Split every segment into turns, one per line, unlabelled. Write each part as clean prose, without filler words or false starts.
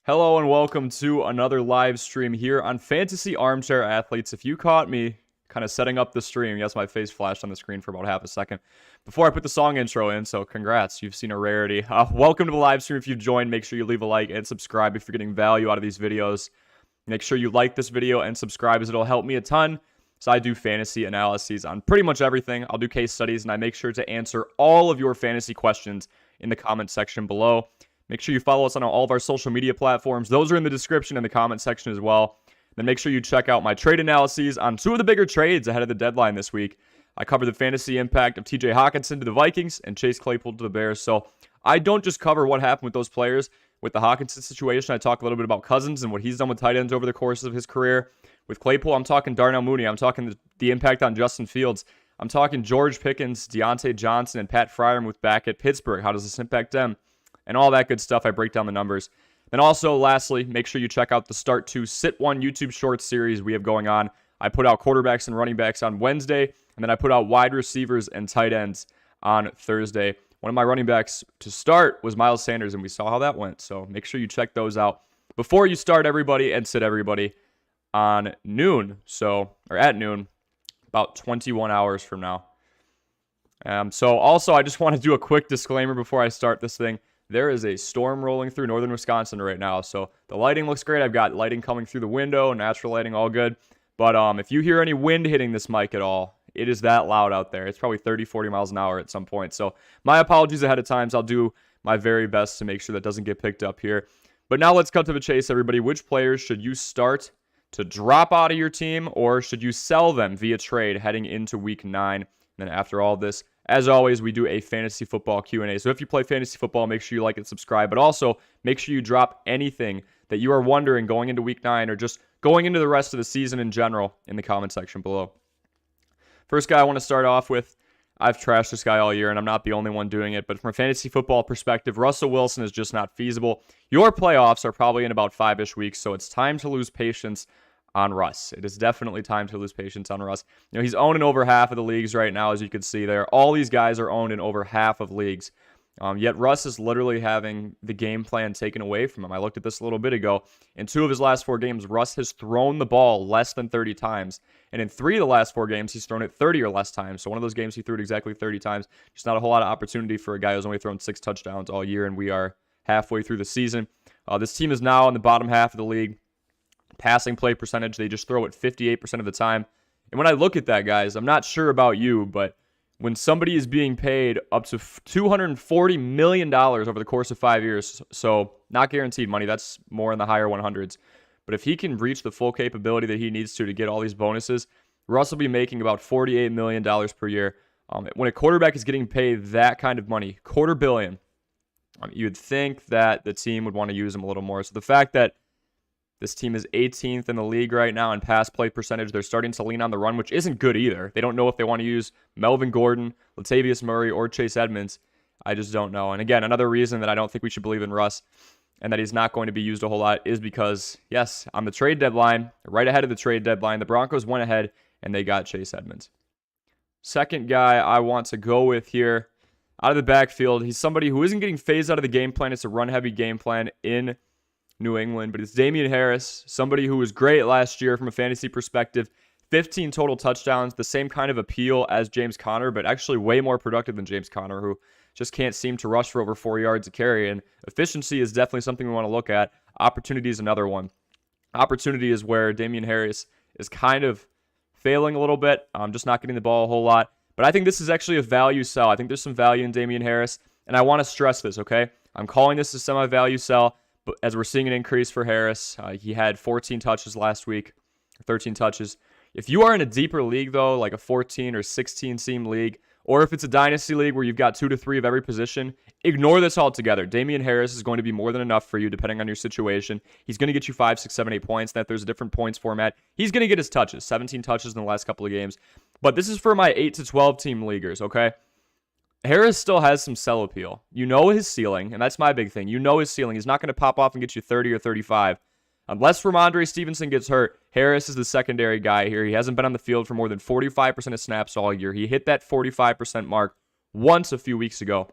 Hello and welcome to another live stream here on Fantasy Armchair Athletes. If you caught me kind of setting up the stream, yes, my face flashed on the screen for about half a second before I put the song intro in, so congrats, you've seen a rarity. Welcome to the live stream. If you've joined, make sure you leave a like and subscribe if you're getting value out of these videos. Make sure you like this video and subscribe as it'll help me a ton. So I do fantasy analyses on pretty much everything. I'll do case studies, and I make sure to answer all of your fantasy questions in the comment section below. Make sure you follow us on all of our social media platforms. Those are in the description and the comment section as well. Then make sure you check out my trade analyses on two of the bigger trades ahead of the deadline this week. I cover the fantasy impact of TJ Hockenson to the Vikings and Chase Claypool to the Bears. So I don't just cover what happened with those players. With the Hockenson situation, I talk a little bit about Cousins and what he's done with tight ends over the course of his career. With Claypool, I'm talking Darnell Mooney. I'm talking the impact on Justin Fields. I'm talking George Pickens, Deontay Johnson, and Pat Freiermuth back at Pittsburgh. How does this impact them? And all that good stuff. I break down the numbers. Then also, lastly, make sure you check out the Start 2 Sit 1 YouTube Shorts series we have going on. I put out quarterbacks and running backs on Wednesday, and then I put out wide receivers and tight ends on Thursday. One of my running backs to start was Miles Sanders, and we saw how that went. So make sure you check those out before you start everybody and sit everybody on noon. Or at noon, about 21 hours from now. So also, I just want to do a quick disclaimer before I start this thing. There is a storm rolling through northern Wisconsin right now, so the lighting looks great. I've got lighting coming through the window, natural lighting, all good. But if you hear any wind hitting this mic at all, it is that loud out there. It's probably 30, 40 miles an hour at some point. So my apologies ahead of time. I'll do my very best to make sure that doesn't get picked up here. But now let's cut to the chase, everybody. Which players should you start to drop out of your team, or should you sell them via trade heading into week 9? And then after all this, as always, we do a fantasy football Q&A. So if you play fantasy football, make sure you like and subscribe. But also, make sure you drop anything that you are wondering going into week 9 or just going into the rest of the season in general in the comment section below. First guy I want to start off with, I've trashed this guy all year, and I'm not the only one doing it. But from a fantasy football perspective, Russell Wilson is just not feasible. Your playoffs are probably in about 5-ish weeks, so it's time to lose patience on Russ. It is definitely time to lose patience on Russ. You know, he's owned in over half of the leagues right now, as you can see there. All these guys are owned in over half of leagues. Yet Russ is literally having the game plan taken away from him. I looked at this a little bit ago. In 2 of his last 4 games, Russ has thrown the ball less than 30 times. And in 3 of the last 4 games, he's thrown it 30 or less times. So one of those games, he threw it exactly 30 times. Just not a whole lot of opportunity for a guy who's only thrown 6 touchdowns all year, and we are halfway through the season. This team is now in the bottom half of the league. Passing play percentage, they just throw it 58% of the time. And when I look at that, guys, I'm not sure about you, but when somebody is being paid up to $240 million over the course of 5 years, so not guaranteed money, that's more in the higher 100s. But if he can reach the full capability that he needs to get all these bonuses, Russ will be making about $48 million per year. When a quarterback is getting paid that kind of money, $250 million, you'd think that the team would want to use him a little more. So the fact that this team is 18th in the league right now in pass play percentage. They're starting to lean on the run, which isn't good either. They don't know if they want to use Melvin Gordon, Latavius Murray, or Chase Edmonds. I just don't know. And again, another reason that I don't think we should believe in Russ and that he's not going to be used a whole lot is because, yes, on the trade deadline, right ahead of the trade deadline, the Broncos went ahead and they got Chase Edmonds. Second guy I want to go with here, out of the backfield, he's somebody who isn't getting phased out of the game plan. It's a run-heavy game plan in New England, but it's Damian Harris, somebody who was great last year from a fantasy perspective. 15 total touchdowns, the same kind of appeal as James Conner, but actually way more productive than James Conner, who just can't seem to rush for over 4 yards a carry. And efficiency is definitely something we want to look at. Opportunity is another one. Opportunity is where Damian Harris is kind of failing a little bit, just not getting the ball a whole lot. But I think this is actually a value sell. I think there's some value in Damian Harris, and I want to stress this, okay? I'm calling this a semi-value sell. But as we're seeing an increase for Harris, he had 14 touches last week, 13 touches. If you are in a deeper league, though, like a 14 or 16-team league, or if it's a dynasty league where you've got 2 to 3 of every position, ignore this altogether. Damian Harris is going to be more than enough for you, depending on your situation. He's going to get you 5, 6, 7, 8 points. That there's a different points format. He's going to get his touches, 17 touches in the last couple of games. But this is for my 8 to 12-team leaguers, okay? Harris still has some sell appeal. You know his ceiling, and that's my big thing. You know his ceiling. He's not going to pop off and get you 30 or 35. Unless Ramondre Stevenson gets hurt, Harris is the secondary guy here. He hasn't been on the field for more than 45% of snaps all year. He hit that 45% mark once a few weeks ago.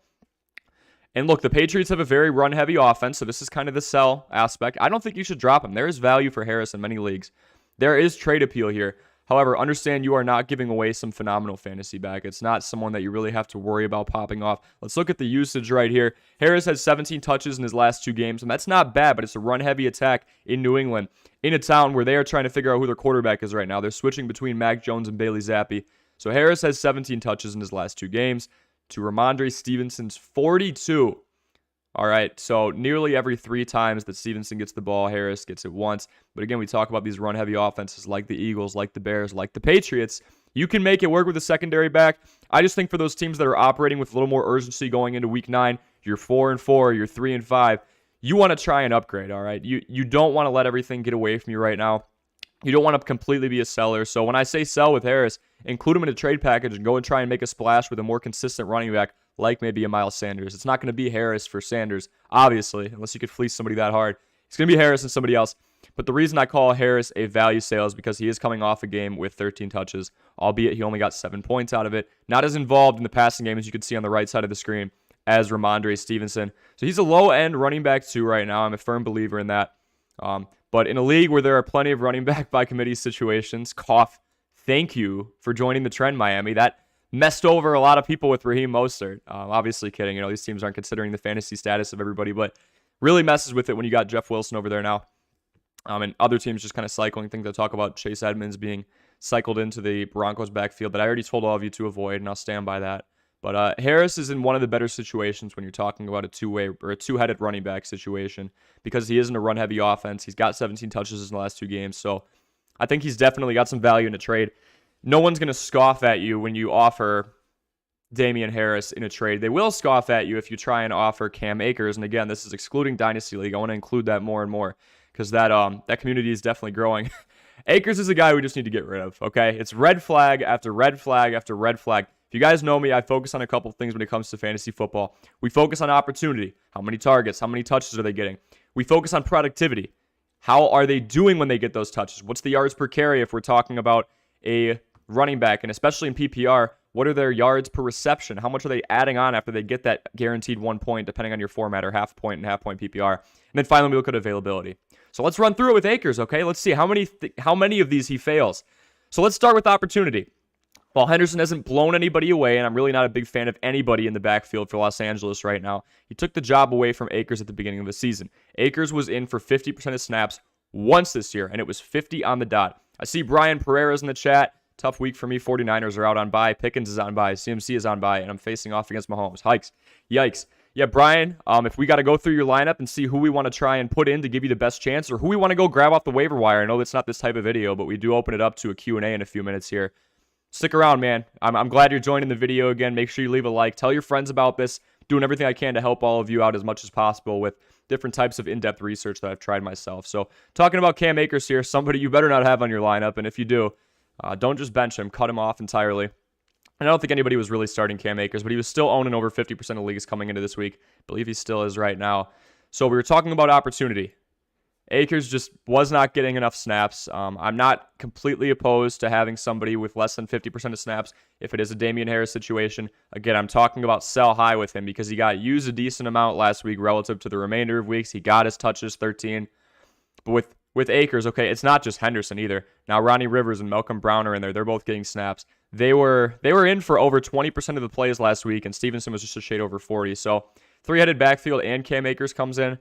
And look, the Patriots have a very run-heavy offense, so this is kind of the sell aspect. I don't think you should drop him. There is value for Harris in many leagues. There is trade appeal here. However, understand you are not giving away some phenomenal fantasy back. It's not someone that you really have to worry about popping off. Let's look at the usage right here. Harris has 17 touches in his last 2 games, and that's not bad, but it's a run-heavy attack in New England, in a town where they are trying to figure out who their quarterback is right now. They're switching between Mac Jones and Bailey Zappi. So Harris has 17 touches in his last 2 games to Ramondre Stevenson's 42. All right, so nearly every 3 times that Stevenson gets the ball, Harris gets it once. But again, we talk about these run-heavy offenses like the Eagles, like the Bears, like the Patriots. You can make it work with a secondary back. I just think for those teams that are operating with a little more urgency going into Week 9, you're 4-4, you're 3-5, you want to try and upgrade, all right? You don't want to let everything get away from you right now. You don't want to completely be a seller. So when I say sell with Harris, include him in a trade package and go and try and make a splash with a more consistent running back like maybe a Miles Sanders. It's not going to be Harris for Sanders, obviously, unless you could fleece somebody that hard. It's going to be Harris and somebody else. But the reason I call Harris a value sale is because he is coming off a game with 13 touches, albeit he only got 7 points out of it. Not as involved in the passing game as you can see on the right side of the screen as Ramondre Stevenson. So he's a low-end running back too right now. I'm a firm believer in that. But in a league where there are plenty of running back by committee situations, cough, thank you for joining the trend, Miami. That messed over a lot of people with Raheem Mostert. Obviously kidding. You know, these teams aren't considering the fantasy status of everybody, but really messes with it when you got Jeff Wilson over there now. And other teams just kind of cycling things. I talk about Chase Edmonds being cycled into the Broncos backfield that I already told all of you to avoid, and I'll stand by that. But Harris is in one of the better situations when you're talking about a two-way or a two-headed running back situation because he is in a run-heavy offense. He's got 17 touches in the last 2 games, so I think he's definitely got some value in a trade. No one's going to scoff at you when you offer Damian Harris in a trade. They will scoff at you if you try and offer Cam Akers, and again, this is excluding Dynasty League. I want to include that more and more because that community is definitely growing. Akers is a guy we just need to get rid of, okay? It's red flag after red flag after red flag. If you guys know me, I focus on a couple things when it comes to fantasy football. We focus on opportunity. How many targets? How many touches are they getting? We focus on productivity. How are they doing when they get those touches? What's the yards per carry if we're talking about a running back? And especially in PPR, what are their yards per reception? How much are they adding on after they get that guaranteed 1 point, depending on your format, or half point and half point PPR? And then finally, we look at availability. So let's run through it with Akers, okay? Let's see how many of these he fails. So let's start with opportunity. While Henderson hasn't blown anybody away, and I'm really not a big fan of anybody in the backfield for Los Angeles right now, he took the job away from Akers at the beginning of the season. Akers was in for 50% of snaps once this year, and it was 50 on the dot. I see Brian Pereira's in the chat. Tough week for me. 49ers are out on bye. Pickens is on bye. CMC is on bye, and I'm facing off against Mahomes. Yikes. Yeah, Brian, if we got to go through your lineup and see who we want to try and put in to give you the best chance, or who we want to go grab off the waiver wire. I know that's not this type of video, but we do open it up to a Q&A in a few minutes here. Stick around, man. I'm glad you're joining the video again. Make sure you leave a like. Tell your friends about this. Doing everything I can to help all of you out as much as possible with different types of in-depth research that I've tried myself. So talking about Cam Akers here, somebody you better not have on your lineup. And if you do, don't just bench him. Cut him off entirely. And I don't think anybody was really starting Cam Akers, but he was still owning over 50% of leagues coming into this week. I believe he still is right now. So we were talking about opportunity. Akers just was not getting enough snaps. I'm not completely opposed to having somebody with less than 50% of snaps if it is a Damian Harris situation. Again, I'm talking about sell high with him because he got used a decent amount last week relative to the remainder of weeks. He got his touches, 13. But with Akers, okay, it's not just Henderson either. Now Ronnie Rivers and Malcolm Brown are in there. They're both getting snaps. They were in for over 20% of the plays last week, and Stevenson was just a shade over 40. So three-headed backfield and Cam Akers comes in.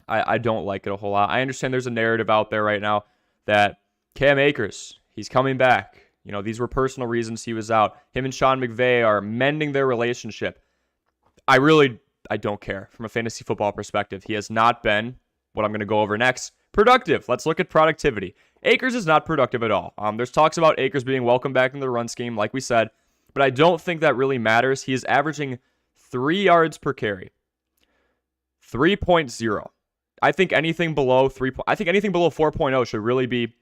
I don't like it a whole lot. I understand there's a narrative out there right now that Cam Akers, he's coming back. You know, these were personal reasons he was out. Him and Sean McVay are mending their relationship. I don't care from a fantasy football perspective. He has not been, what I'm going to go over next, productive. Let's look at productivity. Akers is not productive at all. There's talks about Akers being welcome back in the run scheme, like we said, but I don't think that really matters. He is averaging 3 yards per carry. 3.0. I think anything below 4.0 should really be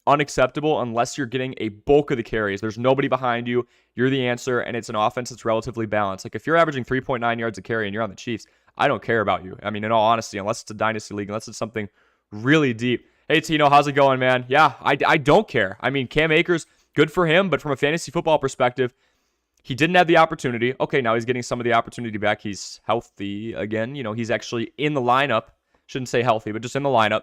unacceptable unless you're getting a bulk of the carries. There's nobody behind you. You're the answer, and it's an offense that's relatively balanced. Like if you're averaging 3.9 yards a carry and you're on the Chiefs, I don't care about you. I mean, in all honesty, unless it's a dynasty league, unless it's something really deep. Hey, Tino, how's it going, man? Yeah, I don't care. I mean, Cam Akers, good for him, but from a fantasy football perspective, He didn't have the opportunity. Okay, now he's getting some of the opportunity back. He's healthy again. He's actually in the lineup. Shouldn't say healthy, but just in the lineup.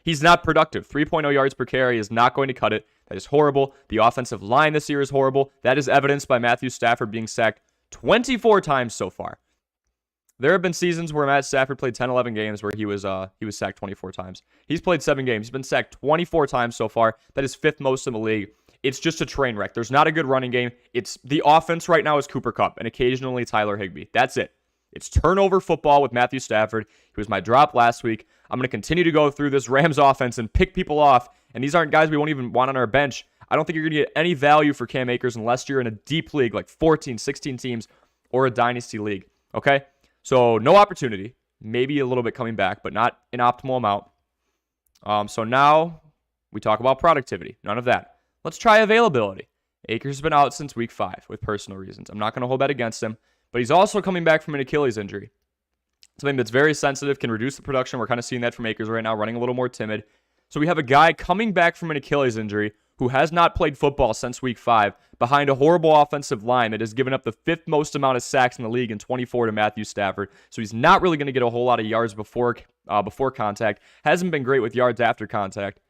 He's not productive. 3.0 yards per carry is not going to cut it. That is horrible. The offensive line this year is horrible. That is evidenced by Matthew Stafford being sacked 24 times so far. There have been seasons where Matt Stafford played 10, 11 games where he was sacked 24 times. He's played 7 games. He's been sacked 24 times so far. That is 5th most in the league. It's just a train wreck. There's not a good running game. It's the offense right now is Cooper Kupp and occasionally Tyler Higbee. That's it. It's turnover football with Matthew Stafford. He was my drop last week. I'm going to continue to go through this Rams offense and pick people off. And these aren't guys we won't even want on our bench. I don't think you're going to get any value for Cam Akers unless you're in a deep league like 14, 16 teams or a dynasty league. Okay? So no opportunity. Maybe a little bit coming back, but not an optimal amount. So now we talk about productivity. None of that. Let's try availability. Akers has been out since week 5 with personal reasons. I'm not going to hold that against him, but he's also coming back from an Achilles injury. Something that's very sensitive, can reduce the production. We're kind of seeing that from Akers right now, running a little more timid. So we have a guy coming back from an Achilles injury who has not played football since week 5 behind a horrible offensive line that has given up the 5th most amount of sacks in the league in 24 to Matthew Stafford. So he's not really going to get a whole lot of yards before contact. Hasn't been great with yards after contact.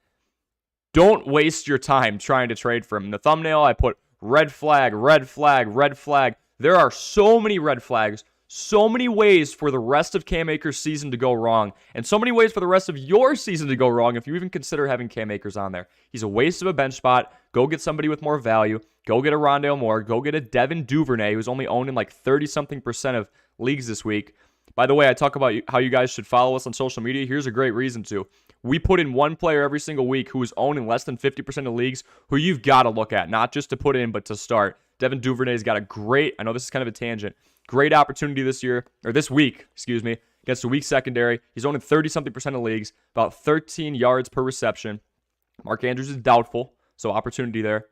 Don't waste your time trying to trade for him. In the thumbnail, I put red flag, red flag, red flag. There are so many red flags, so many ways for the rest of Cam Akers' season to go wrong, and so many ways for the rest of your season to go wrong if you even consider having Cam Akers on there. He's a waste of a bench spot. Go get somebody with more value. Go get a Rondale Moore. Go get a Devin Duvernay, who's only owned in like 30-something% of leagues this week. By the way, I talk about how you guys should follow us on social media. Here's a great reason to. We put in one player every single week who is owned in less than 50% of leagues who you've got to look at, not just to put in, but to start. Devin Duvernay's got a great, I know this is kind of a tangent, great opportunity this week, against a weak secondary. He's owned in 30-something% of leagues, about 13 yards per reception. Mark Andrews is doubtful, so opportunity there.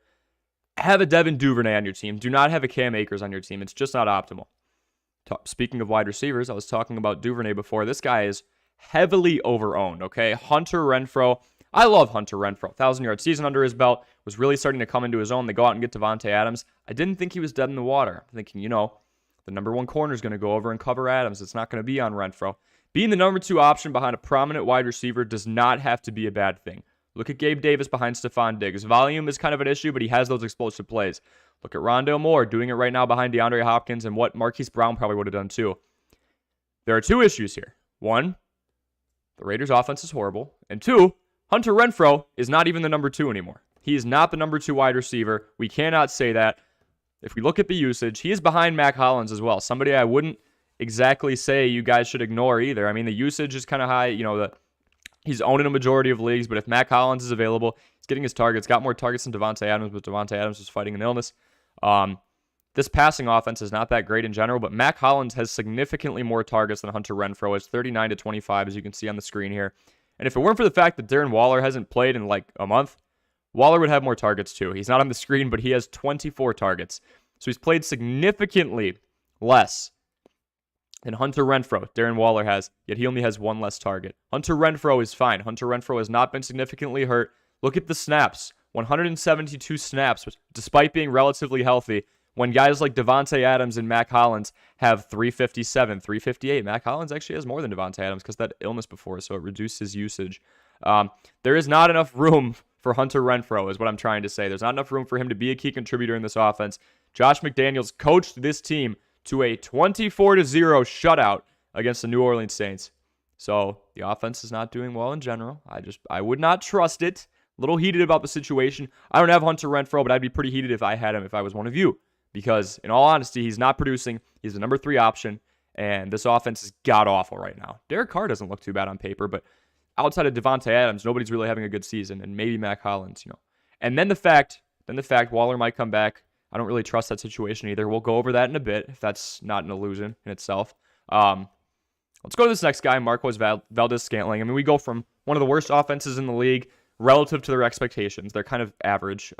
Have a Devin Duvernay on your team. Do not have a Cam Akers on your team. It's just not optimal. Speaking of wide receivers, I was talking about Duvernay before. This guy is heavily overowned, okay? Hunter Renfrow. I love Hunter Renfrow. 1,000-yard season under his belt. Was really starting to come into his own. They go out and get Devontae Adams. I didn't think he was dead in the water. I'm thinking, the number 1 corner is going to go over and cover Adams. It's not going to be on Renfrow. Being the number 2 option behind a prominent wide receiver does not have to be a bad thing. Look at Gabe Davis behind Stephon Diggs. Volume is kind of an issue, but he has those explosive plays. Look at Rondale Moore doing it right now behind DeAndre Hopkins and what Marquise Brown probably would have done too. There are 2 issues here. 1, the Raiders' offense is horrible. And 2, Hunter Renfrow is not even the number 2 anymore. He is not the number 2 wide receiver. We cannot say that. If we look at the usage, he is behind Mac Hollins as well. Somebody I wouldn't exactly say you guys should ignore either. I mean, the usage is kind of high. He's owned in a majority of leagues, but if Mac Hollins is available, he's getting his targets. Got more targets than Devontae Adams, but Devontae Adams is fighting an illness. This passing offense is not that great in general, but Mac Hollins has significantly more targets than Hunter Renfrow. It's 39 to 25, as you can see on the screen here. And if it weren't for the fact that Darren Waller hasn't played in like a month, Waller would have more targets too. He's not on the screen, but he has 24 targets. So he's played significantly less than Hunter Renfrow. Darren Waller has, yet he only has 1 less target. Hunter Renfrow is fine. Hunter Renfrow has not been significantly hurt. Look at the snaps. 172 snaps, despite being relatively healthy, when guys like Devontae Adams and Mac Hollins have 357, 358. Mac Hollins actually has more than Devontae Adams because that illness before, so it reduced his usage. There is not enough room for Hunter Renfrow, is what I'm trying to say. There's not enough room for him to be a key contributor in this offense. Josh McDaniels coached this team to a 24-0 shutout against the New Orleans Saints. So the offense is not doing well in general. I would not trust it. A little heated about the situation. I don't have Hunter Renfrow, but I'd be pretty heated if I had him if I was one of you. Because in all honesty, he's not producing. He's the number 3 option, and this offense is god-awful right now. Derek Carr doesn't look too bad on paper, but outside of Devontae Adams, nobody's really having a good season, and maybe Mac Hollins, And then the fact Waller might come back. I don't really trust that situation either. We'll go over that in a bit, if that's not an illusion in itself. Let's go to this next guy, Marquez Valdes-Scantling. I mean, we go from one of the worst offenses in the league relative to their expectations. They're kind of average.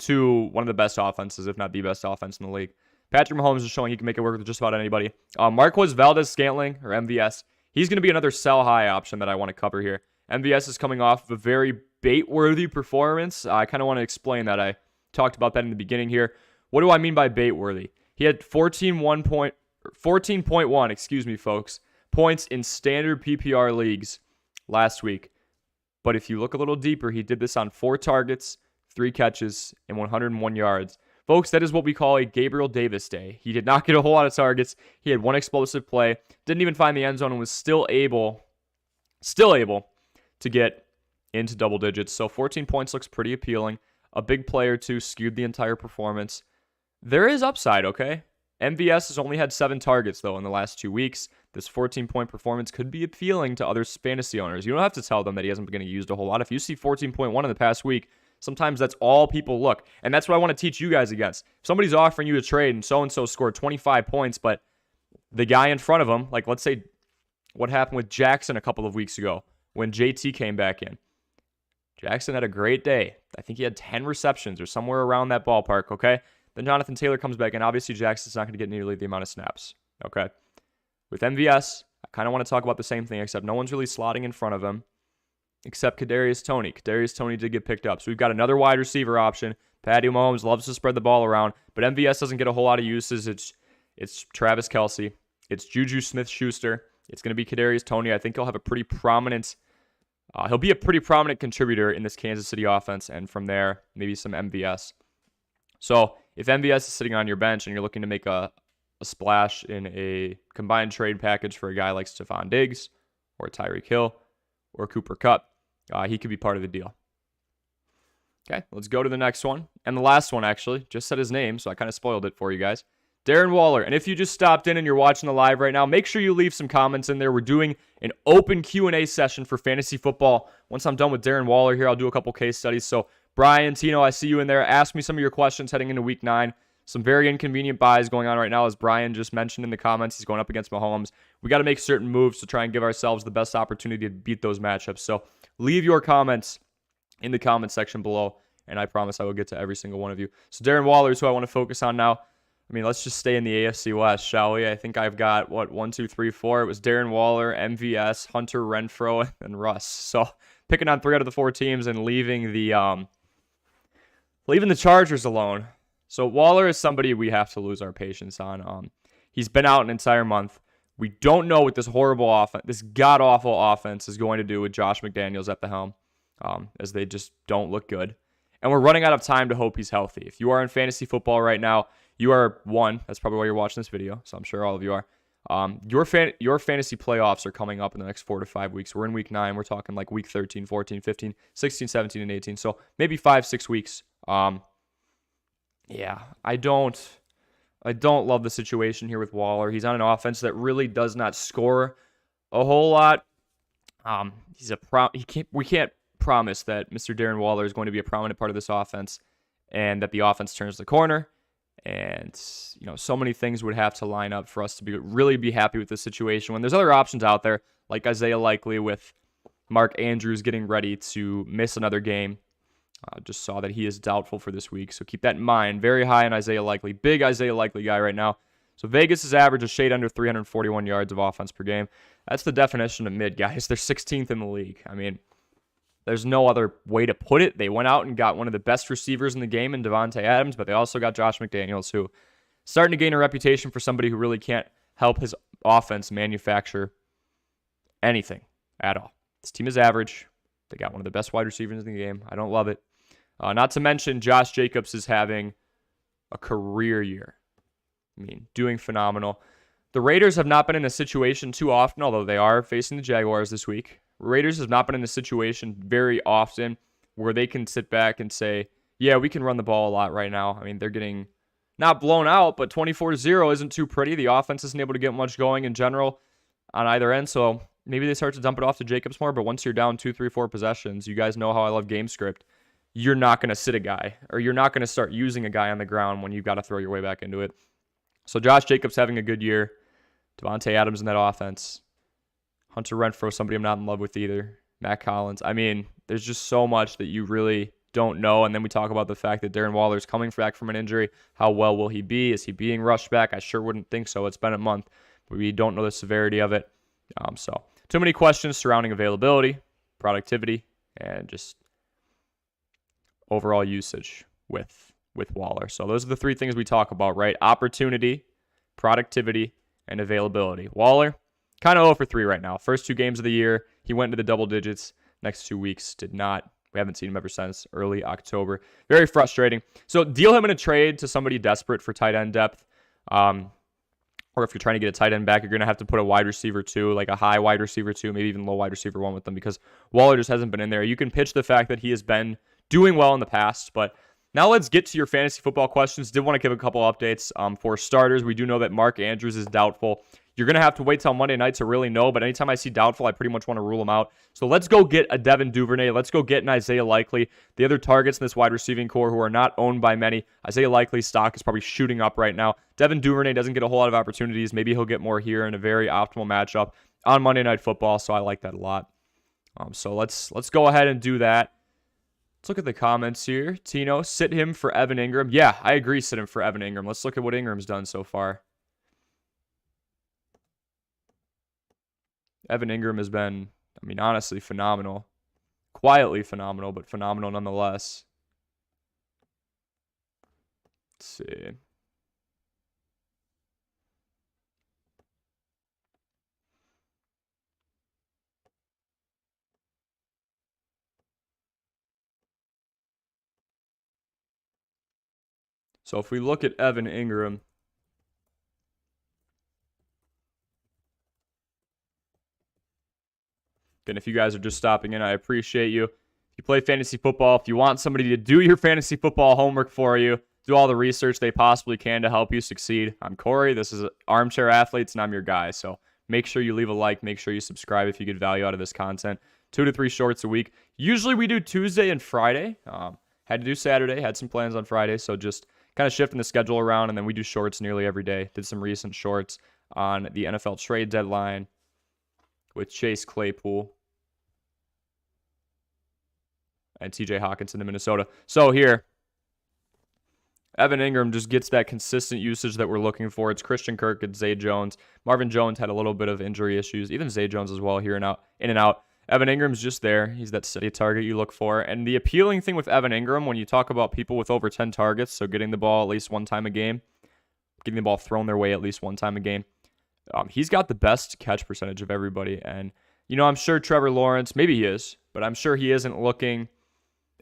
To one of the best offenses, if not the best offense in the league. Patrick Mahomes is showing he can make it work with just about anybody. Marquez Valdes-Scantling, or MVS, he's going to be another sell high option that I want to cover here. MVS is coming off of a very bait-worthy performance. I kind of want to explain that. I talked about that in the beginning here. What do I mean by bait worthy? He had 14.1, excuse me, folks, points in standard PPR leagues last week. But if you look a little deeper, he did this on 4 targets, 3 catches, and 101 yards. Folks, that is what we call a Gabriel Davis day. He did not get a whole lot of targets. He had 1 explosive play, didn't even find the end zone, and was still able to get into double digits. So 14 points looks pretty appealing. A big play or two skewed the entire performance. There is upside, okay? MVS has only had 7 targets, though, in the last 2 weeks. This 14-point performance could be appealing to other fantasy owners. You don't have to tell them that he hasn't been getting used a whole lot. If you see 14.1 in the past week, sometimes that's all people look. And that's what I want to teach you guys against. If somebody's offering you a trade and so-and-so scored 25 points, but the guy in front of him, like let's say what happened with Jackson a couple of weeks ago when JT came back in. Jackson had a great day. I think he had 10 receptions or somewhere around that ballpark, okay? Then Jonathan Taylor comes back, and obviously Jackson's not going to get nearly the amount of snaps, okay? With MVS, I kind of want to talk about the same thing, except no one's really slotting in front of him, except Kadarius Toney. Kadarius Toney did get picked up. So we've got another wide receiver option. Patty Mahomes loves to spread the ball around, but MVS doesn't get a whole lot of uses. It's Travis Kelce. It's Juju Smith-Schuster. It's going to be Kadarius Toney. I think he'll have a pretty prominent he'll be a pretty prominent contributor in this Kansas City offense, and from there, maybe some MVS. So if MVS is sitting on your bench and you're looking to make a splash in a combined trade package for a guy like Stephon Diggs or Tyreek Hill or Cooper Kupp, he could be part of the deal. Okay, let's go to the next one. And the last one, actually, just said his name, so I kind of spoiled it for you guys. Darren Waller. And if you just stopped in and you're watching the live right now, make sure you leave some comments in there. We're doing an open Q&A session for fantasy football. Once I'm done with Darren Waller here, I'll do a couple case studies. So Brian, Tino, I see you in there. Ask me some of your questions heading into week 9. Some very inconvenient buys going on right now, as Brian just mentioned in the comments. He's going up against Mahomes. We got to make certain moves to try and give ourselves the best opportunity to beat those matchups. So leave your comments in the comment section below, and I promise I will get to every single one of you. So Darren Waller is who I want to focus on now. I mean, let's just stay in the AFC West, shall we? I think I've got, 1, 2, 3, 4. It was Darren Waller, MVS, Hunter Renfrow, and Russ. So picking on 3 out of the 4 teams and leaving the Chargers alone. So Waller is somebody we have to lose our patience on. He's been out an entire month. We don't know what this horrible offense, this god-awful offense is going to do with Josh McDaniels at the helm, as they just don't look good. And we're running out of time to hope he's healthy. If you are in fantasy football right now, you are one. That's probably why you're watching this video, so I'm sure all of you are. Your fantasy playoffs are coming up in the next 4 to 5 weeks. We're in week 9. We're talking like week 13, 14, 15, 16, 17, and 18. So maybe 5, 6 weeks. Yeah, I don't love the situation here with Waller. He's on an offense that really does not score a whole lot. We can't promise that Mr. Darren Waller is going to be a prominent part of this offense and that the offense turns the corner. And, so many things would have to line up for us to really be happy with this situation when there's other options out there, like Isaiah Likely with Mark Andrews getting ready to miss another game. Just saw that he is doubtful for this week, so keep that in mind. Very high on Isaiah Likely. Big Isaiah Likely guy right now. So Vegas is average a shade under 341 yards of offense per game. That's the definition of mid, guys. They're 16th in the league. I mean, there's no other way to put it. They went out and got one of the best receivers in the game in Devontae Adams, but they also got Josh McDaniels, who is starting to gain a reputation for somebody who really can't help his offense manufacture anything at all. This team is average. They got one of the best wide receivers in the game. I don't love it. Not to mention, Josh Jacobs is having a career year. I mean, doing phenomenal. The Raiders have not been in a situation too often, although they are facing the Jaguars this week. Raiders have not been in a situation very often where they can sit back and say, yeah, we can run the ball a lot right now. I mean, they're getting not blown out, but 24-0 isn't too pretty. The offense isn't able to get much going in general on either end, so maybe they start to dump it off to Jacobs more, but once you're down 2, 3, 4 possessions, you guys know how I love game script. You're not going to sit a guy, or you're not going to start using a guy on the ground when you've got to throw your way back into it. So Josh Jacobs having a good year. Devontae Adams in that offense. Hunter Renfrow, somebody I'm not in love with either. Matt Collins. I mean, there's just so much that you really don't know. And then we talk about the fact that Darren Waller's coming back from an injury. How well will he be? Is he being rushed back? I sure wouldn't think so. It's been a month. But we don't know the severity of it. So too many questions surrounding availability, productivity, and just overall usage with with Waller. So those are the three things we talk about, right? Opportunity, productivity, and availability. Waller, kind of 0 for 3 right now. First 2 games of the year, he went into the double digits. Next 2 weeks, did not. We haven't seen him ever since early October. Very frustrating. So deal him in a trade to somebody desperate for tight end depth. Or if you're trying to get a tight end back, you're going to have to put a wide receiver 2, like a high wide receiver 2, maybe even low wide receiver 1 with them, because Waller just hasn't been in there. You can pitch the fact that he has been doing well in the past, but now let's get to your fantasy football questions. Did want to give a couple updates. For starters, we do know that Mark Andrews is doubtful. You're going to have to wait till Monday night to really know, but anytime I see doubtful, I pretty much want to rule him out. So let's go get a Devin Duvernay. Let's go get an Isaiah Likely. The other targets in this wide receiving core who are not owned by many. Isaiah Likely's stock is probably shooting up right now. Devin Duvernay doesn't get a whole lot of opportunities. Maybe he'll get more here in a very optimal matchup on Monday Night Football, so I like that a lot. So let's go ahead and do that. Let's look at the comments here. Tino, sit him for Evan Ingram. Yeah, I agree, sit him for Evan Ingram. Let's look at what Ingram's done so far. Evan Ingram has been, I mean, honestly, phenomenal. Quietly phenomenal, but phenomenal nonetheless. Let's see. So if we look at Evan Ingram, and if you guys are just stopping in, I appreciate you. If you play fantasy football, if you want somebody to do your fantasy football homework for you, do all the research they possibly can to help you succeed, I'm Corey. This is Armchair Athletes, and I'm your guy. So make sure you leave a like. Make sure you subscribe if you get value out of this content. 2 to 3 shorts a week. Usually we do Tuesday and Friday. Had to do Saturday. Had some plans on Friday, so just kind of shifting the schedule around, and then we do shorts nearly every day. Did some recent shorts on the NFL trade deadline with Chase Claypool and TJ Hawkinson to Minnesota. So here, Evan Ingram just gets that consistent usage that we're looking for. It's Christian Kirk, it's Zay Jones. Marvin Jones had a little bit of injury issues. Even Zay Jones as well, here and out, in and out. Evan Ingram's just there. He's that steady target you look for. And the appealing thing with Evan Ingram, when you talk about people with over 10 targets, so getting the ball at least one time a game, getting the ball thrown their way at least one time a game, he's got the best catch percentage of everybody. And, you know, I'm sure Trevor Lawrence, maybe he is, but I'm sure he isn't looking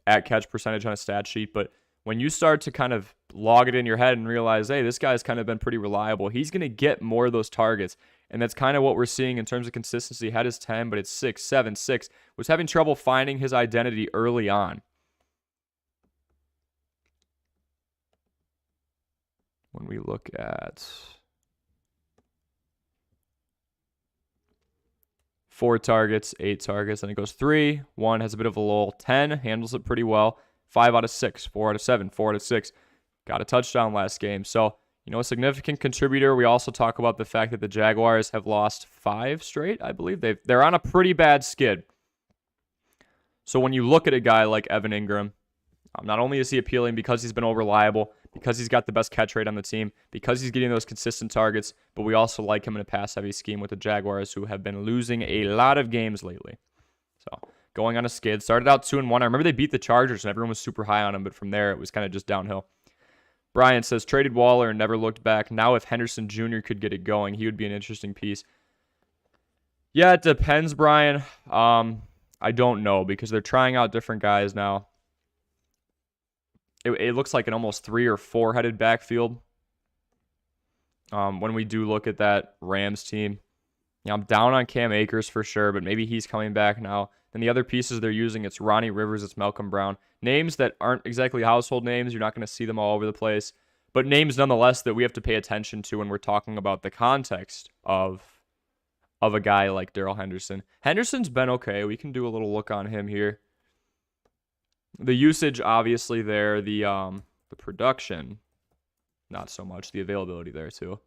at catch percentage on a stat sheet. But when you start to kind of log it in your head and realize, hey, this guy's kind of been pretty reliable, he's going to get more of those targets. And that's kind of what we're seeing in terms of consistency. Had his 10, but it's 6, 7, 6. Was having trouble finding his identity early on. When we look at 4 targets, 8 targets, then it goes 3, 1 has a bit of a lull, 10 handles it pretty well, 5 out of 6, 4 out of 7, 4 out of 6. Got a touchdown last game. So, you know, a significant contributor. We also talk about the fact that the Jaguars have lost 5 straight, I believe. They're on a pretty bad skid. So when you look at a guy like Evan Ingram, not only is he appealing because he's been reliable, because he's got the best catch rate on the team, because he's getting those consistent targets, but we also like him in a pass-heavy scheme with the Jaguars, who have been losing a lot of games lately. So going on a skid. Started out 2-1. I remember they beat the Chargers, and everyone was super high on him, but from there it was kind of just downhill. Brian says, traded Waller and never looked back. Now if Henderson Jr. could get it going, he would be an interesting piece. Yeah, it depends, Brian. I don't know, because they're trying out different guys now. It looks like an almost 3 or 4-headed backfield. When we do look at that Rams team, you know, I'm down on Cam Akers for sure, but maybe he's coming back now. And the other pieces they're using, it's Ronnie Rivers, it's Malcolm Brown. Names that aren't exactly household names. You're not going to see them all over the place. But names nonetheless that we have to pay attention to when we're talking about the context of a guy like Darrell Henderson. Henderson's been okay. We can do a little look on him here. The usage, obviously, there. The production, not so much. The availability there, too.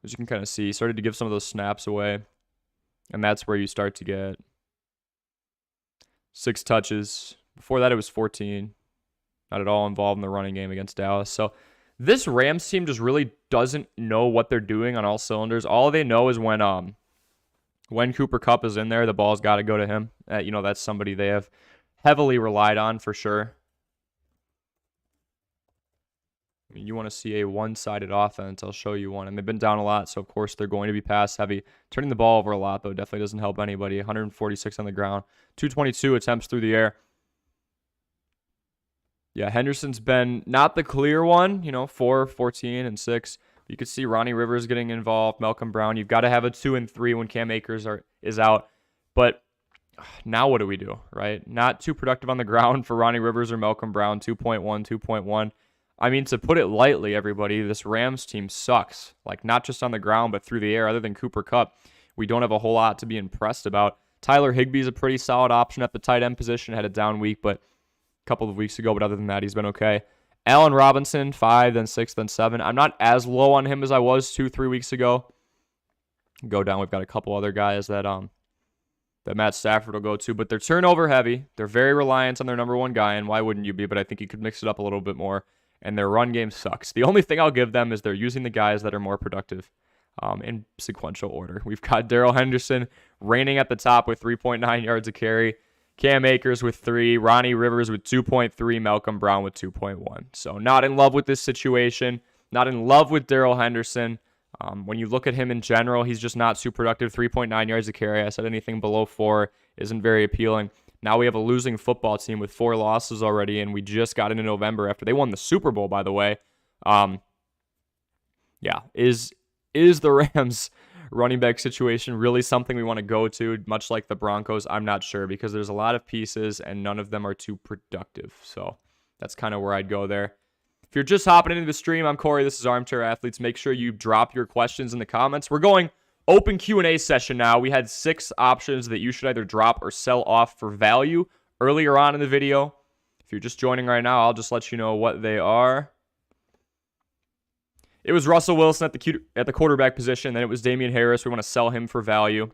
As you can kind of see, he started to give some of those snaps away. And that's where you start to get 6 touches. Before that, it was 14. Not at all involved in the running game against Dallas. So This Rams team just really doesn't know what they're doing on all cylinders. All they know is when Cooper Kupp is in there, the ball's got to go to him. That's somebody they have heavily relied on for sure. I mean, you want to see a one-sided offense, I'll show you one. And they've been down a lot, so of course they're going to be pass heavy. Turning the ball over a lot, though, definitely doesn't help anybody. 146 on the ground. 222 attempts through the air. Yeah, Henderson's been not the clear one, 4, 14, and 6. You could see Ronnie Rivers getting involved, Malcolm Brown. You've got to have a 2 and 3 when Cam Akers is out. But now what do we do, right? Not too productive on the ground for Ronnie Rivers or Malcolm Brown. 2.1, 2.1. I mean, to put it lightly, everybody, this Rams team sucks. Like, not just on the ground, but through the air. Other than Cooper Kupp, we don't have a whole lot to be impressed about. Tyler Higbee's a pretty solid option at the tight end position. Had a down week, but a couple of weeks ago. But other than that, he's been okay. Allen Robinson, 5, then 6, then 7. I'm not as low on him as I was 2-3 weeks ago. Go down. We've got a couple other guys that Matt Stafford will go to, but they're turnover heavy. They're very reliant on their number one guy, and why wouldn't you be? But I think you could mix it up a little bit more. And their run game sucks. The only thing I'll give them is they're using the guys that are more productive in sequential order. We've got Darrell Henderson reigning at the top with 3.9 yards a carry. Cam Akers with 3. Ronnie Rivers with 2.3. Malcolm Brown with 2.1. So not in love with this situation. Not in love with Darrell Henderson. When you look at him in general, he's just not too productive. 3.9 yards a carry. I said anything below 4 isn't very appealing. Now we have a losing football team with 4 losses already, and we just got into November after they won the Super Bowl, by the way. Is the Rams running back situation really something we want to go to, much like the Broncos? I'm not sure, because there's a lot of pieces, and none of them are too productive. So that's kind of where I'd go there. If you're just hopping into the stream, I'm Corey. This is Armchair Athletes. Make sure you drop your questions in the comments. We're going open Q&A session now. We had 6 options that you should either drop or sell off for value earlier on in the video. If you're just joining right now, I'll just let you know what they are. It was Russell Wilson at the quarterback position. Then it was Damian Harris. We want to sell him for value.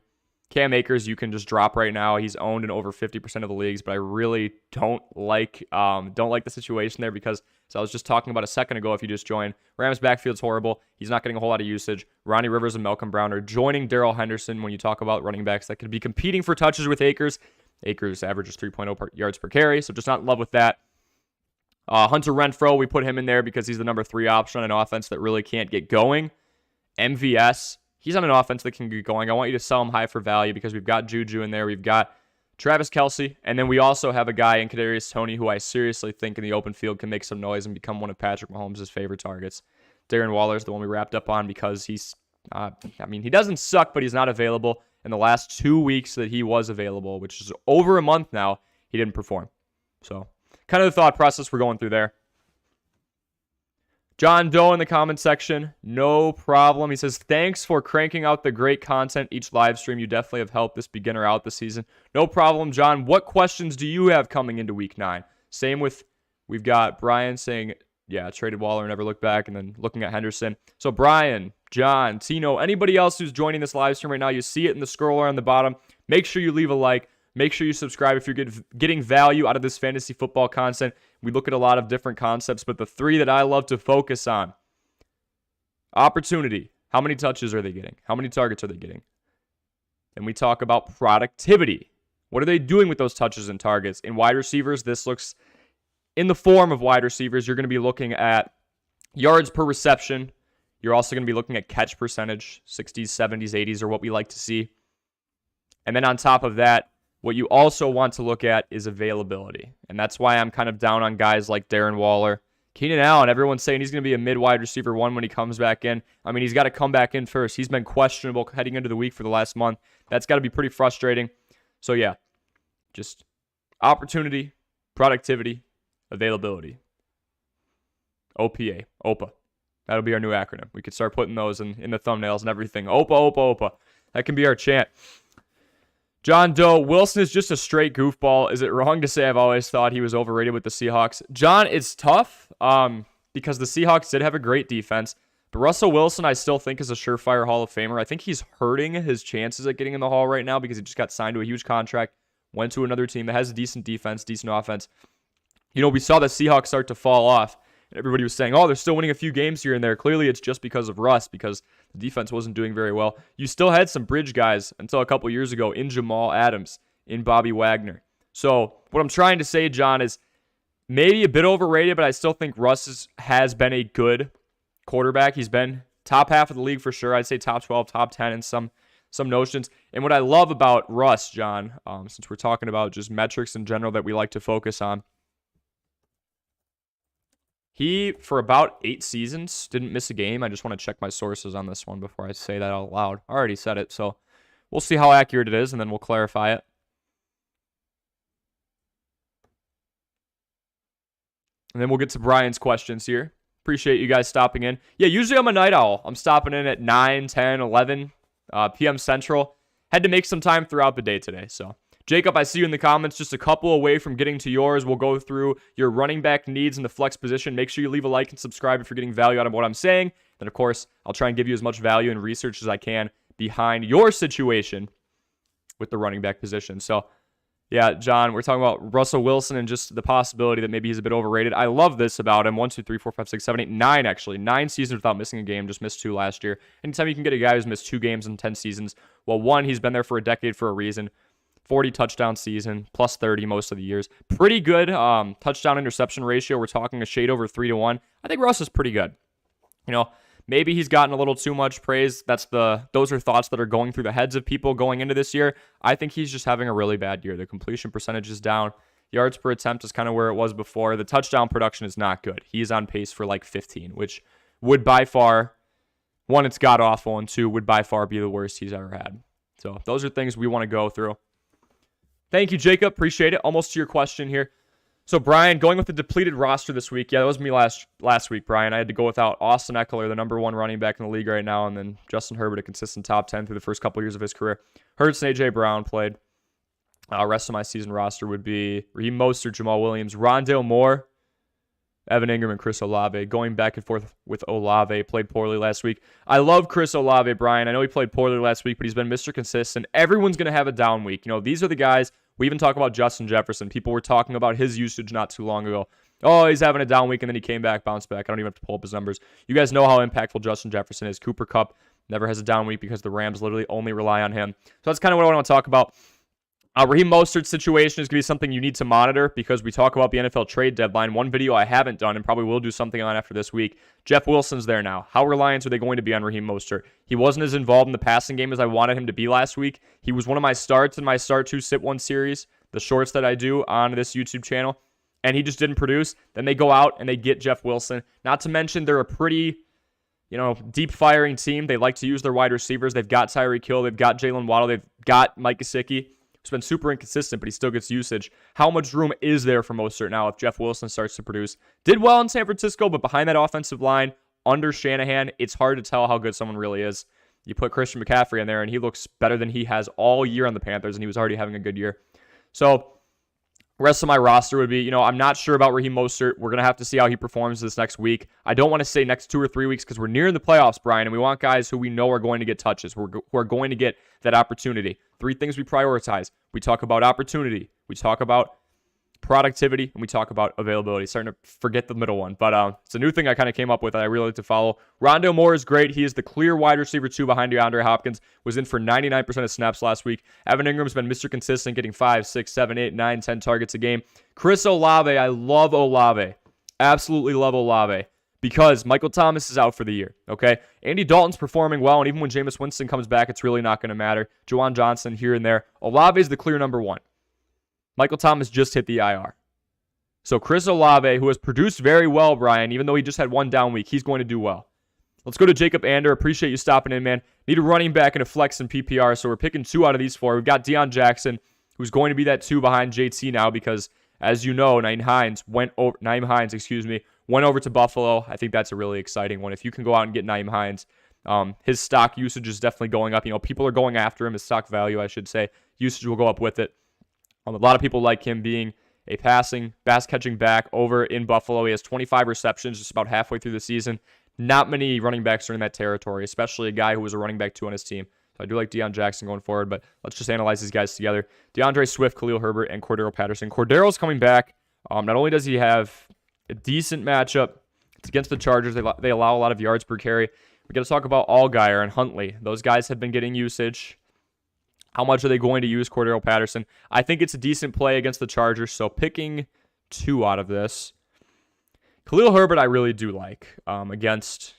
Cam Akers, you can just drop right now. He's owned in over 50% of the leagues, but I really don't like the situation there because, as I was just talking about a second ago, if you just joined, Rams backfield's horrible. He's not getting a whole lot of usage. Ronnie Rivers and Malcolm Brown are joining Darrell Henderson when you talk about running backs that could be competing for touches with Akers. Akers averages 3.0 yards per carry, so just not in love with that. Hunter Renfrow, we put him in there because he's the number 3 option on an offense that really can't get going. MVS, he's on an offense that can get going. I want you to sell him high for value because we've got Juju in there. We've got Travis Kelce, and then we also have a guy in Kadarius Toney who I seriously think in the open field can make some noise and become one of Patrick Mahomes' favorite targets. Darren Waller's the one we wrapped up on because he's, he doesn't suck, but he's not available. In the last 2 weeks that he was available, which is over a month now, he didn't perform. So, kind of the thought process we're going through there. John Doe in the comment section, no problem. He says, thanks for cranking out the great content each live stream. You definitely have helped this beginner out this season. No problem, John. What questions do you have coming into week 9? Same with, we've got Brian saying, yeah, traded Waller, never looked back, and then looking at Henderson. So Brian, John, Tino, anybody else who's joining this live stream right now, you see it in the scroller on the bottom. Make sure you leave a like. Make sure you subscribe if you're getting value out of this fantasy football content. We look at a lot of different concepts, but the 3 that I love to focus on: opportunity. How many touches are they getting? How many targets are they getting? And we talk about productivity. What are they doing with those touches and targets? In wide receivers, this looks, in the form of wide receivers, you're going to be looking at yards per reception. You're also going to be looking at catch percentage. 60s, 70s, 80s are what we like to see. And then on top of that, what you also want to look at is availability. And that's why I'm kind of down on guys like Darren Waller. Keenan Allen, everyone's saying he's going to be a mid-wide receiver 1 when he comes back in. I mean, he's got to come back in first. He's been questionable heading into the week for the last month. That's got to be pretty frustrating. So, yeah, just opportunity, productivity, availability. OPA. That'll be our new acronym. We could start putting those in the thumbnails and everything. OPA. That can be our chant. John Doe, Wilson is just a straight goofball. Is it wrong to say I've always thought he was overrated with the Seahawks? John, it's tough because the Seahawks did have a great defense. But Russell Wilson, I still think, is a surefire Hall of Famer. I think he's hurting his chances at getting in the Hall right now because he just got signed to a huge contract, went to another team that has a decent defense, decent offense. You know, we saw the Seahawks start to fall off. And everybody was saying, oh, they're still winning a few games here and there. Clearly, it's just because of Russ, because the defense wasn't doing very well. You still had some bridge guys until a couple years ago in Jamal Adams, in Bobby Wagner. So what I'm trying to say, John, is maybe a bit overrated, but I still think Russ has been a good quarterback. He's been top half of the league for sure. I'd say top 12, top 10 in some notions. And what I love about Russ, John, since we're talking about just metrics in general that we like to focus on, he, for about 8 seasons, didn't miss a game. I just want to check my sources on this one before I say that out loud. I already said it, so we'll see how accurate it is, and then we'll clarify it. And then we'll get to Brian's questions here. Appreciate you guys stopping in. Yeah, usually I'm a night owl. I'm stopping in at 9, 10, 11 p.m. Central. Had to make some time throughout the day today, so... Jacob, I see you in the comments, just a couple away from getting to yours. We'll go through your running back needs in the flex position. Make sure you leave a like and subscribe if you're getting value out of what I'm saying. Then, of course, I'll try and give you as much value and research as I can behind your situation with the running back position. So, yeah, John, we're talking about Russell Wilson and just the possibility that maybe he's a bit overrated. I love this about him. 1, 2, 3, 4, 5, 6, 7, 8, 9, actually. 9 seasons without missing a game. Just missed 2 last year. Anytime you can get a guy who's missed 2 games in 10 seasons, well, 1, he's been there for a decade for a reason. 40 touchdown season, plus 30 most of the years. Pretty good touchdown interception ratio. We're talking a shade over 3-1. I think Russ is pretty good. You know, maybe he's gotten a little too much praise. Those are thoughts that are going through the heads of people going into this year. I think he's just having a really bad year. The completion percentage is down. Yards per attempt is kind of where it was before. The touchdown production is not good. He's on pace for like 15, which would by far, 1, it's god awful, and 2, would by far be the worst he's ever had. So those are things we want to go through. Thank you, Jacob. Appreciate it. Almost to your question here. So, Brian, going with the depleted roster this week. Yeah, that was me last week, Brian. I had to go without Austin Eckler, the number 1 running back in the league right now, and then Justin Herbert, a consistent top 10 through the first couple years of his career. Hurts and A.J. Brown played. Rest of my season roster would be Raheem Mostert, Jamal Williams, Rondale Moore, Evan Ingram, and Chris Olave. Going back and forth with Olave, played poorly last week. I love Chris Olave, Brian. I know he played poorly last week, but he's been Mr. Consistent. Everyone's going to have a down week. You know, these are the guys. We even talk about Justin Jefferson. People were talking about his usage not too long ago. Oh, he's having a down week, and then he came back, bounced back. I don't even have to pull up his numbers. You guys know how impactful Justin Jefferson is. Cooper Kupp never has a down week because the Rams literally only rely on him. So that's kind of what I want to talk about. Raheem Mostert's situation is going to be something you need to monitor because we talk about the NFL trade deadline. One video I haven't done and probably will do something on after this week. Jeff Wilson's there now. How reliant are they going to be on Raheem Mostert? He wasn't as involved in the passing game as I wanted him to be last week. He was one of my starts in my Start 2 Sit 1 series, the shorts that I do on this YouTube channel, and he just didn't produce. Then they go out and they get Jeff Wilson. Not to mention they're a pretty, deep firing team. They like to use their wide receivers. They've got Tyreek Hill. They've got Jalen Waddle. They've got Mike Gesicki. He's been super inconsistent, but he still gets usage. How much room is there for Mostert now if Jeff Wilson starts to produce? Did well in San Francisco, but behind that offensive line, under Shanahan, it's hard to tell how good someone really is. You put Christian McCaffrey in there, and he looks better than he has all year on the Panthers, and he was already having a good year. So, rest of my roster would be, I'm not sure about Raheem Mostert. We're going to have to see how he performs this next week. I don't want to say next 2 or 3 weeks because we're near the playoffs, Brian, and we want guys who we know are going to get touches, who are going to get that opportunity. 3 things we prioritize. We talk about opportunity. We talk about productivity, and we talk about availability. Starting to forget the middle one, but it's a new thing I kind of came up with that I really like to follow. Rondale Moore is great. He is the clear wide receiver 2 behind DeAndre Hopkins. Was in for 99% of snaps last week. Evan Ingram's been Mr. Consistent, getting 5, 6, 7, 8, 9, 10 targets a game. Chris Olave, I love Olave. Absolutely love Olave. Because Michael Thomas is out for the year, okay? Andy Dalton's performing well, and even when Jameis Winston comes back, it's really not going to matter. Juwan Johnson here and there. Olave is the clear number 1. Michael Thomas just hit the IR. So Chris Olave, who has produced very well, Brian, even though he just had 1 down week, he's going to do well. Let's go to Jacob Ander. Appreciate you stopping in, man. Need a running back and a flex in PPR, so we're picking 2 out of these 4. We've got Deion Jackson, who's going to be that 2 behind JT now because, as you know, Nyheim Hines went over to Buffalo. I think that's a really exciting one. If you can go out and get Nyheim Hines, his stock usage is definitely going up. People are going after him. His stock value, I should say. Usage will go up with it. A lot of people like him being a passing, pass-catching back over in Buffalo. He has 25 receptions just about halfway through the season. Not many running backs are in that territory, especially a guy who was a running back 2 on his team. So I do like Deion Jackson going forward, but let's just analyze these guys together. DeAndre Swift, Khalil Herbert, and Cordero Patterson. Cordero's coming back. Not only does he have a decent matchup It's against the Chargers. They allow a lot of yards per carry. We got to talk about Allgeier and Huntley. Those guys have been getting usage. How much are they going to use Cordero Patterson? I think it's a decent play against the Chargers, so picking 2 out of this. Khalil Herbert I really do like against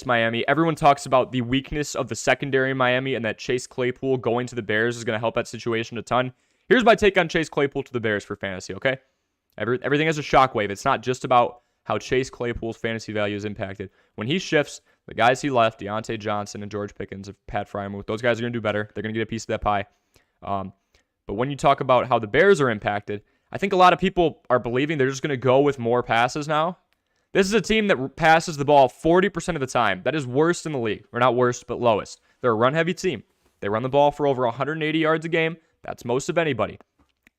Miami. Everyone talks about the weakness of the secondary in Miami and that Chase Claypool going to the Bears is going to help that situation a ton. Here's my take on Chase Claypool to the Bears for fantasy, okay? Everything has a shockwave. It's not just about how Chase Claypool's fantasy value is impacted. When he shifts, the guys he left, Deontay Johnson and George Pickens, Pat Fryermuth, those guys are going to do better. They're going to get a piece of that pie. But when you talk about how the Bears are impacted, I think a lot of people are believing they're just going to go with more passes now. This is a team that passes the ball 40% of the time. That is worst in the league. Or not worst, but lowest. They're a run-heavy team. They run the ball for over 180 yards a game. That's most of anybody.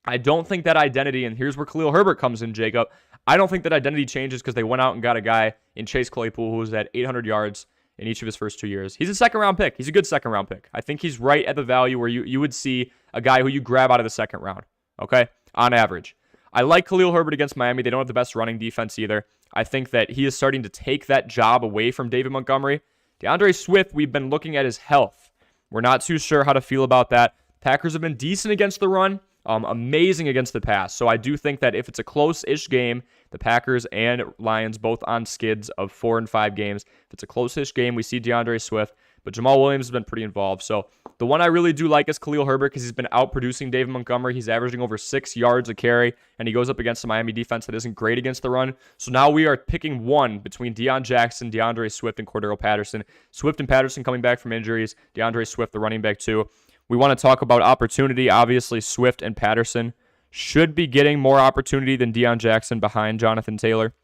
I don't think that identity, and here's where Khalil Herbert comes in, Jacob. I don't think that identity changes because they went out and got a guy in Chase Claypool who was at 800 yards in each of his first 2 years. He's a second-round pick. He's a good second-round pick. I think he's right at the value where you would see a guy who you grab out of the second round, okay, on average. I like Khalil Herbert against Miami. They don't have the best running defense either. I think that he is starting to take that job away from David Montgomery. DeAndre Swift, we've been looking at his health. We're not too sure how to feel about that. Packers have been decent against the run. Amazing against the pass. So I do think that if it's a close-ish game, the Packers and Lions both on skids of 4 and 5 games. If it's a close-ish game, we see DeAndre Swift. But Jamal Williams has been pretty involved. So the one I really do like is Khalil Herbert because he's been out-producing David Montgomery. He's averaging over 6 yards a carry, and he goes up against the Miami defense that isn't great against the run. So now we are picking one between Deion Jackson, DeAndre Swift, and Cordero Patterson. Swift and Patterson coming back from injuries. DeAndre Swift, the running back, too. We want to talk about opportunity. Obviously, Swift and Patterson should be getting more opportunity than Deion Jackson behind Jonathan Taylor.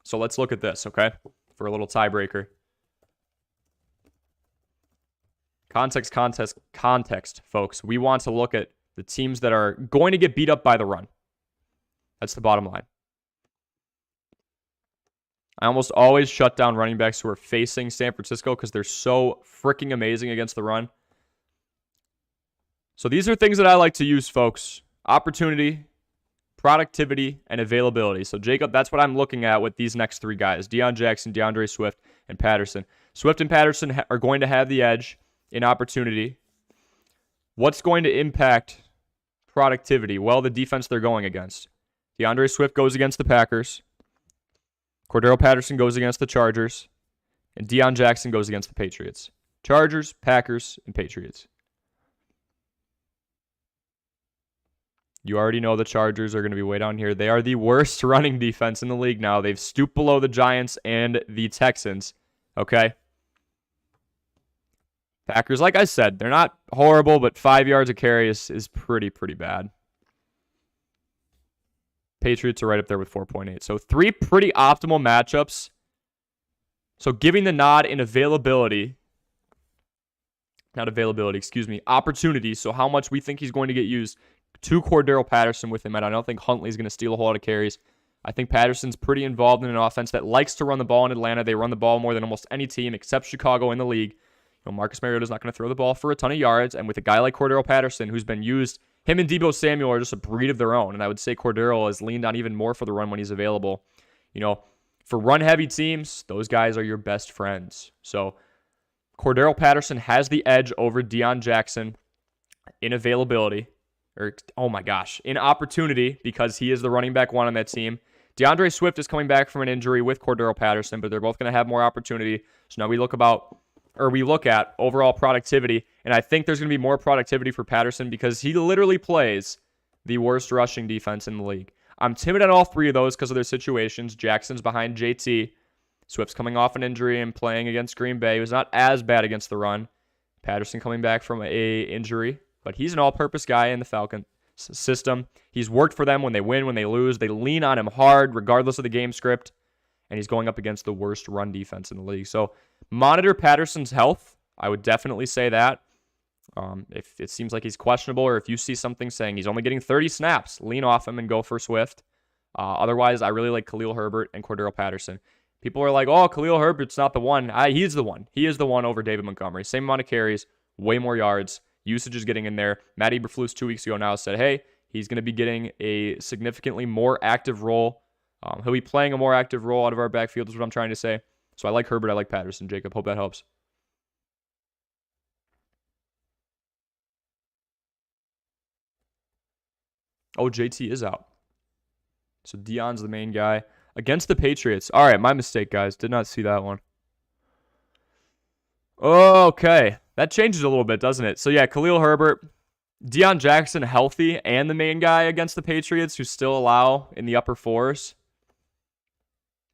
So let's look at this, okay, for a little tiebreaker. Context, folks. We want to look at the teams that are going to get beat up by the run. That's the bottom line. I almost always shut down running backs who are facing San Francisco because they're so freaking amazing against the run. So these are things that I like to use, folks. Opportunity, productivity, and availability. So, Jacob, that's what I'm looking at with these next 3 guys. Deion Jackson, DeAndre Swift, and Patterson. Swift and Patterson are going to have the edge in opportunity. What's going to impact productivity? Well, the defense they're going against. DeAndre Swift goes against the Packers. Cordero Patterson goes against the Chargers. And Deion Jackson goes against the Patriots. Chargers, Packers, and Patriots. You already know the Chargers are going to be way down here. They are the worst running defense in the league now. They've stooped below the Giants and the Texans. Okay? Packers, like I said, they're not horrible, but 5 yards a carry is pretty bad. Patriots are right up there with 4.8. So 3 pretty optimal matchups. So giving the nod in availability. Not availability, excuse me. Opportunity. So how much we think he's going to get used to Cordero Patterson with him. And I don't think Huntley's going to steal a whole lot of carries. I think Patterson's pretty involved in an offense that likes to run the ball in Atlanta. They run the ball more than almost any team except Chicago in the league. You know, Marcus Mariota's not going to throw the ball for a ton of yards. And with a guy like Cordero Patterson, who's been used, him and Deebo Samuel are just a breed of their own. And I would say Cordero has leaned on even more for the run when he's available. You know, for run-heavy teams, those guys are your best friends. So Cordero Patterson has the edge over Deion Jackson in availability. In opportunity, because he is the running back 1 on that team. DeAndre Swift is coming back from an injury with Cordero Patterson, but they're both going to have more opportunity. So now we look at overall productivity, and I think there's going to be more productivity for Patterson because he literally plays the worst rushing defense in the league. I'm timid on all 3 of those because of their situations. Jackson's behind JT. Swift's coming off an injury and playing against Green Bay. He was not as bad against the run. Patterson coming back from a injury. But he's an all-purpose guy in the Falcon system. He's worked for them when they win, when they lose. They lean on him hard, regardless of the game script. And he's going up against the worst run defense in the league. So monitor Patterson's health. I would definitely say that. If it seems like he's questionable, or if you see something saying he's only getting 30 snaps, lean off him and go for Swift. Otherwise, I really like Khalil Herbert and Cordero Patterson. People are like, oh, Khalil Herbert's not the one. He's the one. He is the one over David Montgomery. Same amount of carries, way more yards. Usage is getting in there. Matt Eberflus 2 weeks ago now said, hey, he's going to be getting a significantly more active role He'll be playing a more active role out of our backfield is what I'm trying to say. So I like Herbert. I like Patterson. Jacob, hope that helps. Oh, JT is out. So Deion's the main guy. Against the Patriots. All right, my mistake, guys. Did not see that one. Okay. That changes a little bit, doesn't it? So, yeah, Khalil Herbert, Deion Jackson healthy, and the main guy against the Patriots who still allow in the upper fours.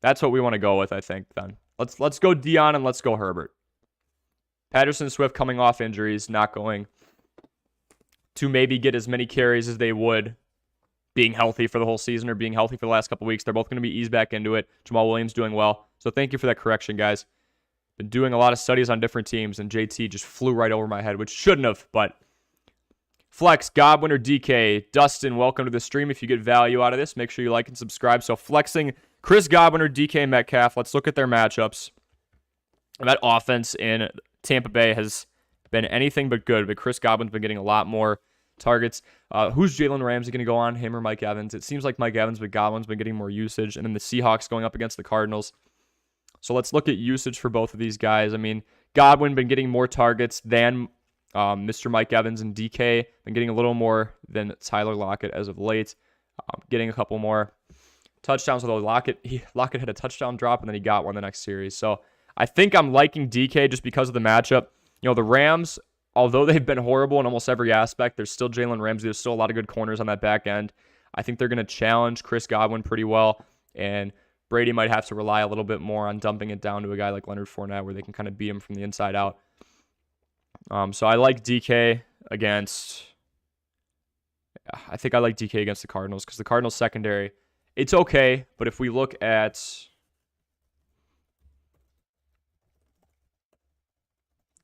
That's what we want to go with, I think, then. Let's go Deion and let's go Herbert. Patterson and Swift coming off injuries, not going to maybe get as many carries as they would being healthy for the whole season or being healthy for the last couple weeks. They're both going to be eased back into it. Jamal Williams doing well. So thank you for that correction, guys. Been doing a lot of studies on different teams, and JT just flew right over my head, which shouldn't have, but Flex, Godwin, or DK. Dustin, welcome to the stream. If you get value out of this, make sure you like and subscribe. So flexing Chris Godwin or DK Metcalf. Let's look at their matchups. That offense in Tampa Bay has been anything but good, but Chris Godwin's been getting a lot more targets. Who's Jalen Ramsey going to go on, him or Mike Evans? It seems like Mike Evans, but Godwin's been getting more usage. And then the Seahawks going up against the Cardinals. So let's look at usage for both of these guys. I mean, Godwin been getting more targets than Mr. Mike Evans, and DK been getting a little more than Tyler Lockett as of late. Getting a couple more touchdowns, although Lockett had a touchdown drop, and then he got one the next series. So I think I'm liking DK just because of the matchup. You know, the Rams, although they've been horrible in almost every aspect, there's still Jalen Ramsey. There's still a lot of good corners on that back end. I think they're going to challenge Chris Godwin pretty well, and Brady might have to rely a little bit more on dumping it down to a guy like Leonard Fournette where they can kind of beat him from the inside out. So I like DK against... I think I like DK against the Cardinals because the Cardinals secondary, it's okay, but if we look at...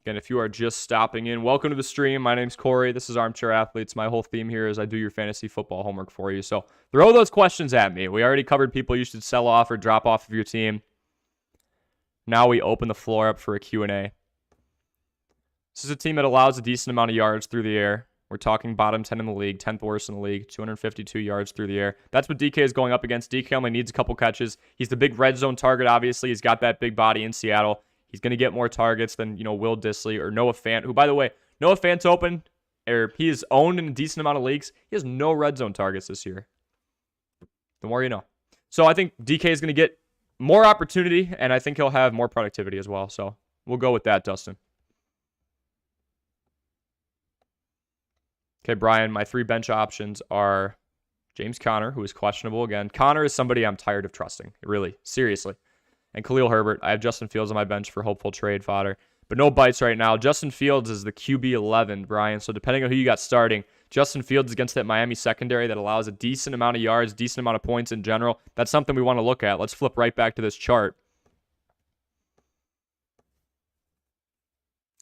Again, if you are just stopping in, welcome to the stream. My name's Corey. This is Armchair Athletes. My whole theme here is I do your fantasy football homework for you. So throw those questions at me. We already covered people you should sell off or drop off of your team. Now we open the floor up for a Q&A. This is a team that allows a decent amount of yards through the air. We're talking bottom 10 in the league, 10th worst in the league, 252 yards through the air. That's what DK is going up against. DK only needs a couple catches. He's the big red zone target, obviously. He's got that big body in Seattle. He's going to get more targets than, Will Dissly or Noah Fant, who, by the way, Noah Fant's open, or he is owned in a decent amount of leagues. He has no red zone targets this year. The more you know. So I think DK is going to get more opportunity, and I think he'll have more productivity as well. So we'll go with that, Dustin. Okay, Brian, my 3 bench options are James Conner, who is questionable again. Conner is somebody I'm tired of trusting, really, seriously. And Khalil Herbert. I have Justin Fields on my bench for hopeful trade fodder. But no bites right now. Justin Fields is the QB 11, Brian. So depending on who you got starting, Justin Fields against that Miami secondary that allows a decent amount of yards, decent amount of points in general. That's something we want to look at. Let's flip right back to this chart.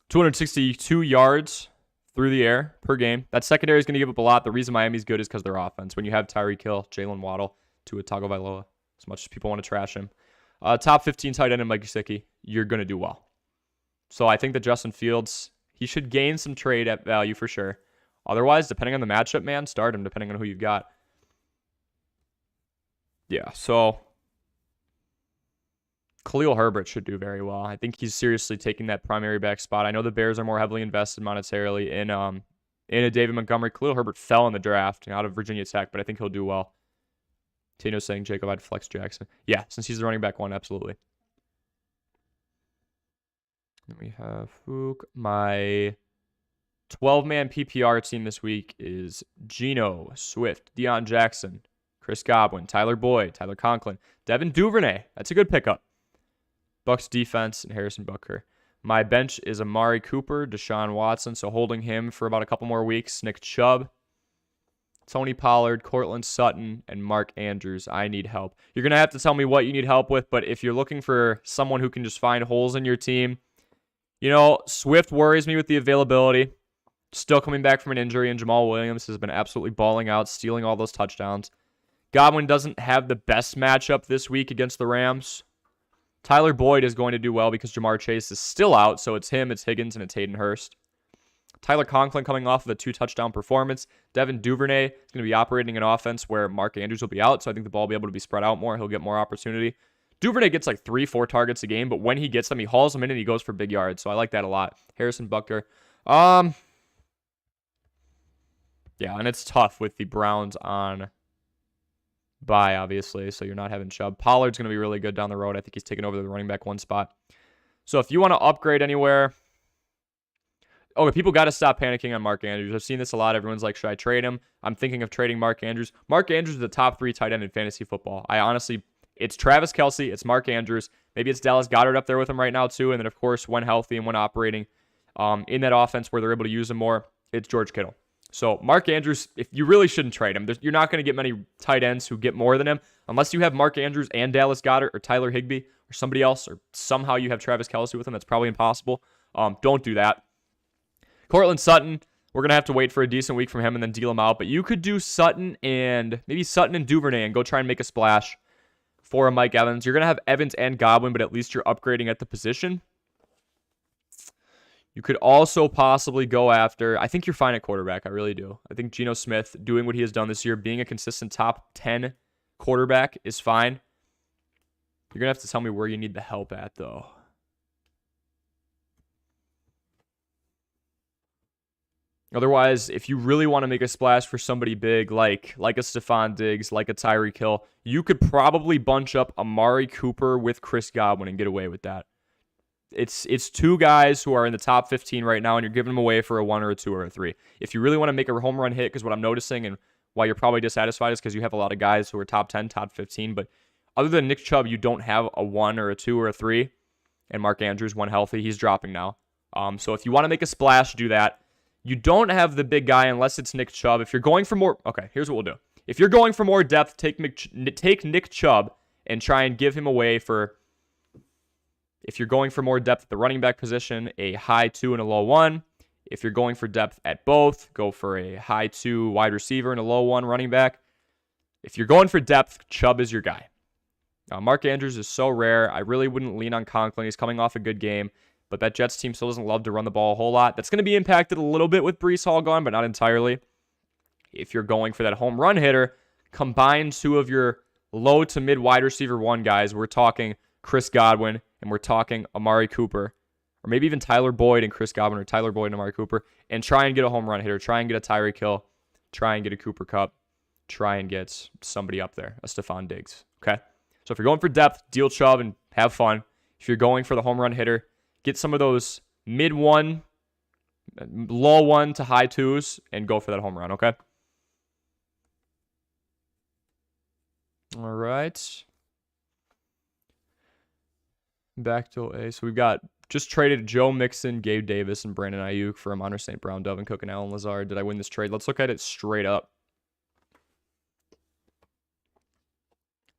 262 yards through the air per game. That secondary is going to give up a lot. The reason Miami's good is because their offense. When you have Tyreek Hill, Jalen Waddle, Tua Tagovailoa, as much as people want to trash him. Top 15 tight end in Mike Gesicki, you're going to do well. So I think that Justin Fields, he should gain some trade at value for sure. Otherwise, depending on the matchup, man, start him depending on who you've got. Yeah, so Khalil Herbert should do very well. I think he's seriously taking that primary back spot. I know the Bears are more heavily invested monetarily in a David Montgomery. Khalil Herbert fell in the draft out of Virginia Tech, but I think he'll do well. Tino's saying, Jacob, I'd flex Jackson. Yeah, since he's the running back 1, absolutely. Then we have Fook. My 12-man PPR team this week is Geno, Swift, Deion Jackson, Chris Godwin, Tyler Boyd, Tyler Conklin, Devin Duvernay. That's a good pickup. Bucks defense, and Harrison Butker. My bench is Amari Cooper, Deshaun Watson, so holding him for about a couple more weeks. Nick Chubb, Tony Pollard, Cortland Sutton, and Mark Andrews. I need help. You're going to have to tell me what you need help with, but if you're looking for someone who can just find holes in your team, Swift worries me with the availability. Still coming back from an injury, and Jamal Williams has been absolutely balling out, stealing all those touchdowns. Godwin doesn't have the best matchup this week against the Rams. Tyler Boyd is going to do well because Jamar Chase is still out, so it's him, it's Higgins, and it's Hayden Hurst. Tyler Conklin coming off of a 2-touchdown performance. Devin Duvernay is going to be operating an offense where Mark Andrews will be out, so I think the ball will be able to be spread out more. He'll get more opportunity. Duvernay gets like 3-4 targets a game, but when he gets them, he hauls them in and he goes for big yards, so I like that a lot. Harrison Butker. Yeah, and it's tough with the Browns on bye, obviously, so you're not having Chubb. Pollard's going to be really good down the road. I think he's taking over the running back 1 spot. So if you want to upgrade anywhere... Okay, people got to stop panicking on Mark Andrews. I've seen this a lot. Everyone's like, should I trade him? I'm thinking of trading Mark Andrews. Mark Andrews is the top 3 tight end in fantasy football. It's Travis Kelce, it's Mark Andrews. Maybe it's Dallas Goedert up there with him right now too. And then, of course, when healthy and when operating in that offense where they're able to use him more, it's George Kittle. So Mark Andrews, if you really shouldn't trade him. You're not going to get many tight ends who get more than him unless you have Mark Andrews and Dallas Goedert or Tyler Higbee or somebody else, or somehow you have Travis Kelce with him. That's probably impossible. Don't do that. Cortland Sutton, we're going to have to wait for a decent week from him and then deal him out. But you could do Sutton and Duvernay and go try and make a splash for a Mike Evans. You're going to have Evans and Godwin, but at least you're upgrading at the position. You could also possibly go after, I think you're fine at quarterback. I really do. I think Geno Smith doing what he has done this year, being a consistent top 10 quarterback is fine. You're going to have to tell me where you need the help at, though. Otherwise, if you really want to make a splash for somebody big, like a Stephon Diggs, like a Tyreek Hill, you could probably bunch up Amari Cooper with Chris Godwin and get away with that. It's 2 guys who are in the top 15 right now, and you're giving them away for a 1 or a 2 or a 3. If you really want to make a home run hit, because what I'm noticing and why you're probably dissatisfied is because you have a lot of guys who are top 10, top 15, but other than Nick Chubb, you don't have a 1 or a 2 or a 3, and Mark Andrews, when healthy, he's dropping now. So if you want to make a splash, do that. You don't have the big guy unless it's Nick Chubb. If you're going for more... Okay, here's what we'll do. If you're going for more depth, take Nick Chubb and try and give him away for... If you're going for more depth at the running back position, a high 2 and a low 1. If you're going for depth at both, go for a high 2 wide receiver and a low 1 running back. If you're going for depth, Chubb is your guy. Mark Andrews is so rare. I really wouldn't lean on Conklin. He's coming off a good game. But that Jets team still doesn't love to run the ball a whole lot. That's going to be impacted a little bit with Breece Hall gone, but not entirely. If you're going for that home run hitter, combine 2 of your low to mid wide receiver 1 guys. We're talking Chris Godwin and we're talking Amari Cooper. Or maybe even Tyler Boyd and Chris Godwin, or Tyler Boyd and Amari Cooper. And try and get a home run hitter. Try and get a Tyreek Hill. Try and get a Cooper Kupp. Try and get somebody up there. A Stephon Diggs. Okay? So if you're going for depth, deal Chubb and have fun. If you're going for the home run hitter, get some of those mid 1, low 1 to high 2s and go for that home run, okay? All right. Back to A. So we've got just traded Joe Mixon, Gabe Davis, and Brandon Ayuk for Amon St. Brown, Delvin Cook, and Allen Lazard. Did I win this trade? Let's look at it straight up.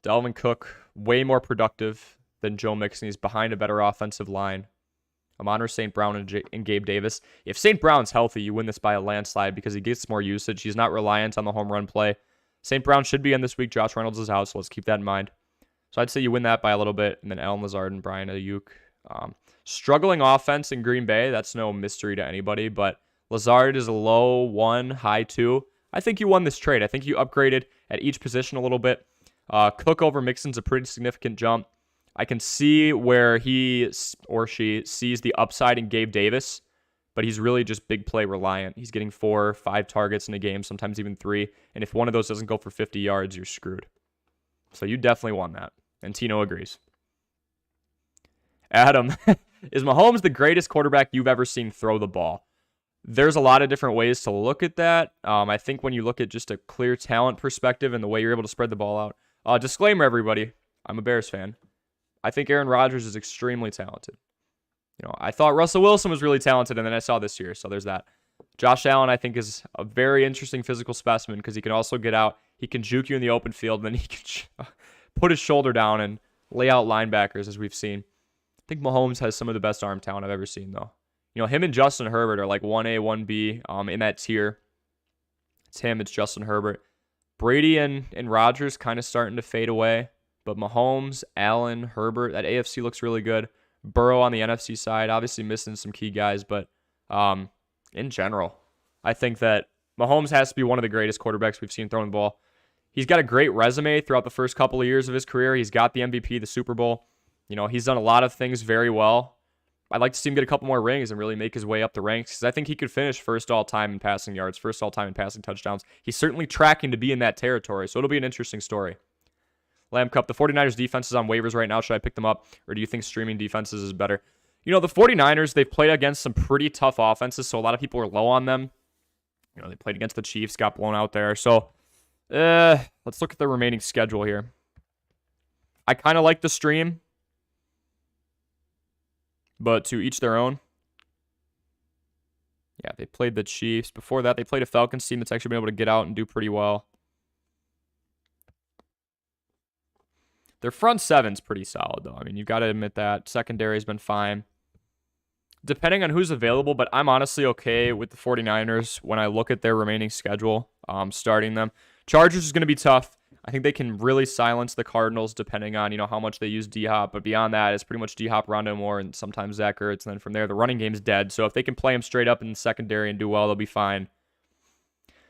Delvin Cook, way more productive than Joe Mixon. He's behind a better offensive line. Amon St. Brown and Gabe Davis. If St. Brown's healthy, you win this by a landslide because he gets more usage. He's not reliant on the home run play. St. Brown should be in this week. Josh Reynolds is out, so let's keep that in mind. So I'd say you win that by a little bit. And then Allen Lazard and Brian Ayuk. Struggling offense in Green Bay. That's no mystery to anybody. But Lazard is a low 1, high 2. I think you won this trade. I think you upgraded at each position a little bit. Cook over Mixon's a pretty significant jump. I can see where he or she sees the upside in Gabe Davis, but he's really just big play reliant. He's getting 4 or 5 targets in a game, sometimes even 3. And if one of those doesn't go for 50 yards, you're screwed. So you definitely won that. And Tino agrees. Adam, is Mahomes the greatest quarterback you've ever seen throw the ball? There's a lot of different ways to look at that. I think when you look at just a clear talent perspective and the way you're able to spread the ball out. Disclaimer, everybody. I'm a Bears fan. I think Aaron Rodgers is extremely talented. I thought Russell Wilson was really talented, and then I saw this year, so there's that. Josh Allen, I think, is a very interesting physical specimen because he can also get out. He can juke you in the open field, and then he can put his shoulder down and lay out linebackers, as we've seen. I think Mahomes has some of the best arm talent I've ever seen, though. Him and Justin Herbert are like 1A, 1B in that tier. It's him, it's Justin Herbert. Brady and Rodgers kind of starting to fade away. But Mahomes, Allen, Herbert, that AFC looks really good. Burrow on the NFC side, obviously missing some key guys, but in general. I think that Mahomes has to be one of the greatest quarterbacks we've seen throwing the ball. He's got a great resume throughout the first couple of years of his career. He's got the MVP, the Super Bowl. He's done a lot of things very well. I'd like to see him get a couple more rings and really make his way up the ranks because I think he could finish first all-time in passing yards, first all-time in passing touchdowns. He's certainly tracking to be in that territory, so it'll be an interesting story. Lamb Cup, the 49ers defense is on waivers right now. Should I pick them up, or do you think streaming defenses is better? The 49ers, they've played against some pretty tough offenses, so a lot of people are low on them. They played against the Chiefs, got blown out there. So let's look at the remaining schedule here. I kind of like the stream, but to each their own. Yeah, they played the Chiefs. Before that, they played a Falcons team that's actually been able to get out and do pretty well. Their front seven's pretty solid, though. I mean, you've got to admit that. Secondary's been fine. Depending on who's available, but I'm honestly okay with the 49ers when I look at their remaining schedule, starting them. Chargers is going to be tough. I think they can really silence the Cardinals depending on, how much they use D-Hop. But beyond that, it's pretty much D-Hop, Rondo Moore, and sometimes Zach Ertz. And then from there, the running game's dead. So if they can play him straight up in the secondary and do well, they'll be fine.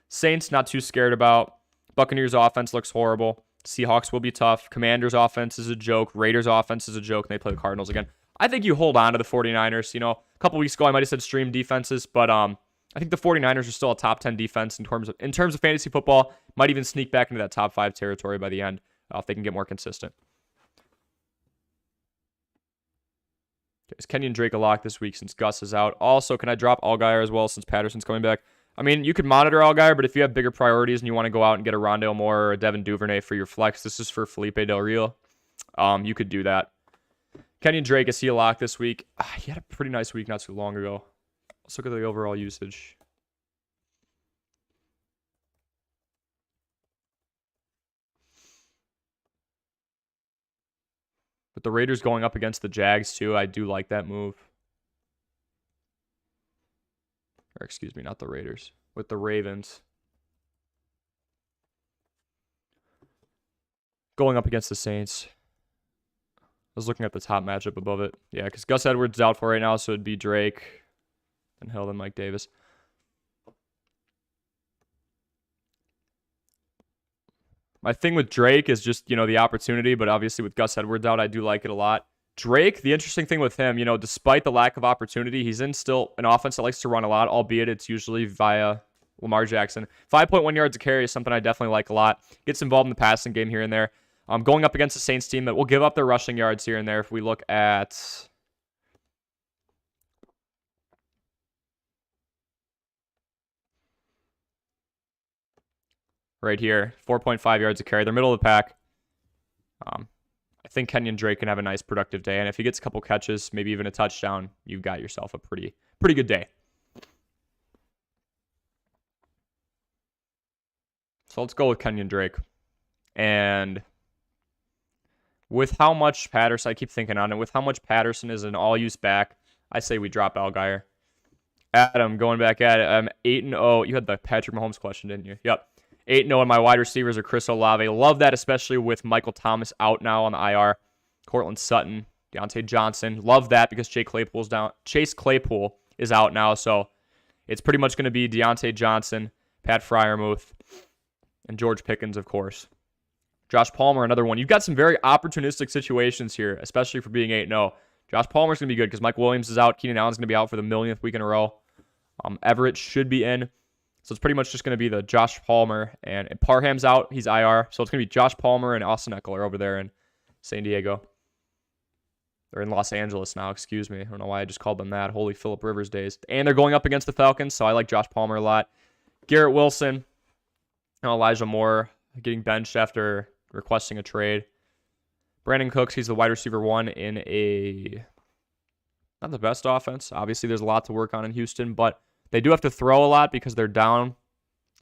Saints, not too scared about. Buccaneers offense looks horrible. Seahawks will be tough. Commanders offense is a joke. Raiders offense is a joke. And they play the Cardinals again. I think you hold on to the 49ers. A couple weeks ago, I might have said stream defenses, but I think the 49ers are still a top 10 defense in terms of fantasy football. Might even sneak back into that top 5 territory by the end if they can get more consistent. Okay, is Kenyon Drake a lock this week since Gus is out? Also, can I drop Allgeier as well since Patterson's coming back? I mean, you could monitor Allgeier, but if you have bigger priorities and you want to go out and get a Rondale Moore or a Devin Duvernay for your flex, this is for Felipe Del Rio. You could do that. Kenyon Drake, is he a lock this week? He had a pretty nice week not too long ago. Let's look at the overall usage. With the Raiders going up against the Jags, too, I do like that move. Or excuse me, not the Raiders. With the Ravens. Going up against the Saints. I was looking at the top matchup above it. Yeah, because Gus Edwards is out for right now, so it'd be Drake, and Hill, then Mike Davis. My thing with Drake is just, the opportunity, but obviously with Gus Edwards out, I do like it a lot. Drake, the interesting thing with him, despite the lack of opportunity, he's in still an offense that likes to run a lot, albeit it's usually via Lamar Jackson. 5.1 yards a carry is something I definitely like a lot. Gets involved in the passing game here and there. Going up against the Saints team that will give up their rushing yards here and there. If we look at right here, 4.5 yards a carry. They're middle of the pack. I think Kenyon Drake can have a nice productive day, and if he gets a couple catches, maybe even a touchdown, you've got yourself a pretty good day. So let's go with Kenyon Drake. And with how much Patterson, I keep thinking on it, with how much Patterson is an all-use back, I say we drop Allgeier. Adam, going back at it, I'm 8-0. You had the Patrick Mahomes question, didn't you? Yep. 8-0, and my wide receivers are Chris Olave. Love that, especially with Michael Thomas out now on the IR. Cortland Sutton, Deontay Johnson. Love that because Chase Claypool is out now, so it's pretty much going to be Deontay Johnson, Pat Freiermuth, and George Pickens, of course. Josh Palmer, another one. You've got some very opportunistic situations here, especially for being 8-0. Josh Palmer's going to be good because Mike Williams is out. Keenan Allen's going to be out for the millionth week in a row. Everett should be in. So it's pretty much just going to be the Josh Palmer. And Parham's out. He's IR. So it's going to be Josh Palmer and Austin Eckler over there in San Diego. They're in Los Angeles now, excuse me. I don't know why I just called them that. Holy Phillip Rivers days. And they're going up against the Falcons, so I like Josh Palmer a lot. Garrett Wilson. Elijah Moore getting benched after requesting a trade. Brandon Cooks, he's the wide receiver 1 in a not the best offense. Obviously, there's a lot to work on in Houston, but they do have to throw a lot because they're down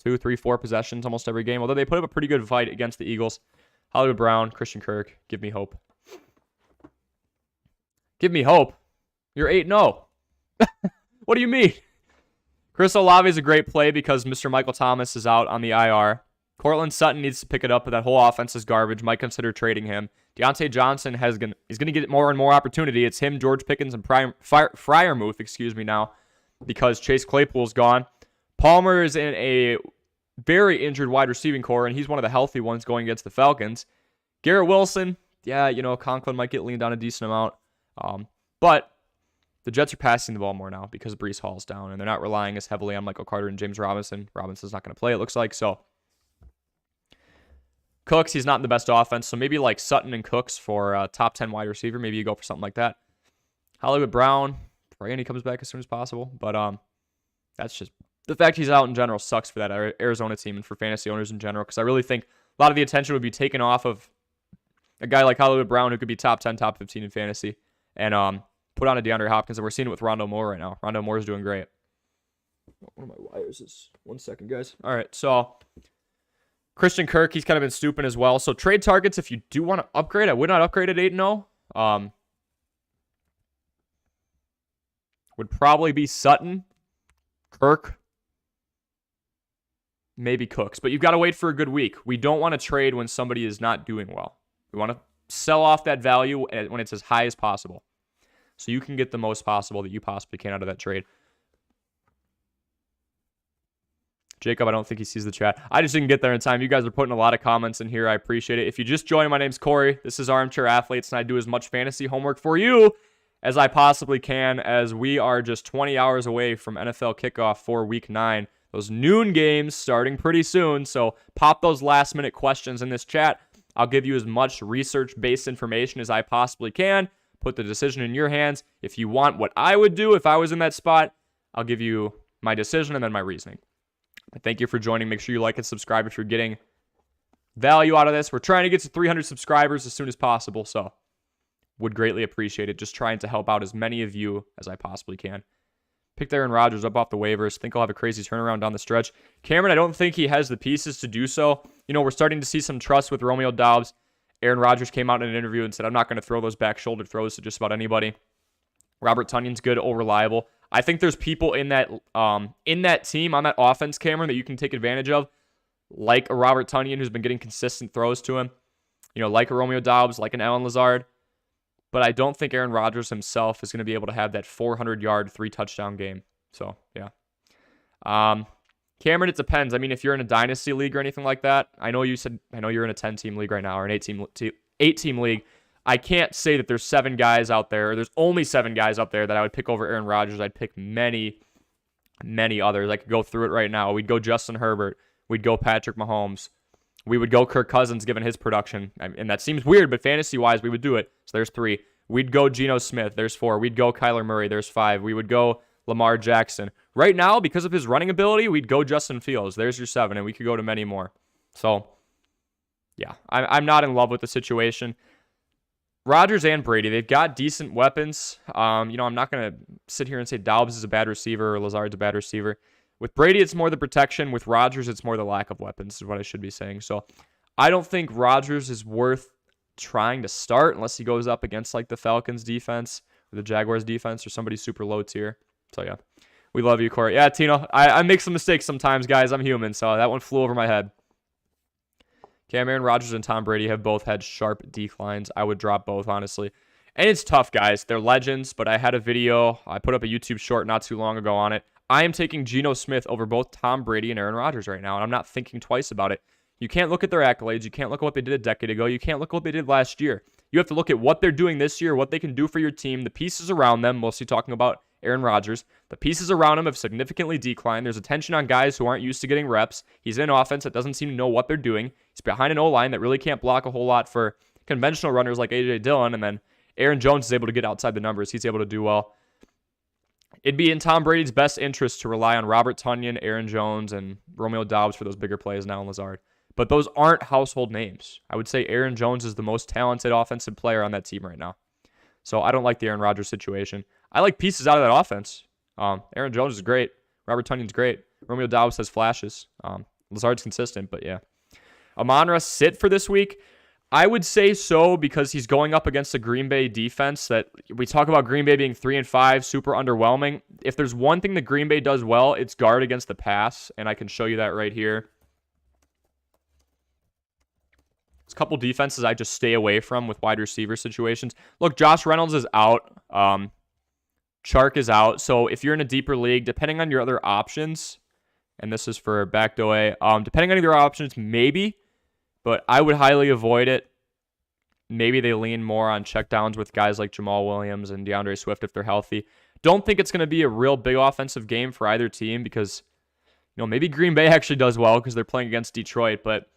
2, 3, 4 possessions almost every game, although they put up a pretty good fight against the Eagles. Hollywood Brown, Christian Kirk, give me hope. Give me hope? You're 8-0. What do you mean? Chris Olave is a great play because Mr. Michael Thomas is out on the IR. Cortland Sutton needs to pick it up, but that whole offense is garbage. Might consider trading him. Deontay Johnson is going to get more and more opportunity. It's him, George Pickens, and Freiermuth, now. because Chase Claypool's gone. Palmer is in a very injured wide receiving core, and he's one of the healthy ones going against the Falcons. Garrett Wilson, yeah, Conklin might get leaned on a decent amount. But the Jets are passing the ball more now because Breece Hall's down, and they're not relying as heavily on Michael Carter and James Robinson. Robinson's not going to play, it looks like. So Cooks, he's not in the best offense, so maybe like Sutton and Cooks for a top 10 wide receiver. Maybe you go for something like that. Hollywood Brown, praying he comes back as soon as possible. But that's just the fact he's out in general sucks for that Arizona team and for fantasy owners in general, because I really think a lot of the attention would be taken off of a guy like Hollywood Brown who could be top 10, top 15 in fantasy, and put on a DeAndre Hopkins, and we're seeing it with Rondo Moore right now. Rondo Moore is doing great. One of my wires is 1 second, guys. All right, so Christian Kirk, he's kind of been stooping as well. So trade targets, if you do want to upgrade, I would not upgrade at 8-0. Would probably be Sutton, Kirk, maybe Cooks. But you've got to wait for a good week. We don't want to trade when somebody is not doing well. We want to sell off that value when it's as high as possible, so you can get the most possible that you possibly can out of that trade. Jacob, I don't think he sees the chat. I just didn't get there in time. You guys are putting a lot of comments in here. I appreciate it. If you just joined, my name's Corey. This is Armchair Athletes, and I do as much fantasy homework for you as I possibly can, as we are just 20 hours away from NFL kickoff for Week 9. Those noon games starting pretty soon, so pop those last-minute questions in this chat. I'll give you as much research-based information as I possibly can. Put the decision in your hands. If you want what I would do if I was in that spot, I'll give you my decision and then my reasoning. Thank you for joining. Make sure you like and subscribe if you're getting value out of this. We're trying to get to 300 subscribers as soon as possible, so would greatly appreciate it. Just trying to help out as many of you as I possibly can. Picked Aaron Rodgers up off the waivers. Think he'll have a crazy turnaround down the stretch. Cameron, I don't think he has the pieces to do so. We're starting to see some trust with Romeo Doubs. Aaron Rodgers came out in an interview and said, I'm not going to throw those back shoulder throws to just about anybody. Robert Tunyon's good or reliable. I think there's people in that team, on that offense, Cameron, that you can take advantage of, like a Robert Tonyan who's been getting consistent throws to him, like a Romeo Doubs, like an Allen Lazard. But I don't think Aaron Rodgers himself is going to be able to have that 400-yard, 3-touchdown game. So, yeah. Cameron, it depends. I mean, if you're in a dynasty league or anything like that, I know you're in a 10-team league right now, or an 8-team league. I can't say that there's 7 guys out there, or there's only 7 guys out there that I would pick over Aaron Rodgers. I'd pick many, many others. I could go through it right now. We'd go Justin Herbert. We'd go Patrick Mahomes. We would go Kirk Cousins, given his production. And that seems weird, but fantasy-wise, we would do it. So there's 3. We'd go Geno Smith. There's 4. We'd go Kyler Murray. There's 5. We would go Lamar Jackson. Right now, because of his running ability, we'd go Justin Fields. There's your 7, and we could go to many more. So, yeah, I'm not in love with the situation. Rodgers and Brady, they've got decent weapons. I'm not going to sit here and say Doubs is a bad receiver or Lazard's a bad receiver. With Brady, it's more the protection. With Rodgers, it's more the lack of weapons, is what I should be saying. So I don't think Rodgers is worth trying to start unless he goes up against like the Falcons defense or the Jaguars defense or somebody super low tier. So, yeah, we love you, Corey. Yeah, Tino, I make some mistakes sometimes, guys. I'm human, so that one flew over my head. Aaron Rodgers and Tom Brady have both had sharp declines. I would drop both, honestly. And it's tough, guys. They're legends, but I had a video. I put up a YouTube short not too long ago on it. I am taking Geno Smith over both Tom Brady and Aaron Rodgers right now, and I'm not thinking twice about it. You can't look at their accolades. You can't look at what they did a decade ago. You can't look at what they did last year. You have to look at what they're doing this year, what they can do for your team, the pieces around them, mostly talking about Aaron Rodgers. The pieces around him have significantly declined. There's attention on guys who aren't used to getting reps. He's in an offense that doesn't seem to know what they're doing. He's behind an O-line that really can't block a whole lot for conventional runners like A.J. Dillon, and then Aaron Jones is able to get outside the numbers. He's able to do well. It'd be in Tom Brady's best interest to rely on Robert Tonyan, Aaron Jones, and Romeo Doubs for those bigger plays now, and Lazard. But those aren't household names. I would say Aaron Jones is the most talented offensive player on that team right now. So I don't like the Aaron Rodgers situation. I like pieces out of that offense. Aaron Jones is great. Robert Tonyan's great. Romeo Doubs has flashes. Lazard's consistent, but yeah. Amon-Ra sit for this week? I would say so because he's going up against a Green Bay defense that we talk about Green Bay being 3-5, super underwhelming. If there's one thing that Green Bay does well, it's guard against the pass, and I can show you that right here. There's a couple defenses I just stay away from with wide receiver situations. Look, Josh Reynolds is out. Chark is out. So if you're in a deeper league, depending on your other options, and this is for back to away, depending on your options, maybe, but I would highly avoid it. Maybe they lean more on checkdowns with guys like Jamal Williams and DeAndre Swift if they're healthy. Don't think it's going to be a real big offensive game for either team because, maybe Green Bay actually does well because they're playing against Detroit. But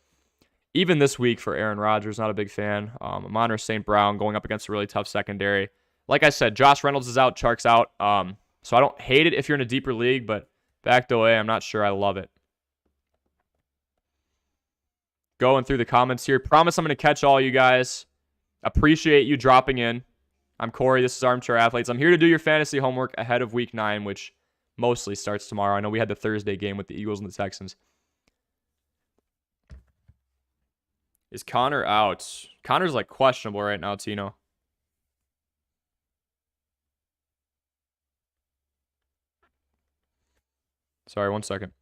even this week for Aaron Rodgers, not a big fan. Amon-Ra St. Brown going up against a really tough secondary. Like I said, Josh Reynolds is out, Chark's out. So I don't hate it if you're in a deeper league, but back the way, I'm not sure I love it. Going through the comments here. Promise I'm going to catch all you guys. Appreciate you dropping in. I'm Corey. This is Armchair Athletes. I'm here to do your fantasy homework ahead of Week 9, which mostly starts tomorrow. I know we had the Thursday game with the Eagles and the Texans. Is Connor out? Connor's like questionable right now, Tino. Sorry, 1 second.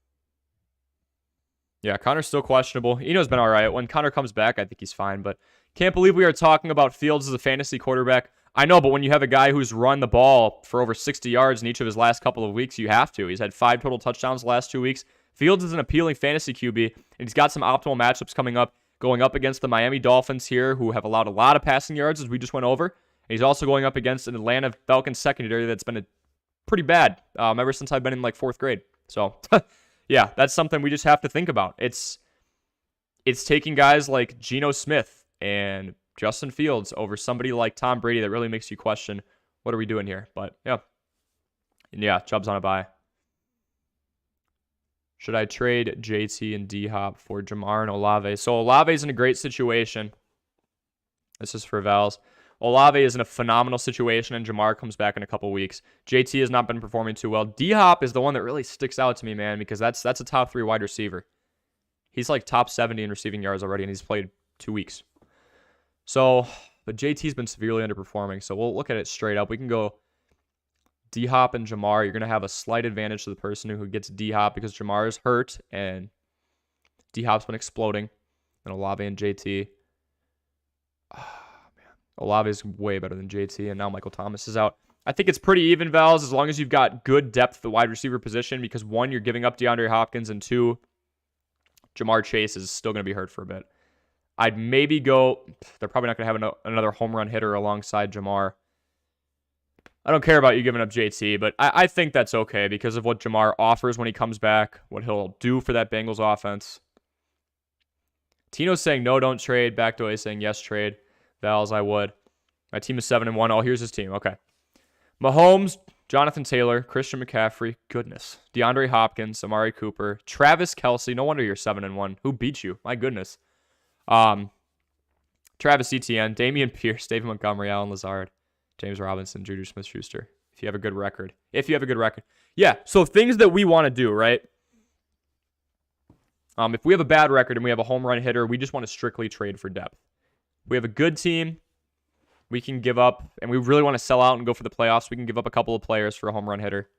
Yeah, Connor's still questionable. Eno's been all right. When Connor comes back, I think he's fine, but can't believe we are talking about Fields as a fantasy quarterback. I know, but when you have a guy who's run the ball for over 60 yards in each of his last couple of weeks, you have to. He's had 5 total touchdowns the last 2 weeks. Fields is an appealing fantasy QB, and he's got some optimal matchups coming up, going up against the Miami Dolphins here, who have allowed a lot of passing yards, as we just went over. And he's also going up against an Atlanta Falcons secondary that's been pretty bad ever since I've been in like 4th grade. So, yeah, that's something we just have to think about. It's taking guys like Geno Smith and Justin Fields over somebody like Tom Brady that really makes you question, what are we doing here? But, yeah. And yeah, Chubb's on a bye. Should I trade JT and D-Hop for Jamar and Olave? So Olave's in a great situation. This is for Vals. Olave is in a phenomenal situation, and Jamar comes back in a couple weeks. JT has not been performing too well. D-Hop is the one that really sticks out to me, man, because that's a top 3 wide receiver. He's like top 70 in receiving yards already, and he's played 2 weeks. So, but JT's been severely underperforming, so we'll look at it straight up. We can go D-Hop and Jamar. You're going to have a slight advantage to the person who gets D-Hop because Jamar is hurt, and D-Hop's been exploding. And Olave and JT. Olave is way better than JT, and now Michael Thomas is out. I think it's pretty even, Vals, as long as you've got good depth at the wide receiver position, because 1, you're giving up DeAndre Hopkins, and 2, Jamar Chase is still going to be hurt for a bit. I'd maybe go, they're probably not going to have another home run hitter alongside Jamar. I don't care about you giving up JT, but I think that's okay because of what Jamar offers when he comes back, what he'll do for that Bengals offense. Tino's saying no, don't trade. Back to A saying yes, trade. Vals, I would. My team is 7-1. Oh, here's his team. Okay. Mahomes, Jonathan Taylor, Christian McCaffrey. Goodness. DeAndre Hopkins, Amari Cooper, Travis Kelce. No wonder you're 7-1. Who beat you? My goodness. Travis Etienne, Damian Pierce, David Montgomery, Allen Lazard, James Robinson, Juju Smith-Schuster. If you have a good record. Yeah, so things that we want to do, right? If we have a bad record and we have a home run hitter, we just want to strictly trade for depth. We have a good team. We can give up, and we really want to sell out and go for the playoffs. We can give up a couple of players for a home run hitter.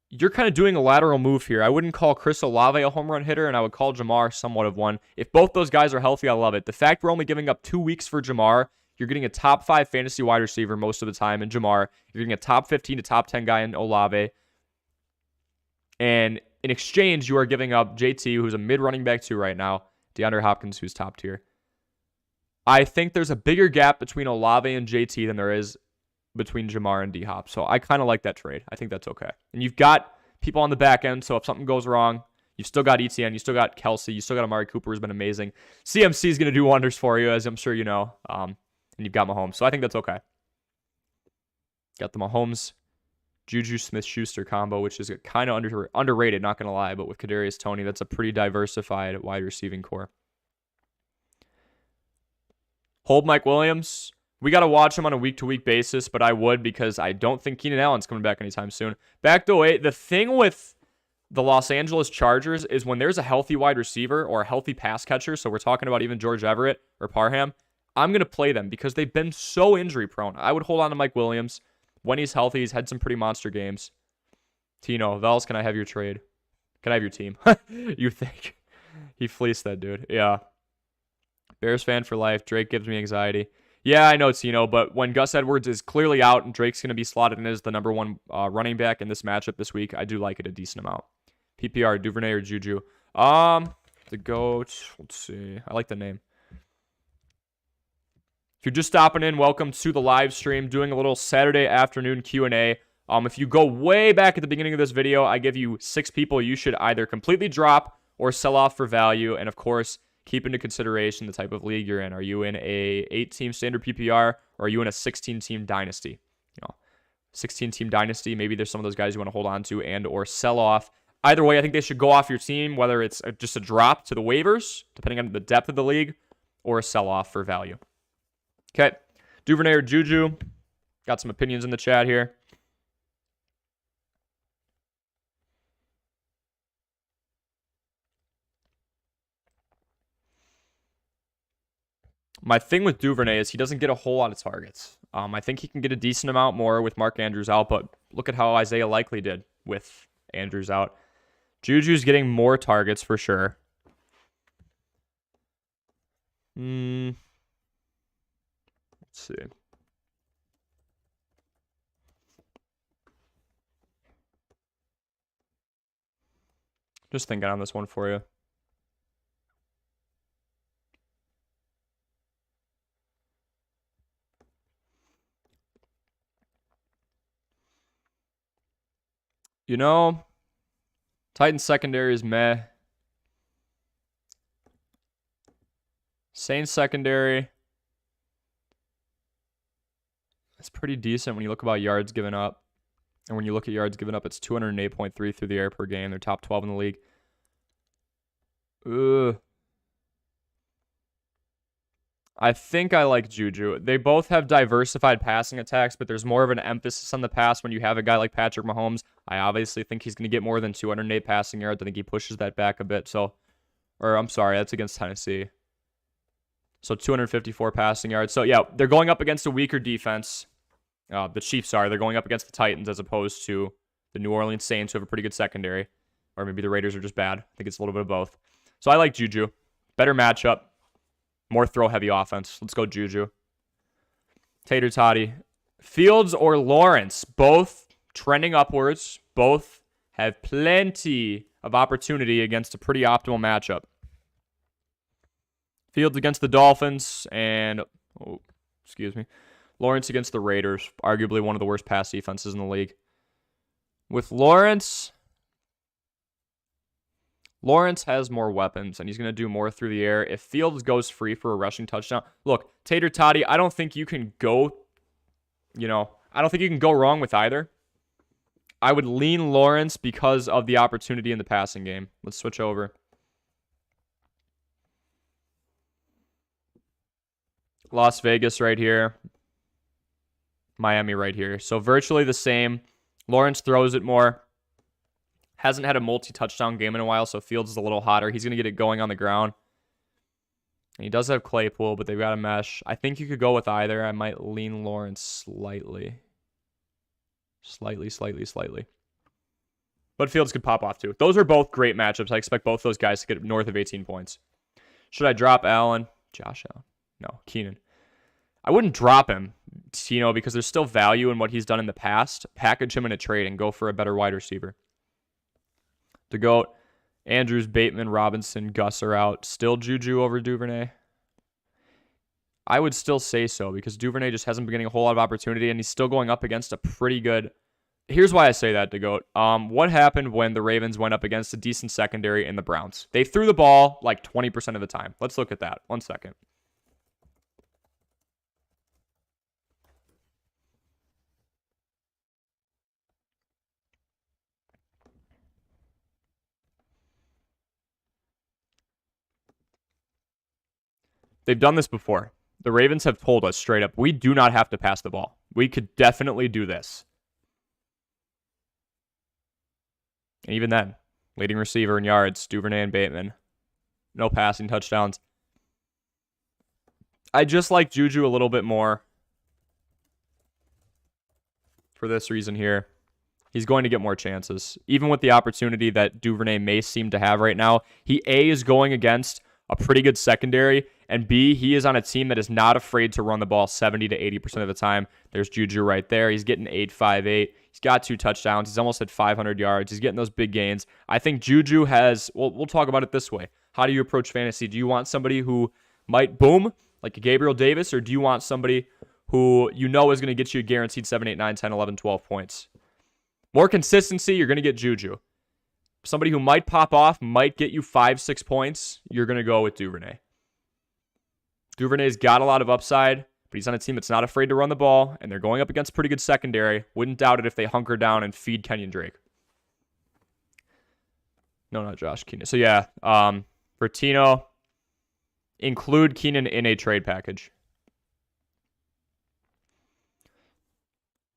You're kind of doing a lateral move here. I wouldn't call Chris Olave a home run hitter, and I would call Jamar somewhat of one. If both those guys are healthy, I love it. The fact we're only giving up 2 weeks for Jamar, you're getting a top 5 fantasy wide receiver most of the time in Jamar. You're getting a top 15 to top 10 guy in Olave. And in exchange, you are giving up JT, who's a mid-running back 2 right now, DeAndre Hopkins, who's top tier. I think there's a bigger gap between Olave and JT than there is between Jamar and D-Hop. So I kind of like that trade. I think that's okay. And you've got people on the back end, so if something goes wrong, you've still got ETN, you still got Kelce, you still got Amari Cooper, who's been amazing. CMC is going to do wonders for you, as I'm sure you know. And you've got Mahomes. So I think that's okay. Got the Mahomes, Juju Smith-Schuster combo, which is kind of underrated, not going to lie. But with Kadarius Toney, that's a pretty diversified wide receiving core. Hold Mike Williams. We got to watch him on a week-to-week basis, but I would because I don't think Keenan Allen's coming back anytime soon. Back to 8. The thing with the Los Angeles Chargers is when there's a healthy wide receiver or a healthy pass catcher, so we're talking about even George Everett or Parham, I'm going to play them because they've been so injury-prone. I would hold on to Mike Williams. When he's healthy, he's had some pretty monster games. Tino, Vels, can I have your trade? Can I have your team? You think? He fleeced that dude. Yeah. Bears fan for life. Drake gives me anxiety. Yeah, I know, Tino, but when Gus Edwards is clearly out and Drake's going to be slotted in as the number one running back in this matchup this week, I do like it a decent amount. PPR, Duvernay or Juju? The GOAT. Let's see. I like the name. If you're just stopping in, welcome to the live stream. Doing a little Saturday afternoon Q&A. If you go way back at the beginning of this video, I give you 6 people you should either completely drop or sell off for value. And of course, keep into consideration the type of league you're in. Are you in a 8-team standard PPR or are you in a 16-team dynasty? 16-team dynasty, maybe there's some of those guys you want to hold on to and or sell off. Either way, I think they should go off your team, whether it's just a drop to the waivers, depending on the depth of the league, or a sell off for value. Okay, Duvernay or Juju? Got some opinions in the chat here. My thing with Duvernay is he doesn't get a whole lot of targets. I think he can get a decent amount more with Mark Andrews out, but look at how Isaiah Likely did with Andrews out. Juju's getting more targets for sure. Let's see. Just thinking on this one for you. Titans secondary is meh. Saints secondary. It's pretty decent when you look about yards given up. And when you look at yards given up, it's 208.3 through the air per game. They're top 12 in the league. I think I like Juju. They both have diversified passing attacks, but there's more of an emphasis on the pass when you have a guy like Patrick Mahomes. I obviously think he's going to get more than 208 passing yards. I think he pushes that back a bit. I'm sorry, that's against Tennessee. So 254 passing yards. So yeah, they're going up against a weaker defense. The Chiefs are. They're going up against the Titans as opposed to the New Orleans Saints, who have a pretty good secondary. Or maybe the Raiders are just bad. I think it's a little bit of both. So I like Juju. Better matchup. More throw-heavy offense. Let's go Juju. Tater Toddy. Fields or Lawrence. Both trending upwards. Both have plenty of opportunity against a pretty optimal matchup. Fields against the Dolphins. And, Lawrence against the Raiders. Arguably one of the worst pass defenses in the league. With Lawrence has more weapons, and he's going to do more through the air. If Fields goes free for a rushing touchdown, look, Tater Toddy, I don't think you can go, I don't think you can go wrong with either. I would lean Lawrence because of the opportunity in the passing game. Let's switch over. Las Vegas right here. Miami right here. So virtually the same. Lawrence throws it more. Hasn't had a multi-touchdown game in a while, so Fields is a little hotter. He's going to get it going on the ground. And he does have Claypool, but they've got a mesh. I think you could go with either. I might lean Lawrence slightly. Slightly. But Fields could pop off too. Those are both great matchups. I expect both those guys to get north of 18 points. Should I drop Allen? Josh Allen. No, Keenan. I wouldn't drop him, because there's still value in what he's done in the past. Package him in a trade and go for a better wide receiver. To GOAT, Andrews, Bateman, Robinson, Gus are out. Still Juju over Duvernay? I would still say so because Duvernay just hasn't been getting a whole lot of opportunity and he's still going up against a pretty good... Here's why I say that, to GOAT. What happened when the Ravens went up against a decent secondary in the Browns? They threw the ball like 20% of the time. Let's look at that. 1 second. They've done this before. The Ravens have told us straight up, we do not have to pass the ball. We could definitely do this. And even then, leading receiver in yards, Duvernay and Bateman. No passing touchdowns. I just like Juju a little bit more for this reason here. He's going to get more chances. Even with the opportunity that Duvernay may seem to have right now, he is going against a pretty good secondary, And B, he is on a team that is not afraid to run the ball 70 to 80% of the time. There's Juju right there. He's getting 8.58. He's got 2 touchdowns. He's almost at 500 yards. He's getting those big gains. I think Juju has, well, we'll talk about it this way. How do you approach fantasy? Do you want somebody who might boom, like a Gabriel Davis, or do you want somebody who you know is going to get you a guaranteed 7, 8, 9, 10, 11, 12 points? More consistency, you're going to get Juju. Somebody who might pop off, might get you 5, 6 points, you're going to go with Duvernay. Duvernay's got a lot of upside, but he's on a team that's not afraid to run the ball, and they're going up against pretty good secondary. Wouldn't doubt it if they hunker down and feed Kenyon Drake. No, not Josh Keenan. So yeah, for Tino, include Keenan in a trade package.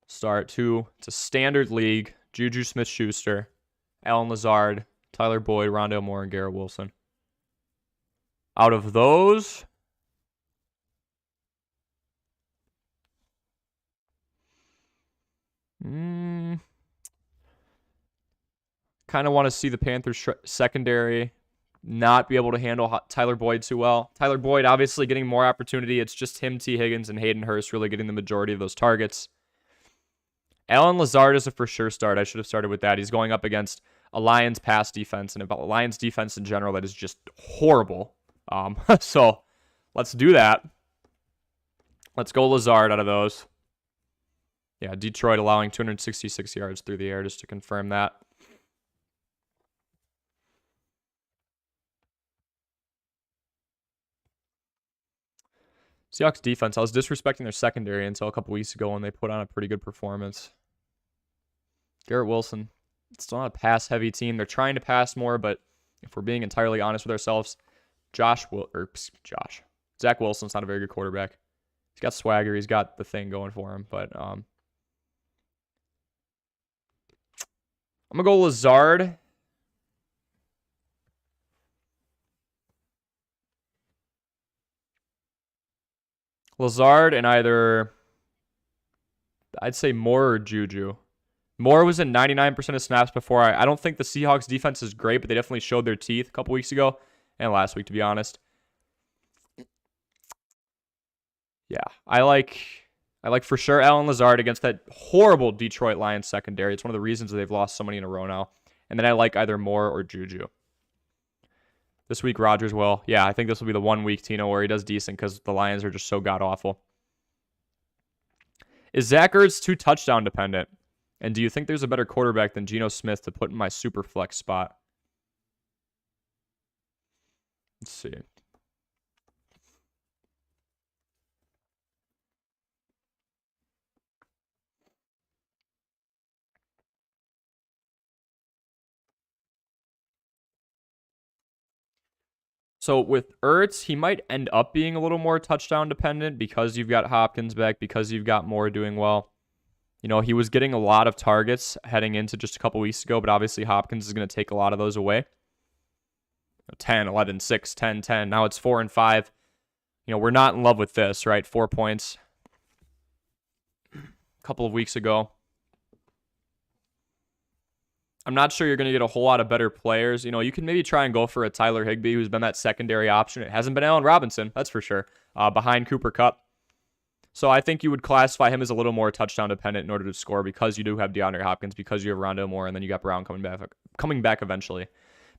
Start 2. It's a standard league. Juju Smith-Schuster, Allen Lazard, Tyler Boyd, Rondale Moore, and Garrett Wilson. Out of those, kind of want to see the Panthers secondary not be able to handle Tyler Boyd too well. Tyler Boyd obviously getting more opportunity. It's just him, T. Higgins, and Hayden Hurst really getting the majority of those targets. Allen Lazard is a for sure start. I should have started with that. He's going up against a Lions pass defense and about Lions defense in general that is just horrible. So let's do that. Let's go Lazard out of those. Yeah, Detroit allowing 266 yards through the air, just to confirm that. Seahawks defense, I was disrespecting their secondary until a couple weeks ago when they put on a pretty good performance. Garrett Wilson, it's still not a pass-heavy team. They're trying to pass more, but if we're being entirely honest with ourselves, Zach Wilson's not a very good quarterback. He's got swagger. He's got the thing going for him, but I'm going to go Lazard. Lazard and either, I'd say Moore or Juju. Moore was in 99% of snaps before. I don't think the Seahawks defense is great, but they definitely showed their teeth a couple weeks ago and last week, to be honest. Yeah, I like for sure Allen Lazard against that horrible Detroit Lions secondary. It's one of the reasons they've lost so many in a row now. And then I like either Moore or Juju. This week, Rodgers will. Yeah, I think this will be the 1 week, Tino, where he does decent because the Lions are just so god-awful. Is Zach Ertz too touchdown dependent? And do you think there's a better quarterback than Geno Smith to put in my super flex spot? Let's see. So with Ertz, he might end up being a little more touchdown dependent because you've got Hopkins back, because you've got Moore doing well. You know, he was getting a lot of targets heading into just a couple weeks ago, but obviously Hopkins is going to take a lot of those away. 10, 11, 6, 10, 10. Now it's 4 and 5. You know, we're not in love with this, right? 4 points a couple of weeks ago. I'm not sure you're going to get a whole lot of better players. You know, you can maybe try and go for a Tyler Higbee, who's been that secondary option. It hasn't been Allen Robinson, that's for sure, behind Cooper Kupp. So I think you would classify him as a little more touchdown dependent in order to score because you do have DeAndre Hopkins, because you have Rondale Moore, and then you got Brown coming back eventually.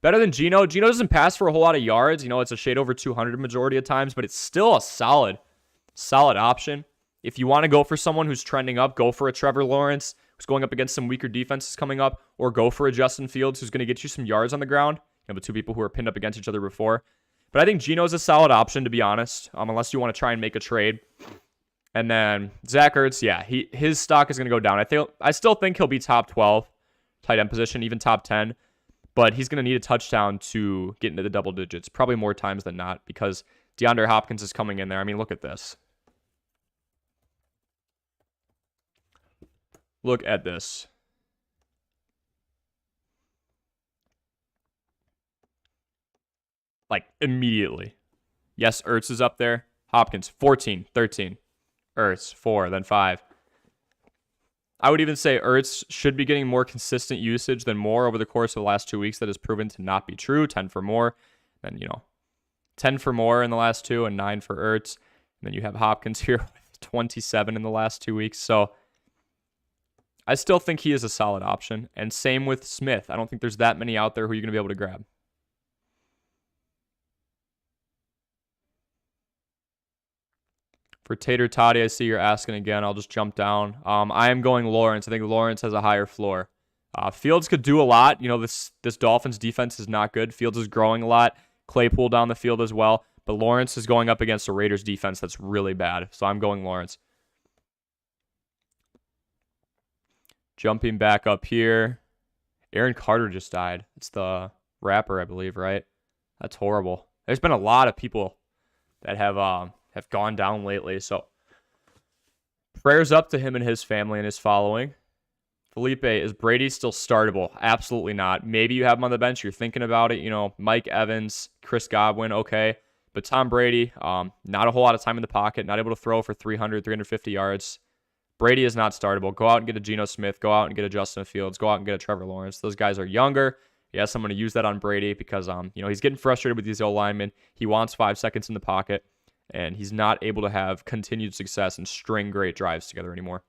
Better than Geno. Geno doesn't pass for a whole lot of yards. You know, it's a shade over 200 majority of times, but it's still a solid option. If you want to go for someone who's trending up, go for a Trevor Lawrence, who's going up against some weaker defenses coming up, or go for a Justin Fields, who's going to get you some yards on the ground. You know, the two people who are pinned up against each other before. But I think Geno's a solid option, to be honest, unless you want to try and make a trade. And then Zach Ertz, yeah, his stock is going to go down. I still think he'll be top 12 tight end position, even top 10. But he's going to need a touchdown to get into the double digits, probably more times than not, because DeAndre Hopkins is coming in there. I mean, look at this. Look at this. Like, immediately. Yes, Ertz is up there. Hopkins, 14, 13. Ertz, 4, then 5. I would even say Ertz should be getting more consistent usage than Moore over the course of the last 2 weeks. That has proven to not be true. 10 for Moore. Then, you know, 10 for Moore in the last 2 and 9 for Ertz. And then you have Hopkins here with 27 in the last 2 weeks. So I still think he is a solid option. And same with Smith. I don't think there's that many out there who you're going to be able to grab. For Tater Toddy, I see you're asking again. I'll just jump down. I am going Lawrence. I think Lawrence has a higher floor. Fields could do a lot. You know, this Dolphins defense is not good. Fields is growing a lot. Claypool down the field as well. But Lawrence is going up against a Raiders defense that's really bad. So I'm going Lawrence. Jumping back up here. Aaron Carter just died. It's the rapper, I believe, right? That's horrible. There's been a lot of people that have gone down lately. So prayers up to him and his family and his following. Felipe, is Brady still startable? Absolutely not. Maybe you have him on the bench. You're thinking about it. You know, Mike Evans, Chris Godwin, okay. But Tom Brady, not a whole lot of time in the pocket, not able to throw for 300, 350 yards. Brady is not startable. Go out and get a Geno Smith. Go out and get a Justin Fields. Go out and get a Trevor Lawrence. Those guys are younger. Yes, I'm going to use that on Brady because, he's getting frustrated with these O-linemen. He wants 5 seconds in the pocket, and he's not able to have continued success and string great drives together anymore.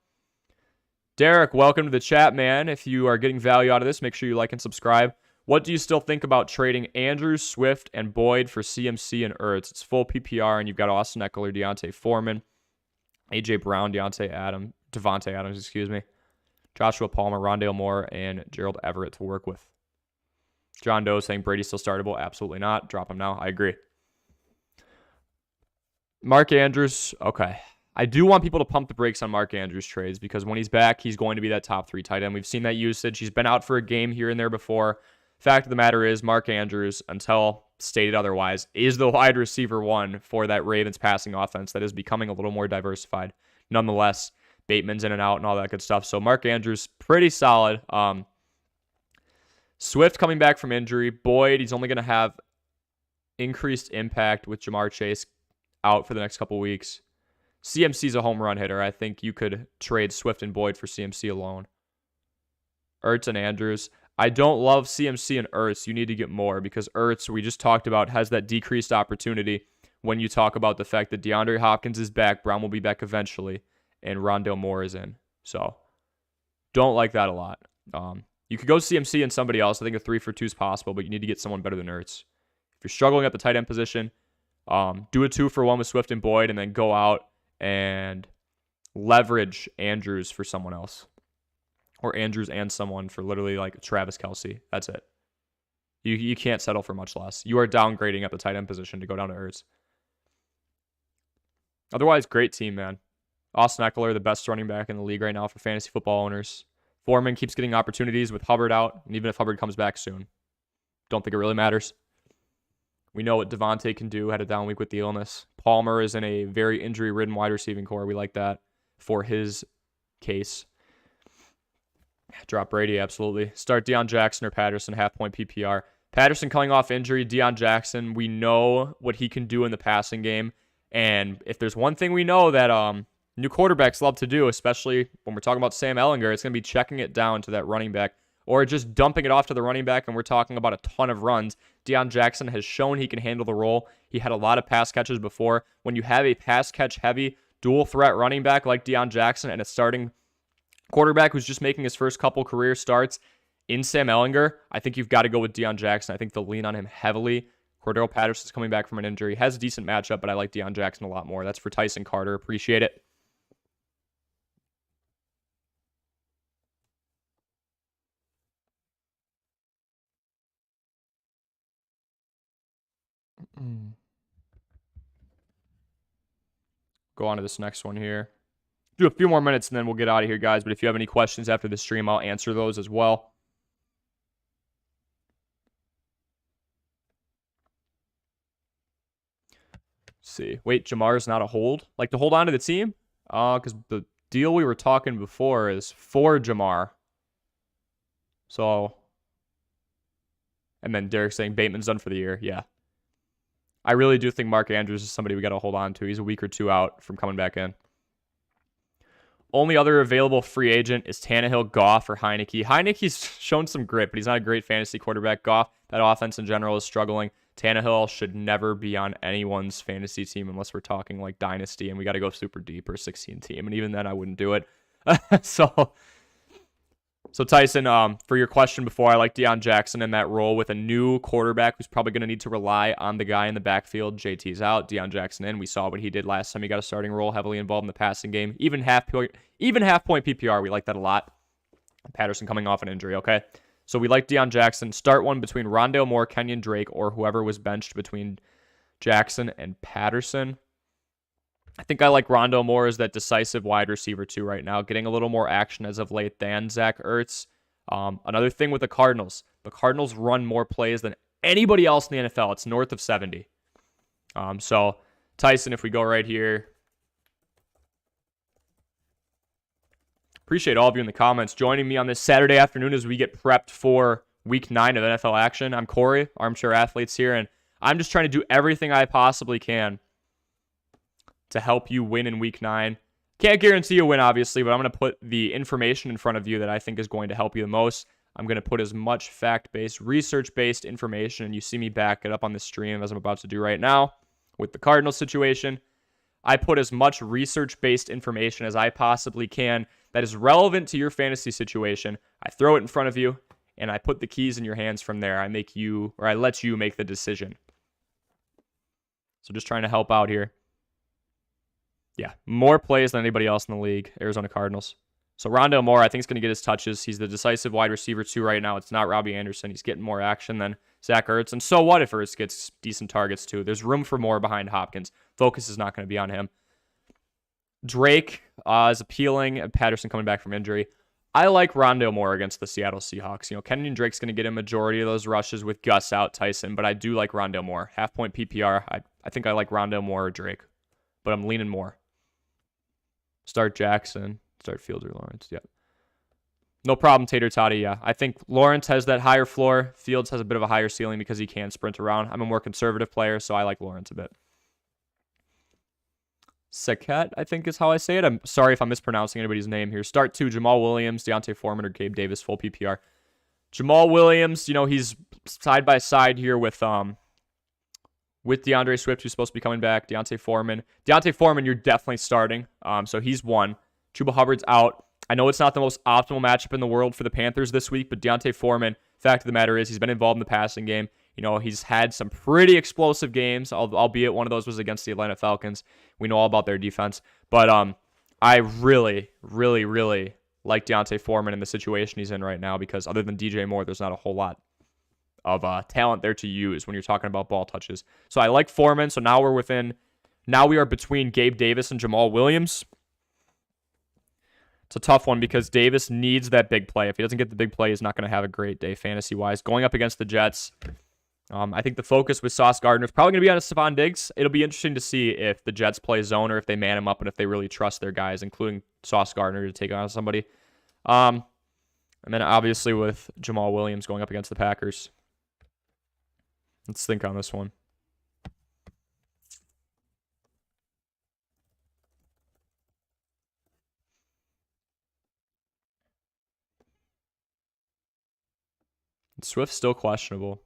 Derek, welcome to the chat, man. If you are getting value out of this, make sure you like and subscribe. What do you still think about trading Andrews, Swift, and Boyd for CMC and Ertz? It's full PPR, and you've got Austin Eckler, Deontay Foreman, A.J. Brown, Devontae Adams, Joshua Palmer, Rondale Moore, and Gerald Everett to work with. John Doe saying Brady's still startable. Absolutely not. Drop him now. I agree. Mark Andrews, okay. I do want people to pump the brakes on Mark Andrews trades because when he's back, he's going to be that top 3 tight end. We've seen that usage. He's been out for a game here and there before. Fact of the matter is, Mark Andrews, until stated otherwise, is the wide receiver 1 for that Ravens passing offense that is becoming a little more diversified. Nonetheless, Bateman's in and out and all that good stuff. So Mark Andrews, pretty solid. Swift coming back from injury. Boyd, he's only going to have increased impact with Jamar Chase out for the next couple weeks. CMC's a home run hitter. I think you could trade Swift and Boyd for CMC alone. Ertz and Andrews. I don't love CMC and Ertz. You need to get more because Ertz, we just talked about, has that decreased opportunity when you talk about the fact that DeAndre Hopkins is back, Brown will be back eventually, and Rondale Moore is in. So don't like that a lot. You could go CMC and somebody else. I think a 3-for-2 is possible, but you need to get someone better than Ertz. If you're struggling at the tight end position, do a 2-for-1 with Swift and Boyd, and then go out and leverage Andrews for someone else. Or Andrews and someone for literally like Travis Kelce. That's it. You can't settle for much less. You are downgrading at the tight end position to go down to Ertz. Otherwise, great team, man. Austin Eckler, the best running back in the league right now for fantasy football owners. Foreman keeps getting opportunities with Hubbard out, and even if Hubbard comes back soon, don't think it really matters. We know what Devontae can do, had a down week with the illness. Palmer is in a very injury-ridden wide receiving core. We like that for his case. Drop Brady, absolutely. Start Deion Jackson or Patterson, half-point PPR. Patterson coming off injury, Deion Jackson, we know what he can do in the passing game. And if there's one thing we know that new quarterbacks love to do, especially when we're talking about Sam Ehlinger, it's going to be checking it down to that running back or just dumping it off to the running back, and we're talking about a ton of runs. Deion Jackson has shown he can handle the role. He had a lot of pass catches before. When you have a pass catch-heavy, dual-threat running back like Deion Jackson and a starting quarterback who's just making his first couple career starts in Sam Ehlinger, I think you've got to go with Deion Jackson. I think they'll lean on him heavily. Cordero Patterson's coming back from an injury. Has a decent matchup, but I like Deion Jackson a lot more. That's for Tyson Carter. Appreciate it. Go on to this next one here. Do a few more minutes and then we'll get out of here, guys. But if you have any questions after the stream, I'll answer those as well. Let's see. Wait, Jamar's not a hold? Like to hold on to the team? Because the deal we were talking before is for Jamar. So, and then Derek saying Bateman's done for the year. Yeah. I really do think Mark Andrews is somebody we got to hold on to. He's a week or two out from coming back in. Only other available free agent is Tannehill, Goff, or Heineke. Heineke's shown some grit, but he's not a great fantasy quarterback. Goff, that offense in general is struggling. Tannehill should never be on anyone's fantasy team unless we're talking like dynasty, and we got to go super deep or 16 team, and even then I wouldn't do it. So Tyson, for your question before, I like Deion Jackson in that role with a new quarterback who's probably going to need to rely on the guy in the backfield. JT's out, Deion Jackson in. We saw what he did last time he got a starting role, heavily involved in the passing game. Even half point PPR, we like that a lot. Patterson coming off an injury, okay? So we like Deion Jackson. Start one between Rondale Moore, Kenyon Drake, or whoever was benched between Jackson and Patterson. I think I like Rondale Moore as that decisive wide receiver too right now, getting a little more action as of late than Zach Ertz. Another thing with the Cardinals run more plays than anybody else in the NFL. It's north of 70. So Tyson, if we go right here, appreciate all of you in the comments joining me on this Saturday afternoon as we get prepped for Week 9 of NFL action. I'm Corey, Armchair Athletes here, and I'm just trying to do everything I possibly can to help you win in Week 9. Can't guarantee a win, obviously, but I'm going to put the information in front of you that I think is going to help you the most. I'm going to put as much fact-based, research-based information, and you see me back it up on the stream as I'm about to do right now with the Cardinals situation. I put as much research-based information as I possibly can that is relevant to your fantasy situation. I throw it in front of you, and I put the keys in your hands from there. I let you make the decision. So just trying to help out here. Yeah, more plays than anybody else in the league, Arizona Cardinals. So Rondale Moore, I think, is going to get his touches. He's the decisive wide receiver too right now. It's not Robbie Anderson. He's getting more action than Zach Ertz. And so what if Ertz gets decent targets too? There's room for more behind Hopkins. Focus is not going to be on him. Drake is appealing, and Patterson coming back from injury. I like Rondale Moore against the Seattle Seahawks. Kenyon Drake's going to get a majority of those rushes with Gus out, Tyson, but I do like Rondale Moore. Half-point PPR, I think I like Rondale Moore or Drake, but I'm leaning Moore. Start Jackson. Start Fields or Lawrence. Yeah. No problem, Tater Toddy. Yeah. I think Lawrence has that higher floor. Fields has a bit of a higher ceiling because he can sprint around. I'm a more conservative player, so I like Lawrence a bit. Saquette, I think is how I say it. I'm sorry if I'm mispronouncing anybody's name here. Start 2, Jamal Williams, Deontay Foreman, or Gabe Davis, full PPR. Jamal Williams, he's side by side here with DeAndre Swift, who's supposed to be coming back. Deontay Foreman, you're definitely starting. So he's one. Chuba Hubbard's out. I know it's not the most optimal matchup in the world for the Panthers this week, but Deontay Foreman, fact of the matter is he's been involved in the passing game. He's had some pretty explosive games, albeit one of those was against the Atlanta Falcons. We know all about their defense. But I really, really, really like Deontay Foreman in the situation he's in right now because other than DJ Moore, there's not a whole lot of talent there to use when you're talking about ball touches. So I like Foreman. So now we are between Gabe Davis and Jamal Williams. It's a tough one because Davis needs that big play. If he doesn't get the big play, he's not going to have a great day fantasy-wise. Going up against the Jets, I think the focus with Sauce Gardner is probably going to be on Stephon Diggs. It'll be interesting to see if the Jets play zone or if they man him up and if they really trust their guys, including Sauce Gardner, to take on somebody. And then obviously with Jamal Williams going up against the Packers. Let's think on this one. Swift's still questionable.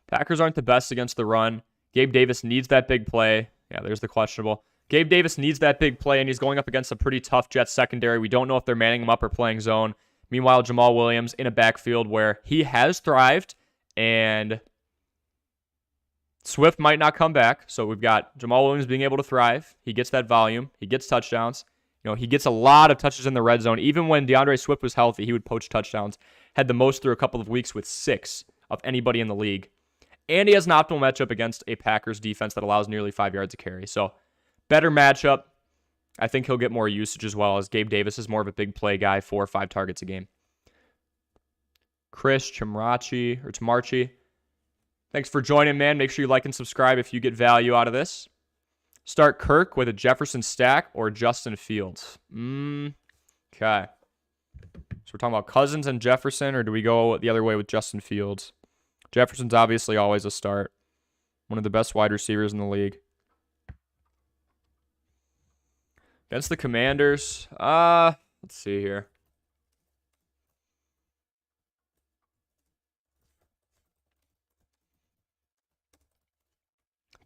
Packers aren't the best against the run. Gabe Davis needs that big play. Yeah, there's the questionable. Gabe Davis needs that big play, and he's going up against a pretty tough Jets secondary. We don't know if they're manning him up or playing zone. Meanwhile, Jamal Williams in a backfield where he has thrived, and Swift might not come back. So we've got Jamal Williams being able to thrive. He gets that volume. He gets touchdowns. He gets a lot of touches in the red zone. Even when DeAndre Swift was healthy, he would poach touchdowns. Had the most through a couple of weeks with 6 of anybody in the league. And he has an optimal matchup against a Packers defense that allows nearly 5 yards a carry. So better matchup. I think he'll get more usage as well, as Gabe Davis is more of a big play guy, 4 or 5 targets a game. Chris Tamarchi. Thanks for joining, man. Make sure you like and subscribe if you get value out of this. Start Kirk with a Jefferson stack or Justin Fields. Okay. So we're talking about Cousins and Jefferson, or do we go the other way with Justin Fields? Jefferson's obviously always a start. One of the best wide receivers in the league. Against the Commanders, let's see here.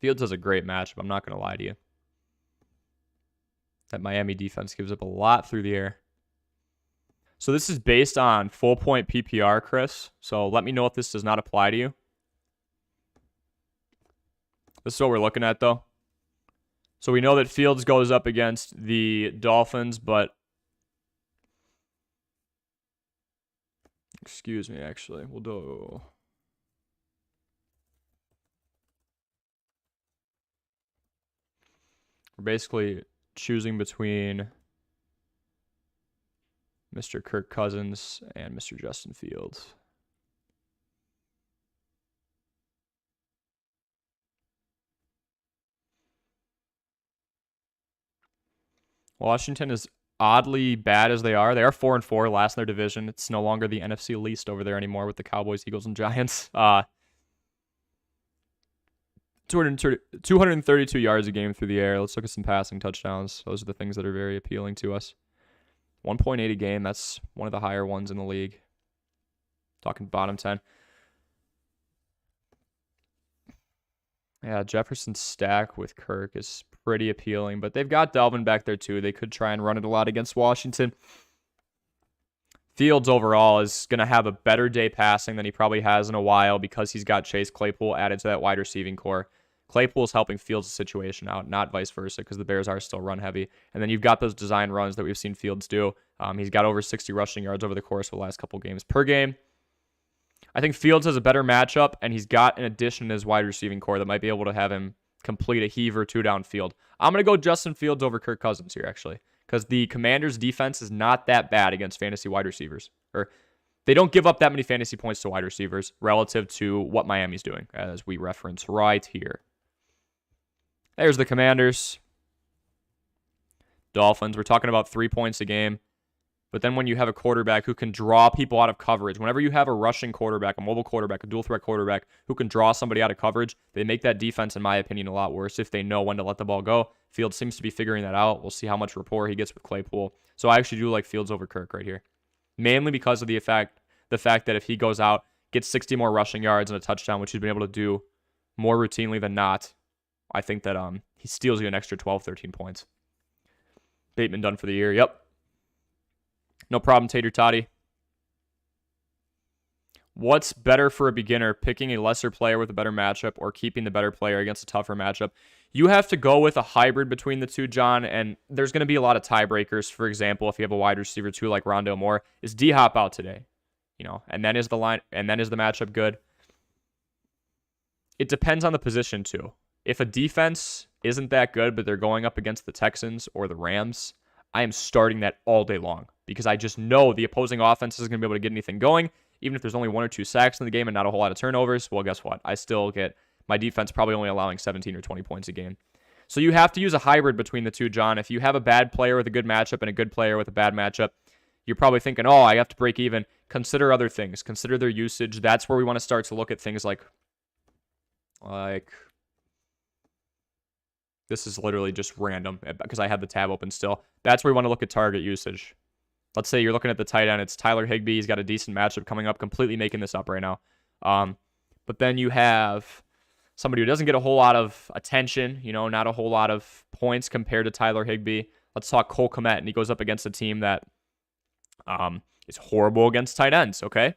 Fields has a great matchup. I'm not going to lie to you. That Miami defense gives up a lot through the air. So this is based on full point PPR, Chris. So let me know if this does not apply to you. This is what we're looking at, though. So we know that Fields goes up against the Dolphins, but... Excuse me, actually. We'll do... We're basically choosing between Mr. Kirk Cousins and Mr. Justin Fields. Washington is oddly bad as they are. They are 4-4, last in their division. It's no longer the NFC least over there anymore with the Cowboys, Eagles, and Giants. 232 yards a game through the air. Let's look at some passing touchdowns. Those are the things that are very appealing to us. 1.8 a game. That's one of the higher ones in the league. Talking bottom 10. Yeah, Jefferson's stack with Kirk is pretty appealing, but they've got Dalvin back there too. They could try and run it a lot against Washington. Fields overall is going to have a better day passing than he probably has in a while because he's got Chase Claypool added to that wide receiving core. Claypool's helping Fields' situation out, not vice versa, because the Bears are still run heavy. And then you've got those design runs that we've seen Fields do. He's got over 60 rushing yards over the course of the last couple games per game. I think Fields has a better matchup, and he's got an addition in his wide receiving core that might be able to have him complete a heave or two downfield. I'm going to go Justin Fields over Kirk Cousins here, actually, because the Commanders' defense is not that bad against fantasy wide receivers. Or they don't give up that many fantasy points to wide receivers relative to what Miami's doing, as we reference right here. There's the Commanders. Dolphins, we're talking about 3 points a game. But then when you have a quarterback who can draw people out of coverage, whenever you have a rushing quarterback, a mobile quarterback, a dual threat quarterback who can draw somebody out of coverage, they make that defense, in my opinion, a lot worse if they know when to let the ball go. Fields seems to be figuring that out. We'll see how much rapport he gets with Claypool. So I actually do like Fields over Kirk right here. Mainly because of the fact that if he goes out, gets 60 more rushing yards and a touchdown, which he's been able to do more routinely than not, I think that he steals you an extra 12, 13 points. Bateman done for the year. Yep. No problem, Tater Toddy. What's better for a beginner, picking a lesser player with a better matchup or keeping the better player against a tougher matchup? You have to go with a hybrid between the two, John, and there's going to be a lot of tiebreakers. For example, if you have a wide receiver too, like Rondale Moore, is D-Hop out today? And then is the matchup good? It depends on the position too. If a defense isn't that good, but they're going up against the Texans or the Rams, I am starting that all day long because I just know the opposing offense isn't going to be able to get anything going. Even if there's only 1 or 2 sacks in the game and not a whole lot of turnovers, well, guess what? I still get my defense probably only allowing 17 or 20 points a game. So you have to use a hybrid between the two, John. If you have a bad player with a good matchup and a good player with a bad matchup, you're probably thinking, oh, I have to break even. Consider other things. Consider their usage. That's where we want to start to look at things like this is literally just random because I have the tab open still. That's where we want to look at target usage. Let's say you're looking at the tight end. It's Tyler Higbee. He's got a decent matchup coming up. Completely making this up right now. But then you have somebody who doesn't get a whole lot of attention, not a whole lot of points compared to Tyler Higbee. Let's talk Cole Kmet, and he goes up against a team that is horrible against tight ends, okay?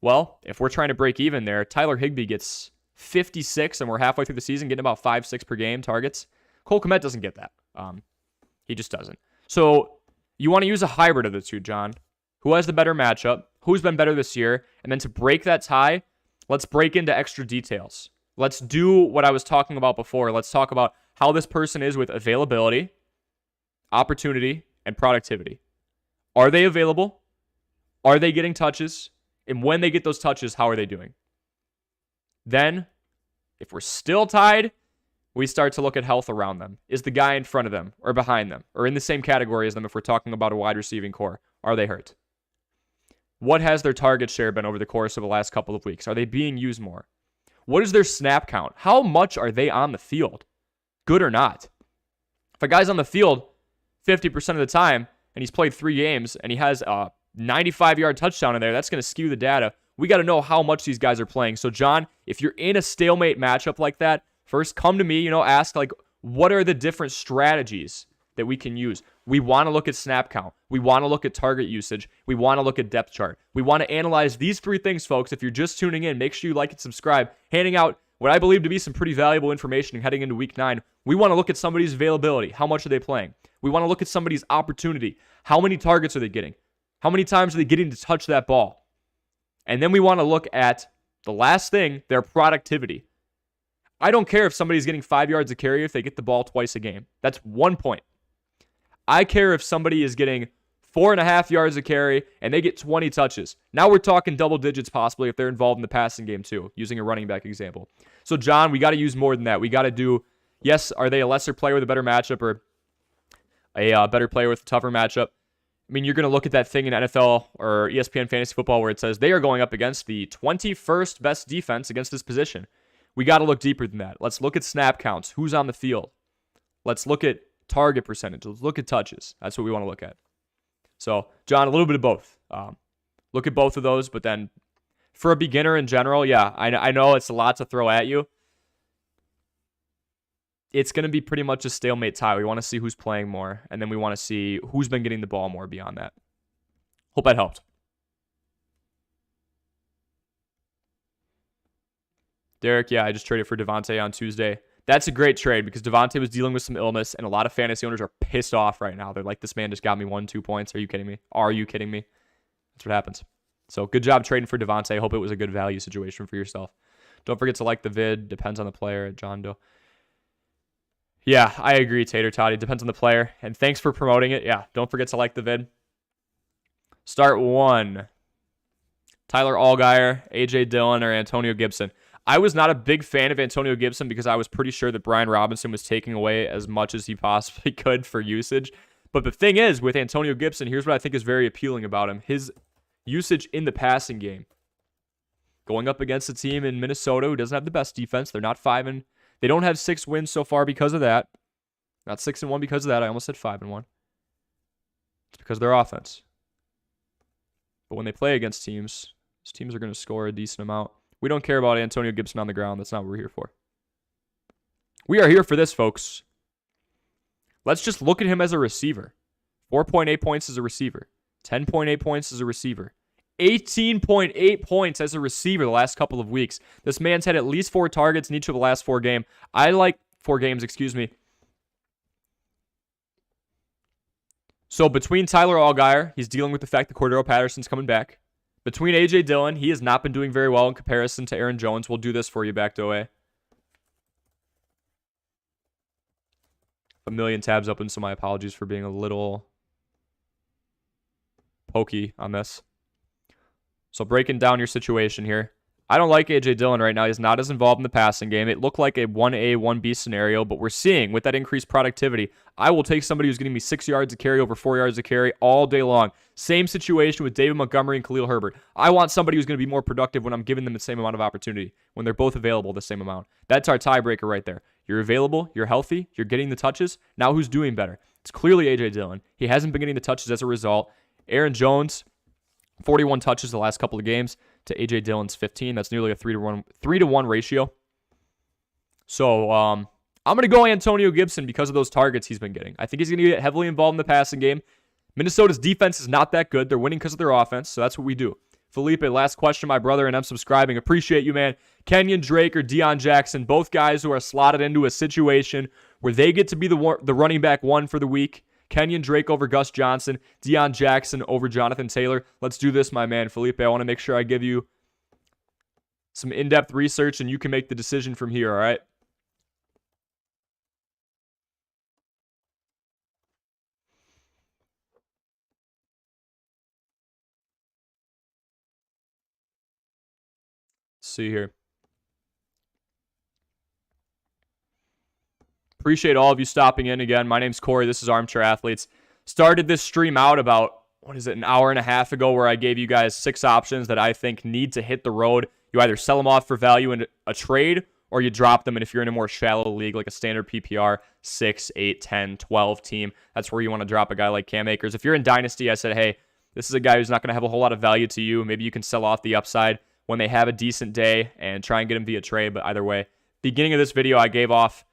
Well, if we're trying to break even there, Tyler Higbee gets 56, and we're halfway through the season getting about 5-6 per game targets. Cole Kmet doesn't get that. He just doesn't. So you want to use a hybrid of the two, John. Who has the better matchup? Who's been better this year? And then to break that tie, let's break into extra details. Let's do what I was talking about before. Let's talk about how this person is with availability, opportunity, and productivity. Are they available? Are they getting touches? And when they get those touches, how are they doing? Then, if we're still tied, we start to look at health around them. Is the guy in front of them or behind them or in the same category as them if we're talking about a wide receiving core? Are they hurt? What has their target share been over the course of the last couple of weeks? Are they being used more? What is their snap count? How much are they on the field? Good or not? If a guy's on the field 50% of the time and he's played 3 games and he has a 95-yard touchdown in there, that's going to skew the data. We got to know how much these guys are playing. So, John, if you're in a stalemate matchup like that, First, come to me, ask like, what are the different strategies that we can use? We want to look at snap count. We want to look at target usage. We want to look at depth chart. We want to analyze these 3 things, folks. If you're just tuning in, make sure you like and subscribe. Handing out what I believe to be some pretty valuable information heading into week 9. We want to look at somebody's availability. How much are they playing? We want to look at somebody's opportunity. How many targets are they getting? How many times are they getting to touch that ball? And then we want to look at the last thing, their productivity. I don't care if somebody's getting 5 yards a carry if they get the ball twice a game. That's 1 point. I care if somebody is getting 4.5 yards a carry and they get 20 touches. Now we're talking double digits possibly if they're involved in the passing game too, using a running back example. So John, we got to use more than that. We got to do, yes, are they a lesser player with a better matchup or a better player with a tougher matchup? I mean, you're going to look at that thing in NFL or ESPN Fantasy Football where it says they are going up against the 21st best defense against this position. We got to look deeper than that. Let's look at snap counts. Who's on the field? Let's look at target percentage. Let's look at touches. That's what we want to look at. So, John, a little bit of both. Look at both of those, but then for a beginner in general, yeah, I know it's a lot to throw at you. It's going to be pretty much a stalemate tie. We want to see who's playing more, and then we want to see who's been getting the ball more beyond that. Hope that helped. Derek, yeah, I just traded for Devontae on Tuesday. That's a great trade because Devontae was dealing with some illness, and a lot of fantasy owners are pissed off right now. They're like, this man just got me 1-2 points. Are you kidding me? Are you kidding me? That's what happens. So good job trading for Devontae. Hope it was a good value situation for yourself. Don't forget to like the vid. Depends on the player at John Doe. Yeah, I agree, Tater Toddy. Depends on the player. And thanks for promoting it. Yeah, don't forget to like the vid. Start 1. Tyler Allgeier, A.J. Dillon, or Antonio Gibson. I was not a big fan of Antonio Gibson because I was pretty sure that Brian Robinson was taking away as much as he possibly could for usage. But the thing is, with Antonio Gibson, here's what I think is very appealing about him. His usage in the passing game. Going up against a team in Minnesota who doesn't have the best defense. They're not 5-. They don't have 6 wins so far because of that. Not 6-1 because of that. I almost said 5-1. It's because of their offense. But when they play against teams, those teams are going to score a decent amount. We don't care about Antonio Gibson on the ground. That's not what we're here for. We are here for this, folks. Let's just look at him as a receiver. 4.8 points as a receiver. 10.8 points as a receiver. 18.8 points as a receiver the last couple of weeks. This man's had at least 4 targets in each of the last 4 games. 4 games, excuse me. So between Tyler Allgeier, he's dealing with the fact that Cordero Patterson's coming back. Between A.J. Dillon, he has not been doing very well in comparison to Aaron Jones. We'll do this for you back to OA. A million tabs open, so my apologies for being a little pokey on this. So breaking down your situation here. I don't like A.J. Dillon right now. He's not as involved in the passing game. It looked like a 1A, 1B scenario, but we're seeing with that increased productivity, I will take somebody who's getting me 6 yards a carry over 4 yards a carry all day long. Same situation with David Montgomery and Khalil Herbert. I want somebody who's going to be more productive when I'm giving them the same amount of opportunity, when they're both available the same amount. That's our tiebreaker right there. You're available, you're healthy, you're getting the touches. Now who's doing better? It's clearly A.J. Dillon. He hasn't been getting the touches as a result. Aaron Jones, 41 touches the last couple of games to A.J. Dillon's 15. That's nearly a 3-to-1 ratio. So I'm going to go Antonio Gibson because of those targets he's been getting. I think he's going to get heavily involved in the passing game. Minnesota's defense is not that good. They're winning because of their offense, so that's what we do. Felipe, last question, my brother, and I'm subscribing. Appreciate you, man. Kenyon Drake or Deion Jackson, both guys who are slotted into a situation where they get to be the running back 1 for the week. Kenyon Drake over Gus Johnson, Deion Jackson over Jonathan Taylor. Let's do this, my man. Felipe, I want to make sure I give you some in-depth research, and you can make the decision from here, all right? Let's see here. Appreciate all of you stopping in again. My name's Corey. This is Armchair Athletes. Started this stream out about, an hour and a half ago where I gave you guys 6 options that I think need to hit the road. You either sell them off for value in a trade or you drop them. And if you're in a more shallow league, like a standard PPR, 6, 8, 10, 12 team, that's where you want to drop a guy like Cam Akers. If you're in Dynasty, I said, hey, this is a guy who's not going to have a whole lot of value to you. Maybe you can sell off the upside when they have a decent day and try and get him via trade. But either way, beginning of this video, I gave off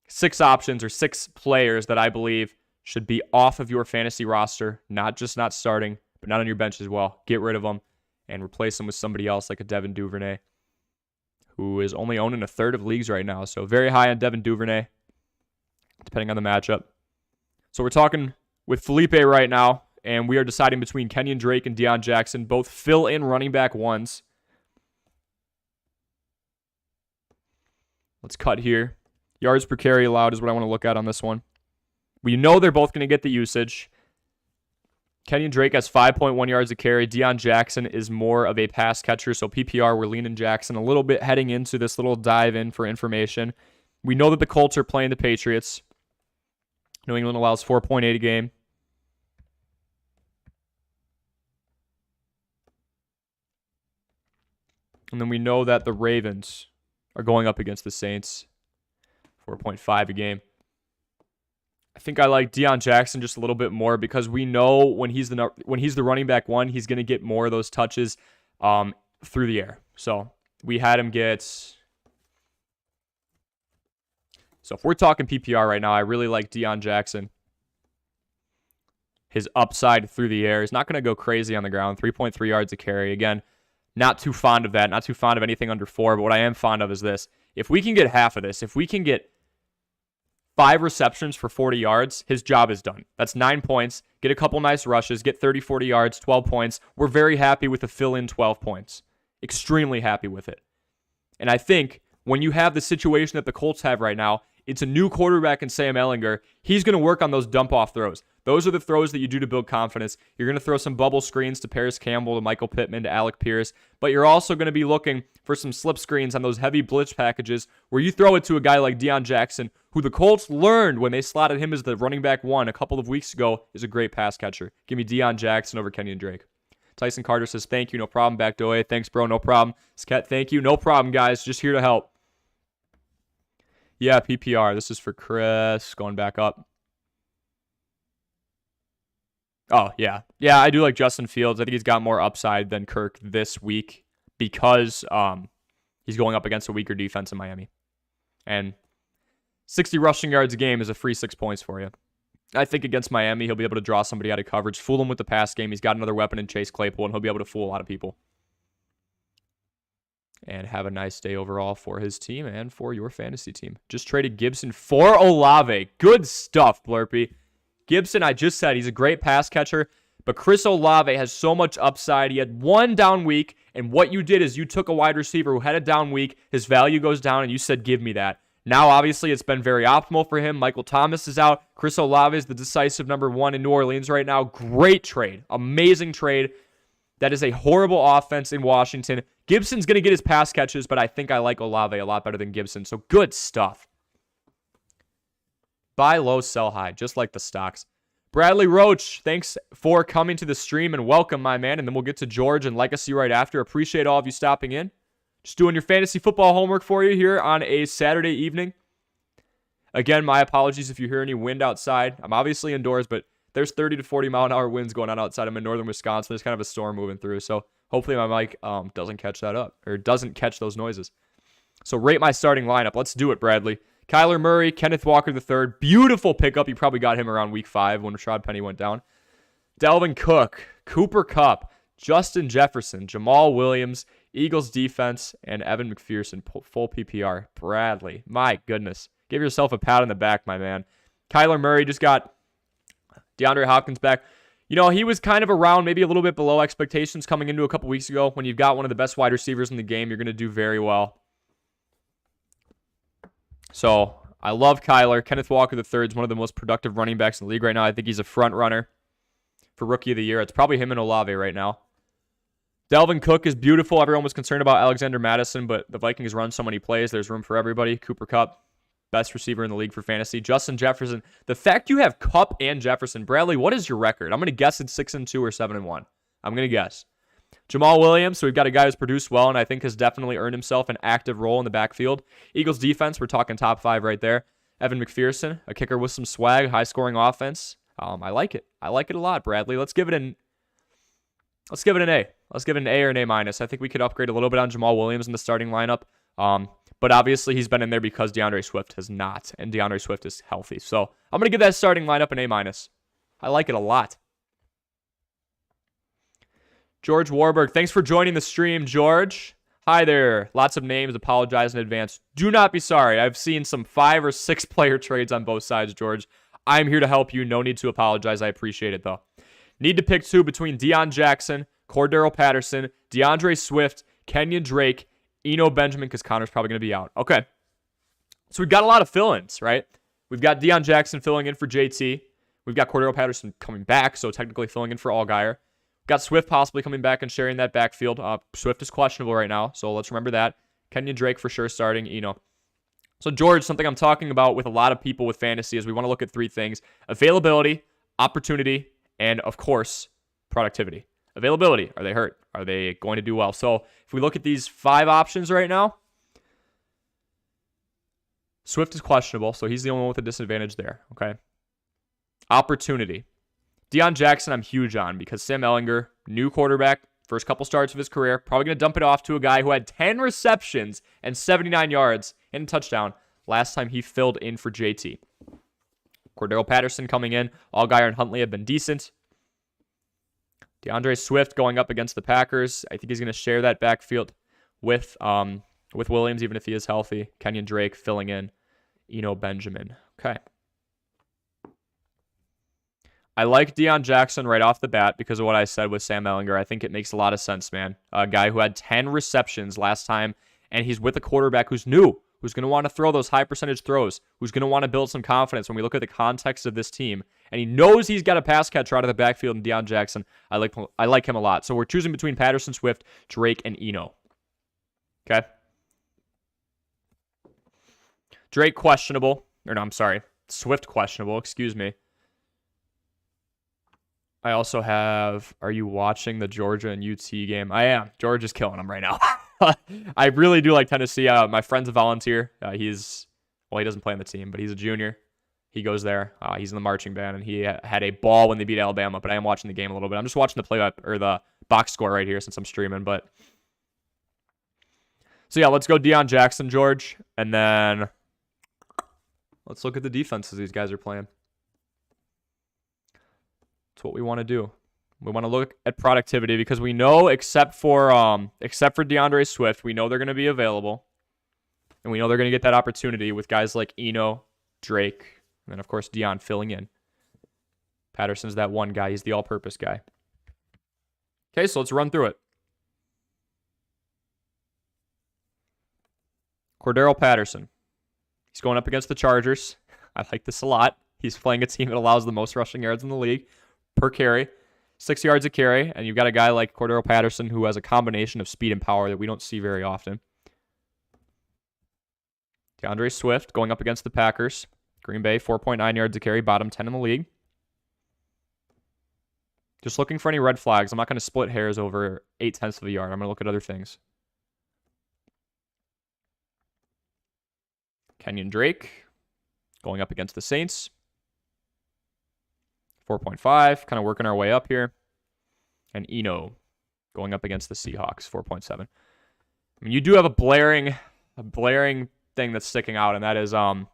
6 options or 6 players that I believe should be off of your fantasy roster, not just not starting, but not on your bench as well. Get rid of them and replace them with somebody else like a Devin Duvernay, who is only owned in a third of leagues right now. So very high on Devin Duvernay, depending on the matchup. So we're talking with Felipe right now, and we are deciding between Kenyon Drake and Deion Jackson, both fill-in running back ones. Let's cut here. Yards per carry allowed is what I want to look at on this one. We know they're both going to get the usage. Kenyon Drake has 5.1 yards a carry. Deion Jackson is more of a pass catcher, so PPR, we're leaning Jackson a little bit heading into this little dive in for information. We know that the Colts are playing the Patriots. New England allows 4.8 a game. And then we know that the Ravens are going up against the Saints. 4.5 a game. I think I like Deion Jackson just a little bit more because we know when he's the running back one, he's going to get more of those touches through the air. So we had him get... So if we're talking PPR right now, I really like Deion Jackson. His upside through the air is not going to go crazy on the ground. 3.3 yards a carry. Again, not too fond of that. Not too fond of anything under 4. But what I am fond of is this. If we can get half of this, if we can get 5 receptions for 40 yards, his job is done. That's 9 points. Get a couple nice rushes. Get 30, 40 yards, 12 points. We're very happy with the fill-in 12 points. Extremely happy with it. And I think when you have the situation that the Colts have right now, it's a new quarterback in Sam Ehlinger. He's going to work on those dump-off throws. Those are the throws that you do to build confidence. You're going to throw some bubble screens to Paris Campbell, to Michael Pittman, to Alec Pierce. But you're also going to be looking for some slip screens on those heavy blitz packages where you throw it to a guy like Deion Jackson, who the Colts learned when they slotted him as the running back one a couple of weeks ago is a great pass catcher. Give me Deion Jackson over Kenyon Drake. Tyson Carter says, thank you, no problem. Back to thanks, bro, no problem. Sket, thank you, no problem, guys. Just here to help. Yeah, PPR. This is for Chris. Going back up. Oh, yeah. Yeah, I do like Justin Fields. I think he's got more upside than Kirk this week because he's going up against a weaker defense in Miami. And 60 rushing yards a game is a free 6 points for you. I think against Miami, he'll be able to draw somebody out of coverage, fool him with the pass game. He's got another weapon in Chase Claypool, and he'll be able to fool a lot of people. And have a nice day overall for his team and for your fantasy team. Just traded Gibson for Olave. Good stuff, Blurpy. Gibson, I just said, he's a great pass catcher, but Chris Olave has so much upside. He had one down week, and what you did is you took a wide receiver who had a down week, his value goes down, and you said, give me that. Now, obviously, it's been very optimal for him. Michael Thomas is out. Chris Olave is the decisive number 1 in New Orleans right now. Great trade. Amazing trade. That is a horrible offense in Washington. Gibson's going to get his pass catches, but I think I like Olave a lot better than Gibson. So good stuff. Buy low, sell high, just like the stocks. Bradley Roach, thanks for coming to the stream and welcome, my man. And then we'll get to George and Legacy right after. Appreciate all of you stopping in. Just doing your fantasy football homework for you here on a Saturday evening. Again, my apologies if you hear any wind outside. I'm obviously indoors, but there's 30 to 40 mile an hour winds going on outside. I'm in northern Wisconsin. There's kind of a storm moving through. So hopefully my mic doesn't catch that up or doesn't catch those noises. So rate my starting lineup. Let's do it, Bradley. Kyler Murray, Kenneth Walker III. Beautiful pickup. You probably got him around week 5 when Rashad Penny went down. Dalvin Cook, Cooper Kupp, Justin Jefferson, Jamal Williams, Eagles defense, and Evan McPherson, full PPR. Bradley, my goodness. Give yourself a pat on the back, my man. Kyler Murray just got DeAndre Hopkins back. You know, he was kind of around, maybe a little bit below expectations coming into a couple weeks ago. When you've got one of the best wide receivers in the game, you're going to do very well. So, I love Kyler. Kenneth Walker III is one of the most productive running backs in the league right now. I think he's a front runner for Rookie of the Year. It's probably him and Olave right now. Dalvin Cook is beautiful. Everyone was concerned about Alexander Madison, but the Vikings run so many plays. There's room for everybody. Cooper Kupp, best receiver in the league for fantasy. Justin Jefferson. The fact you have Kupp and Jefferson. Bradley, what is your record? I'm going to guess it's 6-2 or 7-1. I'm going to guess. Jamal Williams, so we've got a guy who's produced well and I think has definitely earned himself an active role in the backfield. Eagles defense, we're talking top 5 right there. Evan McPherson, a kicker with some swag, high-scoring offense. I like it. I like it a lot, Bradley. Let's give it an A. Let's give it an A or an A-. I think we could upgrade a little bit on Jamal Williams in the starting lineup. But obviously he's been in there because DeAndre Swift has not, and DeAndre Swift is healthy. So I'm going to give that starting lineup an A-. I like it a lot. George Warburg, thanks for joining the stream, George. Hi there. Lots of names. Apologize in advance. Do not be sorry. I've seen some 5 or 6 player trades on both sides, George. I'm here to help you. No need to apologize. I appreciate it, though. Need to pick 2 between Deion Jackson, Cordero Patterson, DeAndre Swift, Kenyon Drake, Eno Benjamin, because Connor's probably going to be out. Okay. So we've got a lot of fill-ins, right? We've got Deion Jackson filling in for JT. We've got Cordero Patterson coming back, so technically filling in for Allgaier. Got Swift possibly coming back and sharing that backfield. Swift is questionable right now, so let's remember that. Kenyon Drake for sure starting, Eno. So George, something I'm talking about with a lot of people with fantasy is we want to look at 3 things. Availability, opportunity, and of course, productivity. Availability, are they hurt? Are they going to do well? So if we look at these 5 options right now, Swift is questionable, so he's the only one with a disadvantage there, okay? Opportunity. Deion Jackson, I'm huge on because Sam Ehlinger, new quarterback, first couple starts of his career, probably going to dump it off to a guy who had 10 receptions and 79 yards and a touchdown last time he filled in for JT. Cordero Patterson coming in. Allgaier and Huntley have been decent. DeAndre Swift going up against the Packers. I think he's going to share that backfield with Williams, even if he is healthy. Kenyon Drake filling in. Eno Benjamin. Okay. I like Deion Jackson right off the bat because of what I said with Sam Ehlinger. I think it makes a lot of sense, man. A guy who had 10 receptions last time, and he's with a quarterback who's new, who's going to want to throw those high percentage throws, who's going to want to build some confidence when we look at the context of this team. And he knows he's got a pass catcher out of the backfield in Deion Jackson. I like him a lot. So we're choosing between Patterson, Swift, Drake, and Eno. Okay? Drake questionable. Or no, I'm sorry. Swift questionable. Excuse me. I also have, are you watching the Georgia and UT game? I am. Georgia's killing them right now. I really do like Tennessee. My friend's a volunteer. He doesn't play on the team, but he's a junior. He goes there. He's in the marching band, and he had a ball when they beat Alabama, but I am watching the game a little bit. I'm just watching the box score right here since I'm streaming, but. So yeah, let's go Deion Jackson, George, and then let's look at the defenses these guys are playing. That's what we want to do. We want to look at productivity because we know except for DeAndre Swift, we know they're going to be available. And we know they're going to get that opportunity with guys like Eno, Drake, and then of course Deion filling in. Patterson's that one guy. He's the all-purpose guy. Okay, so let's run through it. Cordero Patterson. He's going up against the Chargers. I like this a lot. He's playing a team that allows the most rushing yards in the league per carry, 6 yards a carry, and you've got a guy like Cordero Patterson who has a combination of speed and power that we don't see very often. DeAndre Swift going up against the Packers. Green Bay, 4.9 yards a carry, bottom 10 in the league. Just looking for any red flags. I'm not going to split hairs over 0.8 of a yard. I'm going to look at other things. Kenyon Drake going up against the Saints. 4.5, kind of working our way up here. And Eno going up against the Seahawks, 4.7. I mean, you do have a blaring thing that's sticking out, and that is the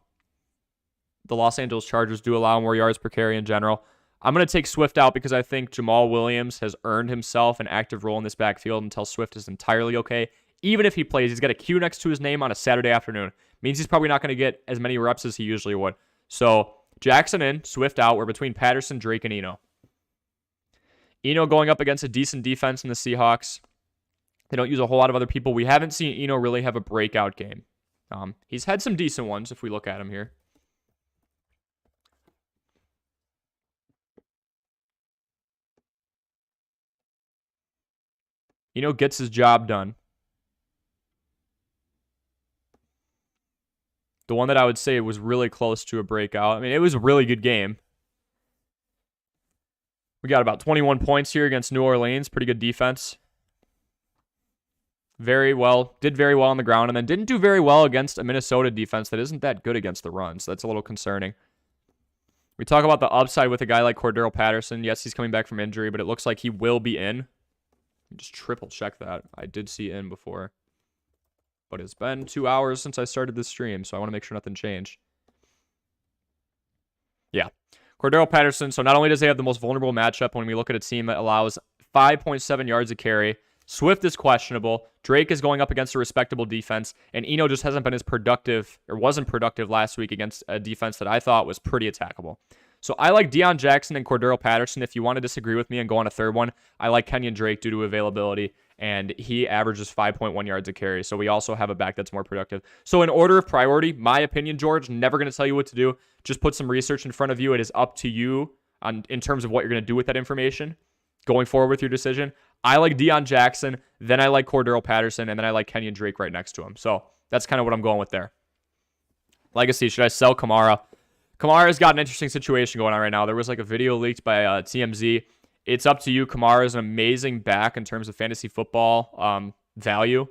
Los Angeles Chargers do allow more yards per carry in general. I'm going to take Swift out because I think Jamal Williams has earned himself an active role in this backfield until Swift is entirely okay. Even if he plays, he's got a Q next to his name on a Saturday afternoon. Means he's probably not going to get as many reps as he usually would. So Jackson in, Swift out. We're between Patterson, Drake, and Eno. Eno going up against a decent defense in the Seahawks. They don't use a whole lot of other people. We haven't seen Eno really have a breakout game. He's had some decent ones if we look at him here. Eno gets his job done. The one that I would say was really close to a breakout. I mean, it was a really good game. We got about 21 points here against New Orleans. Pretty good defense. Very well. Did very well on the ground, and then didn't do very well against a Minnesota defense that isn't that good against the run, so that's a little concerning. We talk about the upside with a guy like Cordero Patterson. Yes, he's coming back from injury, but it looks like he will be in. Just triple check that. I did see in before. but it's been 2 hours since I started this stream, so I want to make sure nothing changed. Yeah. Cordero Patterson, so not only does he have the most vulnerable matchup when we look at a team that allows 5.7 yards a carry, Swift is questionable, Drake is going up against a respectable defense, and Eno just hasn't been as productive, or wasn't productive last week against a defense that I thought was pretty attackable. So I like Deion Jackson and Cordero Patterson. If you want to disagree with me and go on a third one, I like Kenyon Drake due to availability, and he averages 5.1 yards a carry. So we also have a back that's more productive. So in order of priority, my opinion, George, never going to tell you what to do. Just put some research in front of you. It is up to you in terms of what you're going to do with that information going forward with your decision. I like Deion Jackson, then I like Cordero Patterson, and then I like Kenyon Drake right next to him. So that's kind of what I'm going with there. Legacy, should I sell Kamara? Kamara's got an interesting situation going on right now. There was like a video leaked by TMZ. It's up to you. Kamara is an amazing back in terms of fantasy football value.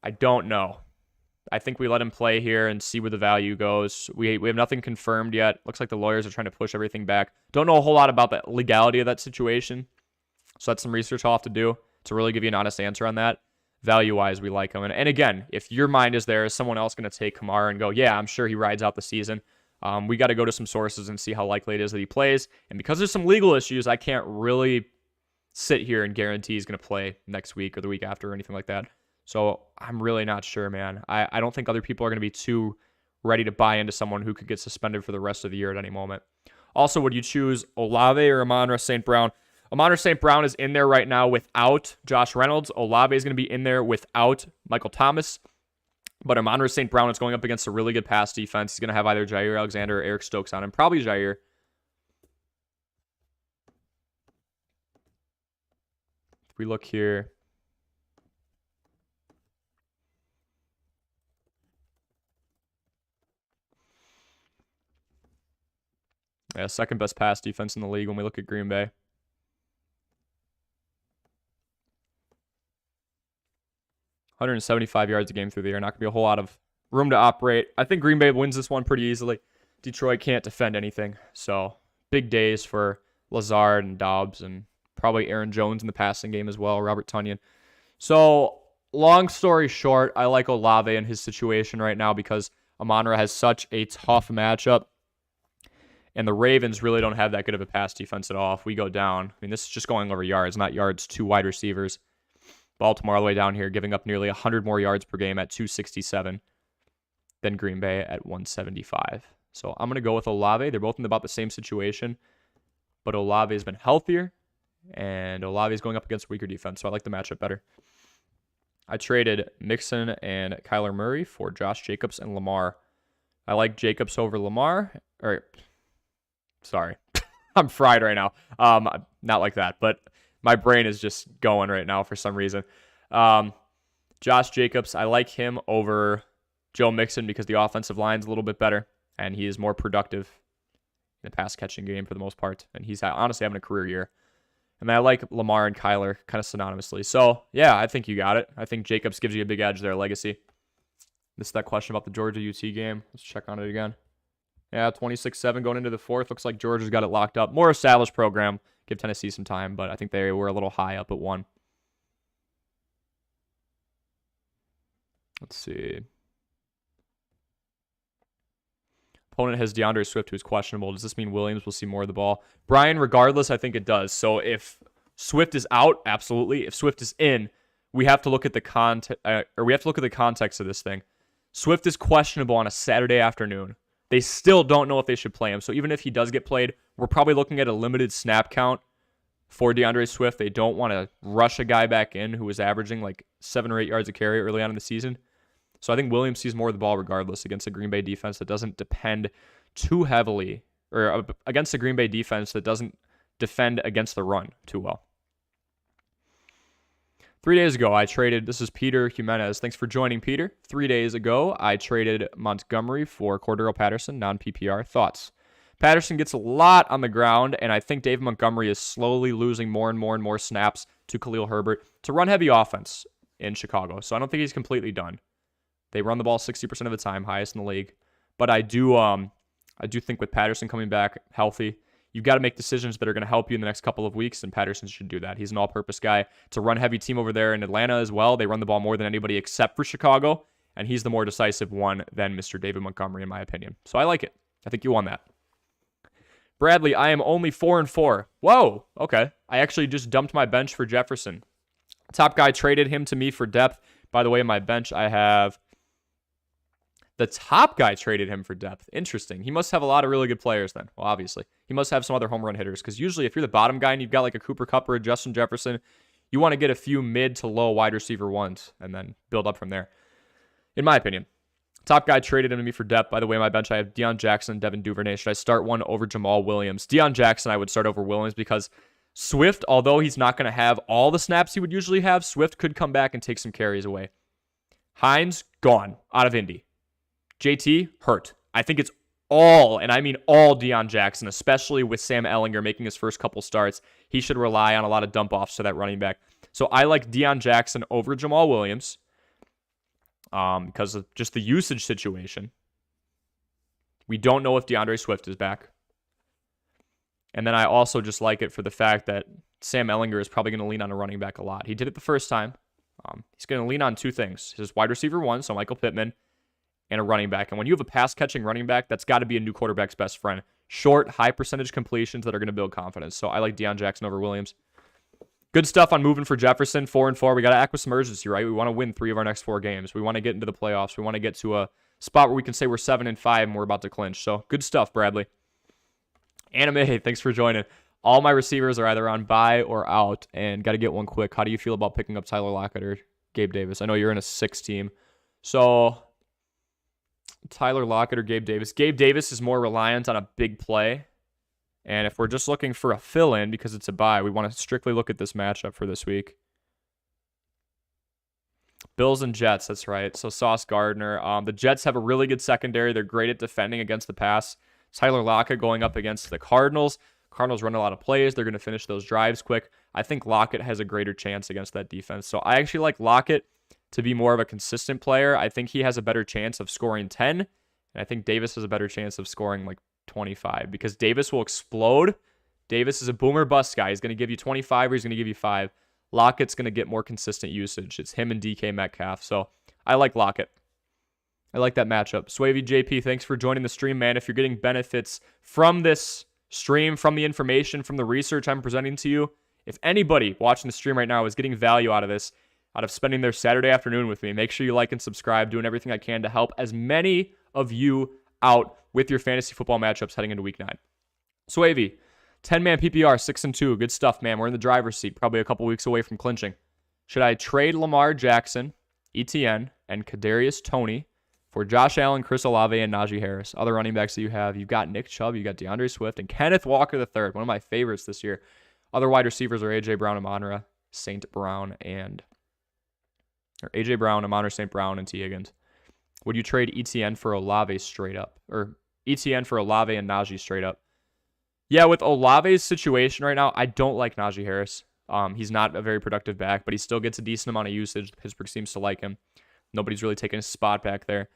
I don't know. I think we let him play here and see where the value goes. We have nothing confirmed yet. Looks like the lawyers are trying to push everything back. Don't know a whole lot about the legality of that situation. So that's some research I'll have to do to really give you an honest answer on that. Value-wise, we like him. And again, if your mind is there, is someone else going to take Kamara and go, yeah, I'm sure he rides out the season. We got to go to some sources and see how likely it is that he plays. And because there's some legal issues, I can't really sit here and guarantee he's going to play next week or the week after or anything like that. So I'm really not sure, man. I don't think other people are going to be too ready to buy into someone who could get suspended for the rest of the year at any moment. Also, would you choose Olave or Amon-Ra St. Brown? Amon-Ra St. Brown is in there right now without Josh Reynolds. Olave is going to be in there without Michael Thomas. But Amon-Ra St. Brown is going up against a really good pass defense. He's going to have either Jair Alexander or Eric Stokes on him. Probably Jair. If we look here. Yeah, second best pass defense in the league when we look at Green Bay. 175 yards a game through the air. Not going to be a whole lot of room to operate. I think Green Bay wins this one pretty easily. Detroit can't defend anything. So big days for Lazard and Dobbs and probably Aaron Jones in the passing game as well, Robert Tonyan. So long story short, I like Olave in his situation right now because Amon-Ra has such a tough matchup. And the Ravens really don't have that good of a pass defense at all. If we go down, I mean, this is just going over yards, not yards to wide receivers. Baltimore all the way down here, giving up nearly 100 more yards per game at 267 than Green Bay at 175. So I'm going to go with Olave. They're both in about the same situation, but Olave has been healthier, and Olave is going up against weaker defense, so I like the matchup better. I traded Mixon and Kyler Murray for Josh Jacobs and Lamar. I like Jacobs over Lamar. Sorry. I'm fried right now. Not like that, but my brain is just going right now for some reason. Josh Jacobs, I like him over Joe Mixon because the offensive line's a little bit better, and he is more productive in the pass-catching game for the most part, and he's honestly having a career year. And then I like Lamar and Kyler kind of synonymously. So, yeah, I think you got it. I think Jacobs gives you a big edge there, Legacy. Missed that question about the Georgia-UT game. Let's check on it again. Yeah, 26-7 going into the fourth. Looks like Georgia's got it locked up. More established program. Give Tennessee some time, but I think they were a little high up at 1. Let's see. Opponent has DeAndre Swift, who's questionable. Does this mean Williams will see more of the ball? Brian, regardless, I think it does. So if Swift is out, absolutely. If Swift is in, we have to look at the context of this thing. Swift is questionable on a Saturday afternoon. They still don't know if they should play him. So even if he does get played, we're probably looking at a limited snap count for DeAndre Swift. They don't want to rush a guy back in who was averaging like 7 or 8 yards a carry early on in the season. So I think Williams sees more of the ball regardless against a Green Bay defense that doesn't depend too heavily, or against a Green Bay defense that doesn't defend against the run too well. 3 days ago, I traded, this is Peter Jimenez. Thanks for joining, Peter. 3 days ago, I traded Montgomery for Cordero Patterson, non-PPR. Thoughts? Patterson gets a lot on the ground, and I think Dave Montgomery is slowly losing more and more snaps to Khalil Herbert to run heavy offense in Chicago. So I don't think he's completely done. They run the ball 60% of the time, highest in the league. But I do think with Patterson coming back healthy, you've got to make decisions that are going to help you in the next couple of weeks, and Patterson should do that. He's an all-purpose guy. It's a run-heavy team over there in Atlanta as well. They run the ball more than anybody except for Chicago, and he's the more decisive one than Mr. David Montgomery, in my opinion. So I like it. I think you won that. Bradley, I am only 4-4. Whoa, okay. I actually just dumped my bench for Jefferson. Top guy traded him to me for depth. By the way, in my bench, I have the top guy traded him for depth. Interesting. He must have a lot of really good players then. Well, obviously. He must have some other home run hitters, because usually if you're the bottom guy and you've got like a Cooper Kupp or a Justin Jefferson, you want to get a few mid to low wide receiver ones and then build up from there, in my opinion. Top guy traded him to me for depth. By the way, in my bench, I have Deion Jackson, Devin Duvernay. Should I start one over Jamal Williams? Deion Jackson, I would start over Williams, because Swift, although he's not going to have all the snaps he would usually have, Swift could come back and take some carries away. Hines, gone, out of Indy. JT, hurt. I think it's all, and I mean all, Deion Jackson, especially with Sam Ehlinger making his first couple starts. He should rely on a lot of dump-offs to that running back. So I like Deion Jackson over Jamal Williams because of just the usage situation. We don't know if DeAndre Swift is back. And then I also just like it for the fact that Sam Ehlinger is probably going to lean on a running back a lot. He did it the first time. He's going to lean on two things. His wide receiver one, so Michael Pittman, and a running back. And when you have a pass-catching running back, that's got to be a new quarterback's best friend. Short, high-percentage completions that are going to build confidence. So I like Deion Jackson over Williams. Good stuff on moving for Jefferson, 4-4. We got to act with some urgency, right? We want to win 3 of our next 4 games. We want to get into the playoffs. We want to get to a spot where we can say we're 7-5 and we're about to clinch. So good stuff, Bradley. Anime, thanks for joining. All my receivers are either on bye or out, and got to get one quick. How do you feel about picking up Tyler Lockett or Gabe Davis? I know you're in a 6 team. So Tyler Lockett or Gabe Davis. Gabe Davis is more reliant on a big play. And if we're just looking for a fill-in because it's a bye, we want to strictly look at this matchup for this week. Bills and Jets, that's right. So Sauce Gardner. The Jets have a really good secondary. They're great at defending against the pass. Tyler Lockett going up against the Cardinals. Cardinals run a lot of plays. They're going to finish those drives quick. I think Lockett has a greater chance against that defense. So I actually like Lockett to be more of a consistent player. I think he has a better chance of scoring 10. And I think Davis has a better chance of scoring like 25 because Davis will explode. Davis is a boomer bust guy. He's going to give you 25 or he's going to give you 5. Lockett's going to get more consistent usage. It's him and DK Metcalf. So I like Lockett. I like that matchup. Swavey JP, thanks for joining the stream, man. If you're getting benefits from this stream, from the information, from the research I'm presenting to you, if anybody watching the stream right now is getting value out of this, out of spending their Saturday afternoon with me, make sure you like and subscribe, doing everything I can to help as many of you out with your fantasy football matchups heading into week 9. Swavey, 10-man PPR, 6-2. Good stuff, man. We're in the driver's seat, probably a couple weeks away from clinching. Should I trade Lamar Jackson, ETN, and Kadarius Toney for Josh Allen, Chris Olave, and Najee Harris? Other running backs that you have, you've got Nick Chubb, you've got DeAndre Swift, and Kenneth Walker III, one of my favorites this year. Other wide receivers are A.J. Brown, Amon-Ra St. Brown, and A.J. Brown, Amon-Ra St. Brown, and T. Higgins. Would you trade ETN for Olave straight up? Or ETN for Olave and Najee straight up? Yeah, with Olave's situation right now, I don't like Najee Harris. He's not a very productive back, but he still gets a decent amount of usage. Pittsburgh seems to like him. Nobody's really taking his spot back there.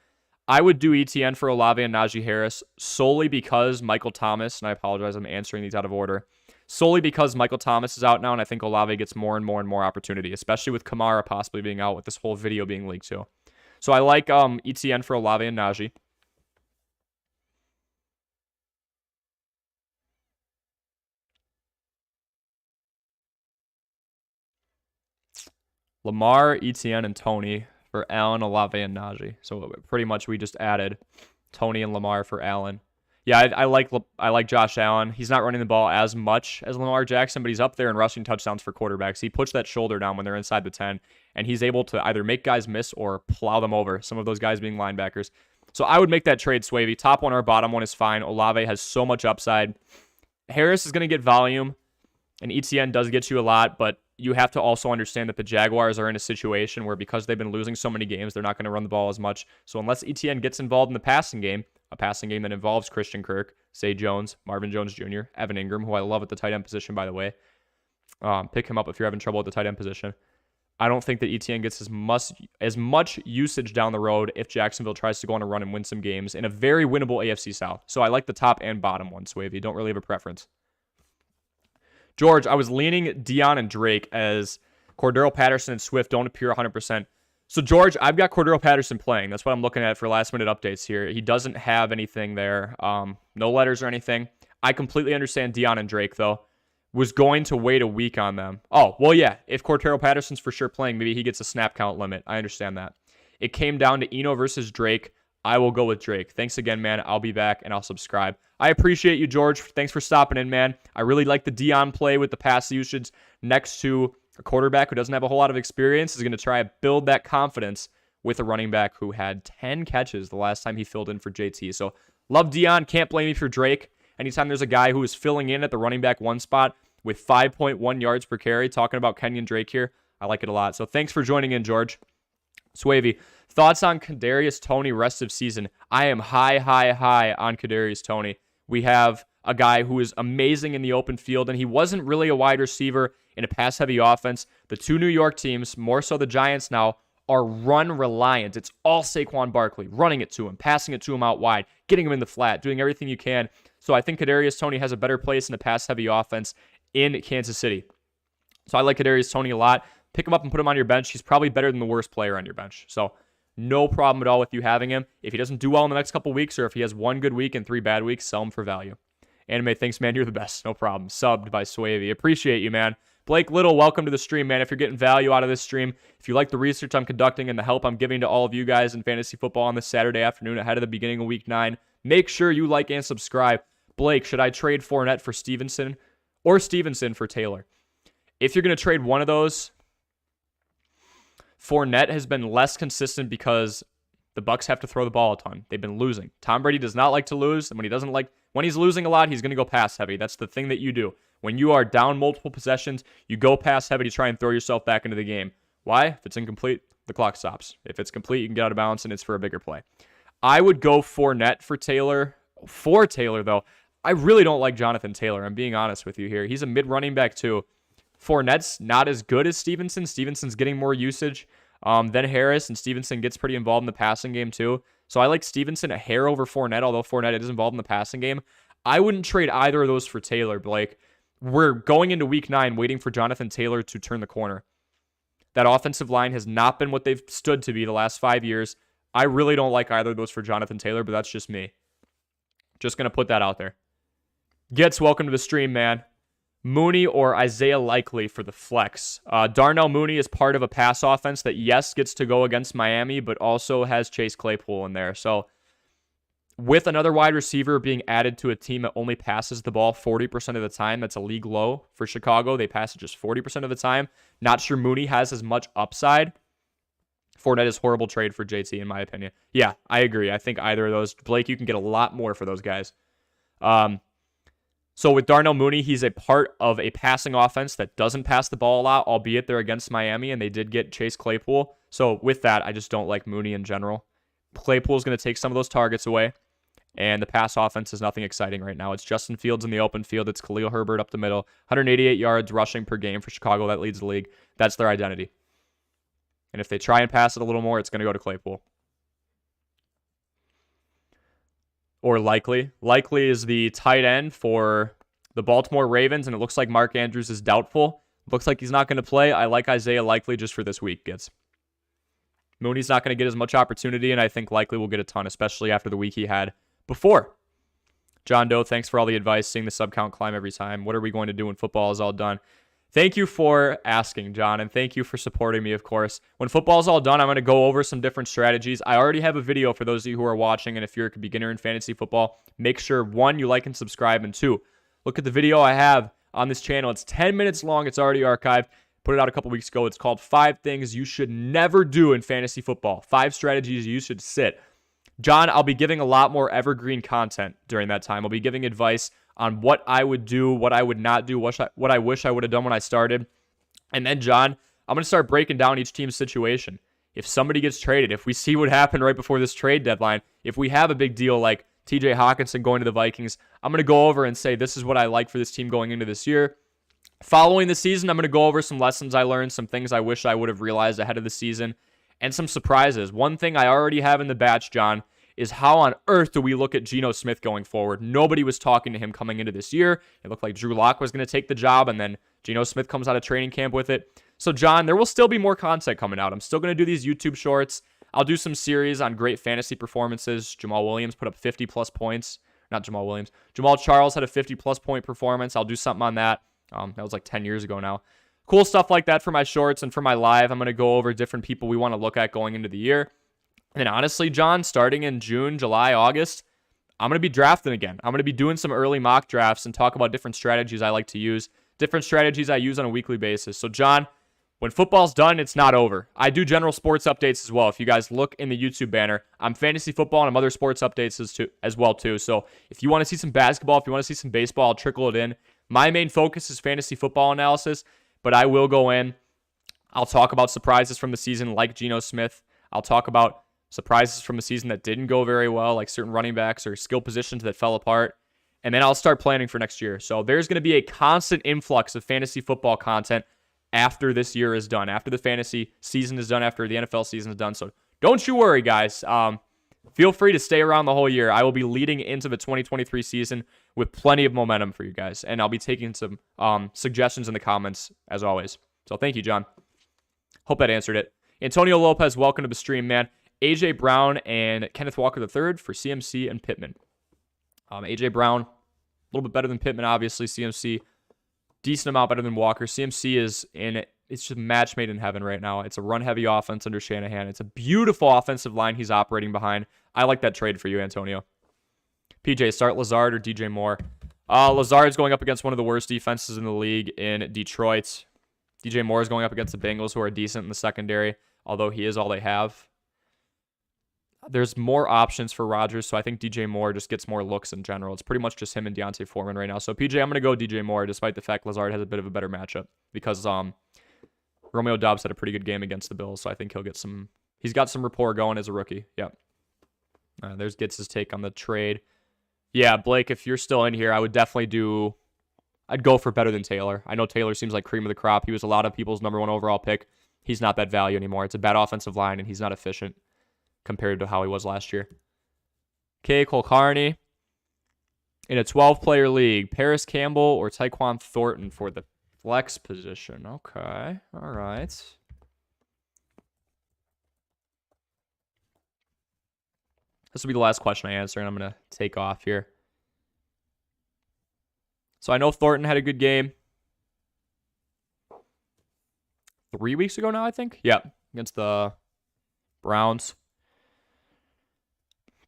I would do ETN for Olave and Najee Harris solely because Michael Thomas, and I apologize, I'm answering these out of order, solely because Michael Thomas is out now, and I think Olave gets more and more opportunity, especially with Kamara possibly being out with this whole video being leaked too. So I like ETN for Olave and Najee. Lamar, ETN, and Toney for Allen, Olave, and Najee. So pretty much we just added Toney and Lamar for Allen. Yeah, I like Josh Allen. He's not running the ball as much as Lamar Jackson, but he's up there in rushing touchdowns for quarterbacks. He puts that shoulder down when they're inside the 10, and he's able to either make guys miss or plow them over, some of those guys being linebackers. So I would make that trade, Swavey. Top one or bottom one is fine. Olave has so much upside. Harris is going to get volume, and ETN does get you a lot, but you have to also understand that the Jaguars are in a situation where because they've been losing so many games, they're not going to run the ball as much. So unless ETN gets involved in the passing game, a passing game that involves Christian Kirk, Zay Jones, Marvin Jones Jr., Evan Ingram, who I love at the tight end position, by the way. Pick him up if you're having trouble at the tight end position. I don't think that ETN gets as much usage down the road if Jacksonville tries to go on a run and win some games in a very winnable AFC South. So I like the top and bottom one, Swavey. Don't really have a preference. George, I was leaning Deion and Drake as Cordero Patterson and Swift don't appear 100%. So, George, I've got Cordero Patterson playing. That's what I'm looking at for last-minute updates here. He doesn't have anything there. No letters or anything. I completely understand Deion and Drake, though. Was going to wait a week on them. Oh, well, yeah. If Cordero Patterson's for sure playing, maybe he gets a snap count limit. I understand that. It came down to Eno versus Drake. I will go with Drake. Thanks again, man. I'll be back, and I'll subscribe. I appreciate you, George. Thanks for stopping in, man. I really like the Deion play with the pass usage next to a quarterback who doesn't have a whole lot of experience. Is going to try to build that confidence with a running back who had 10 catches the last time he filled in for JT. So, love Deion. Can't blame you for Drake. Anytime there's a guy who is filling in at the running back one spot with 5.1 yards per carry, talking about Kenyon Drake here, I like it a lot. So, thanks for joining in, George. Swavey, thoughts on Kadarius Toney rest of season? I am high on Kadarius Toney. We have a guy who is amazing in the open field, and he wasn't really a wide receiver in a pass-heavy offense. The two New York teams, more so the Giants now, are run-reliant. It's all Saquon Barkley, running it to him, passing it to him out wide, getting him in the flat, doing everything you can. So I think Kadarius Toney has a better place in a pass-heavy offense in Kansas City. So I like Kadarius Toney a lot. Pick him up and put him on your bench. He's probably better than the worst player on your bench. So no problem at all with you having him. If he doesn't do well in the next couple weeks, or if he has one good week and 3 bad weeks, sell him for value. Anime, thanks, man. You're the best. No problem. Subbed by Swavey. Appreciate you, man. Blake Little, welcome to the stream, man. If you're getting value out of this stream, if you like the research I'm conducting and the help I'm giving to all of you guys in fantasy football on this Saturday afternoon ahead of the beginning of week 9, make sure you like and subscribe. Blake, should I trade Fournette for Stevenson or Stevenson for Taylor? If you're going to trade one of those, Fournette has been less consistent because the Bucs have to throw the ball a ton. They've been losing. Tom Brady does not like to lose, and when he's losing a lot, he's going to go pass heavy. That's the thing that you do. When you are down multiple possessions, you go pass heavy to try and throw yourself back into the game. Why? If it's incomplete, the clock stops. If it's complete, you can get out of bounds, and it's for a bigger play. I would go Fournette for Taylor. For Taylor, though, I really don't like Jonathan Taylor. I'm being honest with you here. He's a mid-running back, too. Fournette's not as good as Stevenson. Stevenson's getting more usage than Harris, and Stevenson gets pretty involved in the passing game too. So I like Stevenson a hair over Fournette, although Fournette is involved in the passing game. I wouldn't trade either of those for Taylor, Blake. We're going into week 9 waiting for Jonathan Taylor to turn the corner. That offensive line has not been what they've stood to be the last 5 years. I really don't like either of those for Jonathan Taylor, but that's just me. Just going to put that out there. Gets, welcome to the stream, man. Mooney or Isaiah Likely for the flex. Darnell Mooney is part of a pass offense that, yes, gets to go against Miami, but also has Chase Claypool in there. So with another wide receiver being added to a team that only passes the ball 40% of the time, that's a league low for Chicago. They pass it just 40% of the time. Not sure Mooney has as much upside. Fournette is horrible trade for JT, in my opinion. Yeah, I agree. I think either of those. Blake, you can get a lot more for those guys. So with Darnell Mooney, he's a part of a passing offense that doesn't pass the ball a lot, albeit they're against Miami, and they did get Chase Claypool. So with that, I just don't like Mooney in general. Claypool's going to take some of those targets away, and the pass offense is nothing exciting right now. It's Justin Fields in the open field. It's Khalil Herbert up the middle. 188 yards rushing per game for Chicago. That leads the league. That's their identity. And if they try and pass it a little more, it's going to go to Claypool. Or Likely. Likely is the tight end for the Baltimore Ravens, and it looks like Mark Andrews is doubtful. Looks like he's not going to play. I like Isaiah Likely just for this week, Gets. Mooney's not going to get as much opportunity, and I think Likely will get a ton, especially after the week he had before. John Doe, thanks for all the advice. Seeing the sub count climb every time. What are we going to do when football is all done? Thank you for asking, John, and thank you for supporting me, of course. When football's all done, I'm going to go over some different strategies. I already have a video for those of you who are watching, and if you're a beginner in fantasy football, make sure, 1, you like and subscribe, and 2, look at the video I have on this channel. It's 10 minutes long. It's already archived. Put it out a couple weeks ago. It's called 5 Things You Should Never Do in Fantasy Football. 5 strategies you should sit. John, I'll be giving a lot more evergreen content during that time. I'll be giving advice on what I would do, what I would not do, what I wish I would have done when I started. And then, John, I'm going to start breaking down each team's situation. If somebody gets traded, if we see what happened right before this trade deadline, if we have a big deal like TJ Hawkinson going to the Vikings, I'm going to go over and say this is what I like for this team going into this year. Following the season, I'm going to go over some lessons I learned, some things I wish I would have realized ahead of the season, and some surprises. One thing I already have in the batch, John, is how on earth do we look at Geno Smith going forward? Nobody was talking to him coming into this year. It looked like Drew Lock was going to take the job, and then Geno Smith comes out of training camp with it. So, John, there will still be more content coming out. I'm still going to do these YouTube shorts. I'll do some series on great fantasy performances. Jamal Williams put up 50-plus points. Not Jamal Williams. Jamal Charles had a 50-plus point performance. I'll do something on that. That was like 10 years ago now. Cool stuff like that for my shorts and for my live. I'm going to go over different people we want to look at going into the year. And then honestly, John, starting in June, July, August, I'm going to be drafting again. I'm going to be doing some early mock drafts and talk about different strategies I like to use, different strategies I use on a weekly basis. So, John, when football's done, it's not over. I do general sports updates as well. If you guys look in the YouTube banner, I'm fantasy football and I'm other sports updates as well too. So if you want to see some basketball, if you want to see some baseball, I'll trickle it in. My main focus is fantasy football analysis, but I will go in. I'll talk about surprises from the season like Geno Smith. I'll talk about surprises from the season that didn't go very well, like certain running backs or skill positions that fell apart. And then I'll start planning for next year. So there's going to be a constant influx of fantasy football content after this year is done, after the fantasy season is done, after the NFL season is done. So don't you worry, guys. Feel free to stay around the whole year. I will be leading into the 2023 season with plenty of momentum for you guys. And I'll be taking some suggestions in the comments, as always. So thank you, John. Hope that answered it. Antonio Lopez, welcome to the stream, man. A.J. Brown and Kenneth Walker III for CMC and Pittman. A.J. Brown, a little bit better than Pittman, obviously. CMC, decent amount better than Walker. CMC is in it. It's just a match made in heaven right now. It's a run-heavy offense under Shanahan. It's a beautiful offensive line he's operating behind. I like that trade for you, Antonio. PJ, start Lazard or DJ Moore? Lazard's going up against one of the worst defenses in the league in Detroit. DJ Moore is going up against the Bengals, who are decent in the secondary, although he is all they have. There's more options for Rodgers, so I think DJ Moore just gets more looks in general. It's pretty much just him and Deontay Foreman right now. So, PJ, I'm going to go DJ Moore, despite the fact Lazard has a bit of a better matchup, because Romeo Doubs had a pretty good game against the Bills, so I think he's got some rapport going as a rookie. Yep. There's Gitz's take on the trade. Yeah, Blake, if you're still in here, I would definitely I'd go for better than Taylor. I know Taylor seems like cream of the crop. He was a lot of people's number one overall pick. He's not that value anymore. It's a bad offensive line, and he's not efficient compared to how he was last year. Okay, Cole Carney. In a 12-player league, Paris Campbell or Tyquan Thornton for the flex position. Okay, all right. This will be the last question I answer, and I'm going to take off here. So I know Thornton had a good game 3 weeks ago now, I think. Yeah, against the Browns.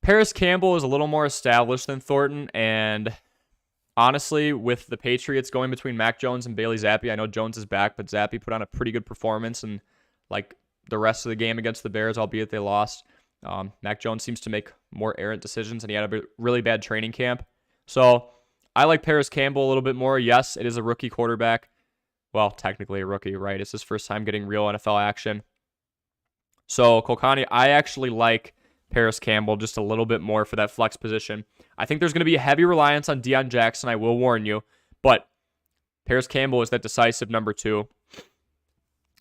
Paris Campbell is a little more established than Thornton, and honestly, with the Patriots going between Mac Jones and Bailey Zappi, I know Jones is back, but Zappi put on a pretty good performance in like the rest of the game against the Bears, albeit they lost. Mac Jones seems to make more errant decisions, and he had a really bad training camp. So I like Paris Campbell a little bit more. Yes, it is a rookie quarterback. Well, technically a rookie, right? It's his first time getting real NFL action. So Kolkani, I actually like Paris Campbell just a little bit more for that flex position. I think there's going to be a heavy reliance on Deion Jackson, I will warn you, but Paris Campbell is that decisive number 2.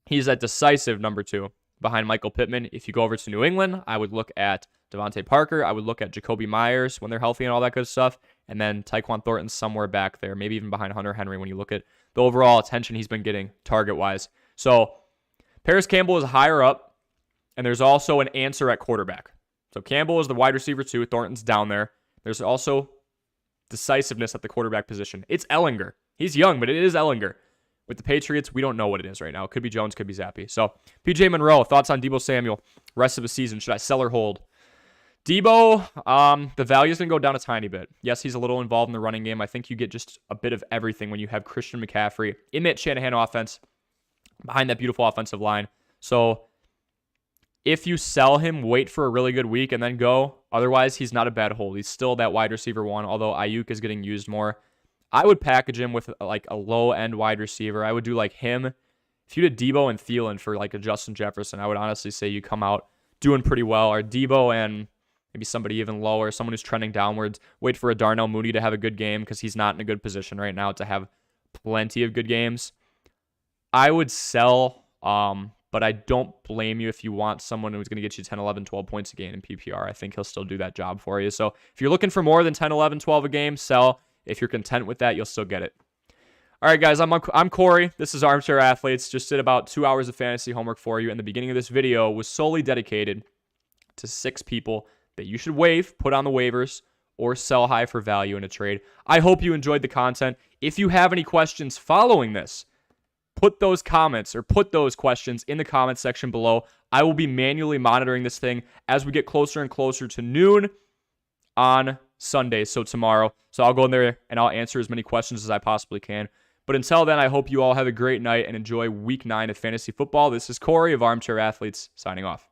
He's that decisive number 2 behind Michael Pittman. If you go over to New England, I would look at Devontae Parker. I would look at Jacoby Myers when they're healthy and all that good stuff, and then Tyquan Thornton somewhere back there, maybe even behind Hunter Henry when you look at the overall attention he's been getting target-wise. So Paris Campbell is higher up, and there's also an answer at quarterback. So Campbell is the wide receiver 2. Thornton's down there. There's also decisiveness at the quarterback position. It's Ellinger. He's young, but it is Ellinger. With the Patriots, we don't know what it is right now. It could be Jones, could be Zappi. So PJ Monroe, thoughts on Deebo Samuel rest of the season? Should I sell or hold? Deebo, the value's going to go down a tiny bit. Yes, he's a little involved in the running game. I think you get just a bit of everything when you have Christian McCaffrey in that Shanahan offense behind that beautiful offensive line. So if you sell him, wait for a really good week and then go. Otherwise, he's not a bad hold. He's still that wide receiver 1, although Ayuk is getting used more. I would package him with like a low-end wide receiver. I would do like him. If you did Deebo and Thielen for like a Justin Jefferson, I would honestly say you come out doing pretty well. Or Deebo and maybe somebody even lower, someone who's trending downwards. Wait for a Darnell Mooney to have a good game because he's not in a good position right now to have plenty of good games. I would sell, but but I don't blame you if you want someone who's going to get you 10, 11, 12 points a game in PPR. I think he'll still do that job for you. So if you're looking for more than 10, 11, 12 a game, sell. If you're content with that, you'll still get it. All right, guys, I'm Corey. This is Armchair Athletes. Just did about 2 hours of fantasy homework for you, and the beginning of this video was solely dedicated to 6 people that you should put on the waivers, or sell high for value in a trade. I hope you enjoyed the content. If you have any questions following this, put those questions in the comments section below. I will be manually monitoring this thing as we get closer and closer to noon on Sunday, so tomorrow. So I'll go in there and I'll answer as many questions as I possibly can. But until then, I hope you all have a great night and enjoy week 9 of fantasy football. This is Corey of Armchair Athletes signing off.